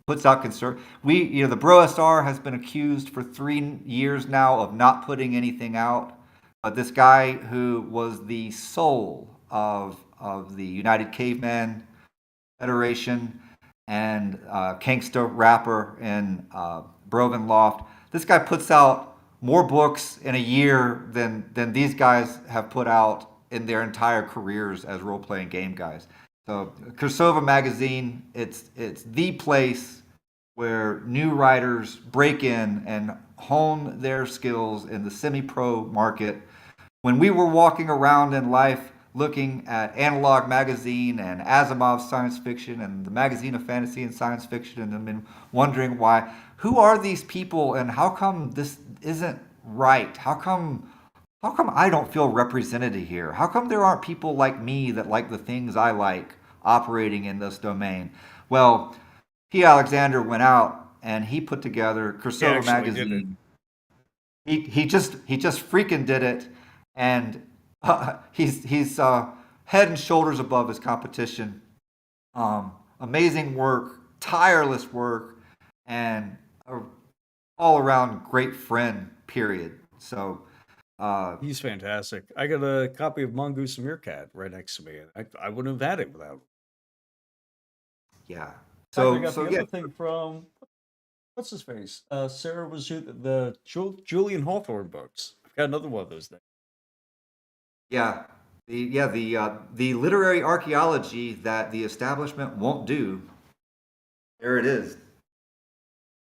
Puts out concern. The Bro SR has been accused for 3 years now of not putting anything out. This guy who was the soul of the United Caveman Federation and Kangsta rapper in Brogan Loft. This guy puts out more books in a year than these guys have put out in their entire careers as role playing game guys. So Kursova magazine, it's the place where new writers break in and hone their skills in the semi-pro market. When we were walking around in life looking at Analog magazine and Asimov's science fiction and the magazine of fantasy and science fiction, and then wondering who are these people and how come this isn't right? How come I don't feel represented here? How come there aren't people like me that like the things I like operating in this domain? Well, P. Alexander went out and he put together He Kursova actually did it. magazine. He just freaking did it, and he's head and shoulders above his competition. Amazing work, tireless work, and a all around great friend. Period. So He's fantastic. I got a copy of Mongoose and Meerkat right next to me. I wouldn't have had it without. yeah. In fact, I So got so the yeah other thing from what's his face? Sarah was the Julian Hawthorne books. I've got another one of those things. yeah the literary archaeology that the establishment won't do. There it is.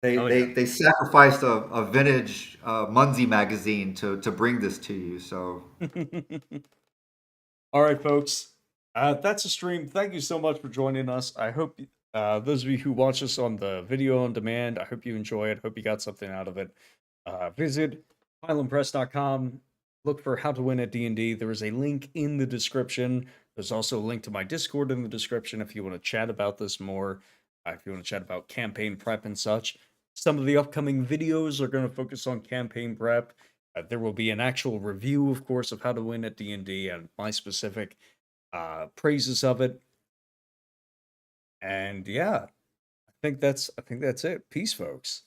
They Oh they yeah. they sacrificed a vintage Munsey magazine to bring this to you. So All right, folks. That's a stream. Thank you so much for joining us. I hope those of you who watch us on the video on demand, I hope you enjoy it. Hope you got something out of it. Visit highlandpress.com. Look for how to win at D&D. There is a link in the description. There's also a link to my Discord in the description if you want to chat about this more. If you want to chat about campaign prep and such. Some of the upcoming videos are going to focus on campaign prep. There will be an actual review, of course, of how to win at D&D and my specific praises of it. And yeah, I think that's it. Peace, folks.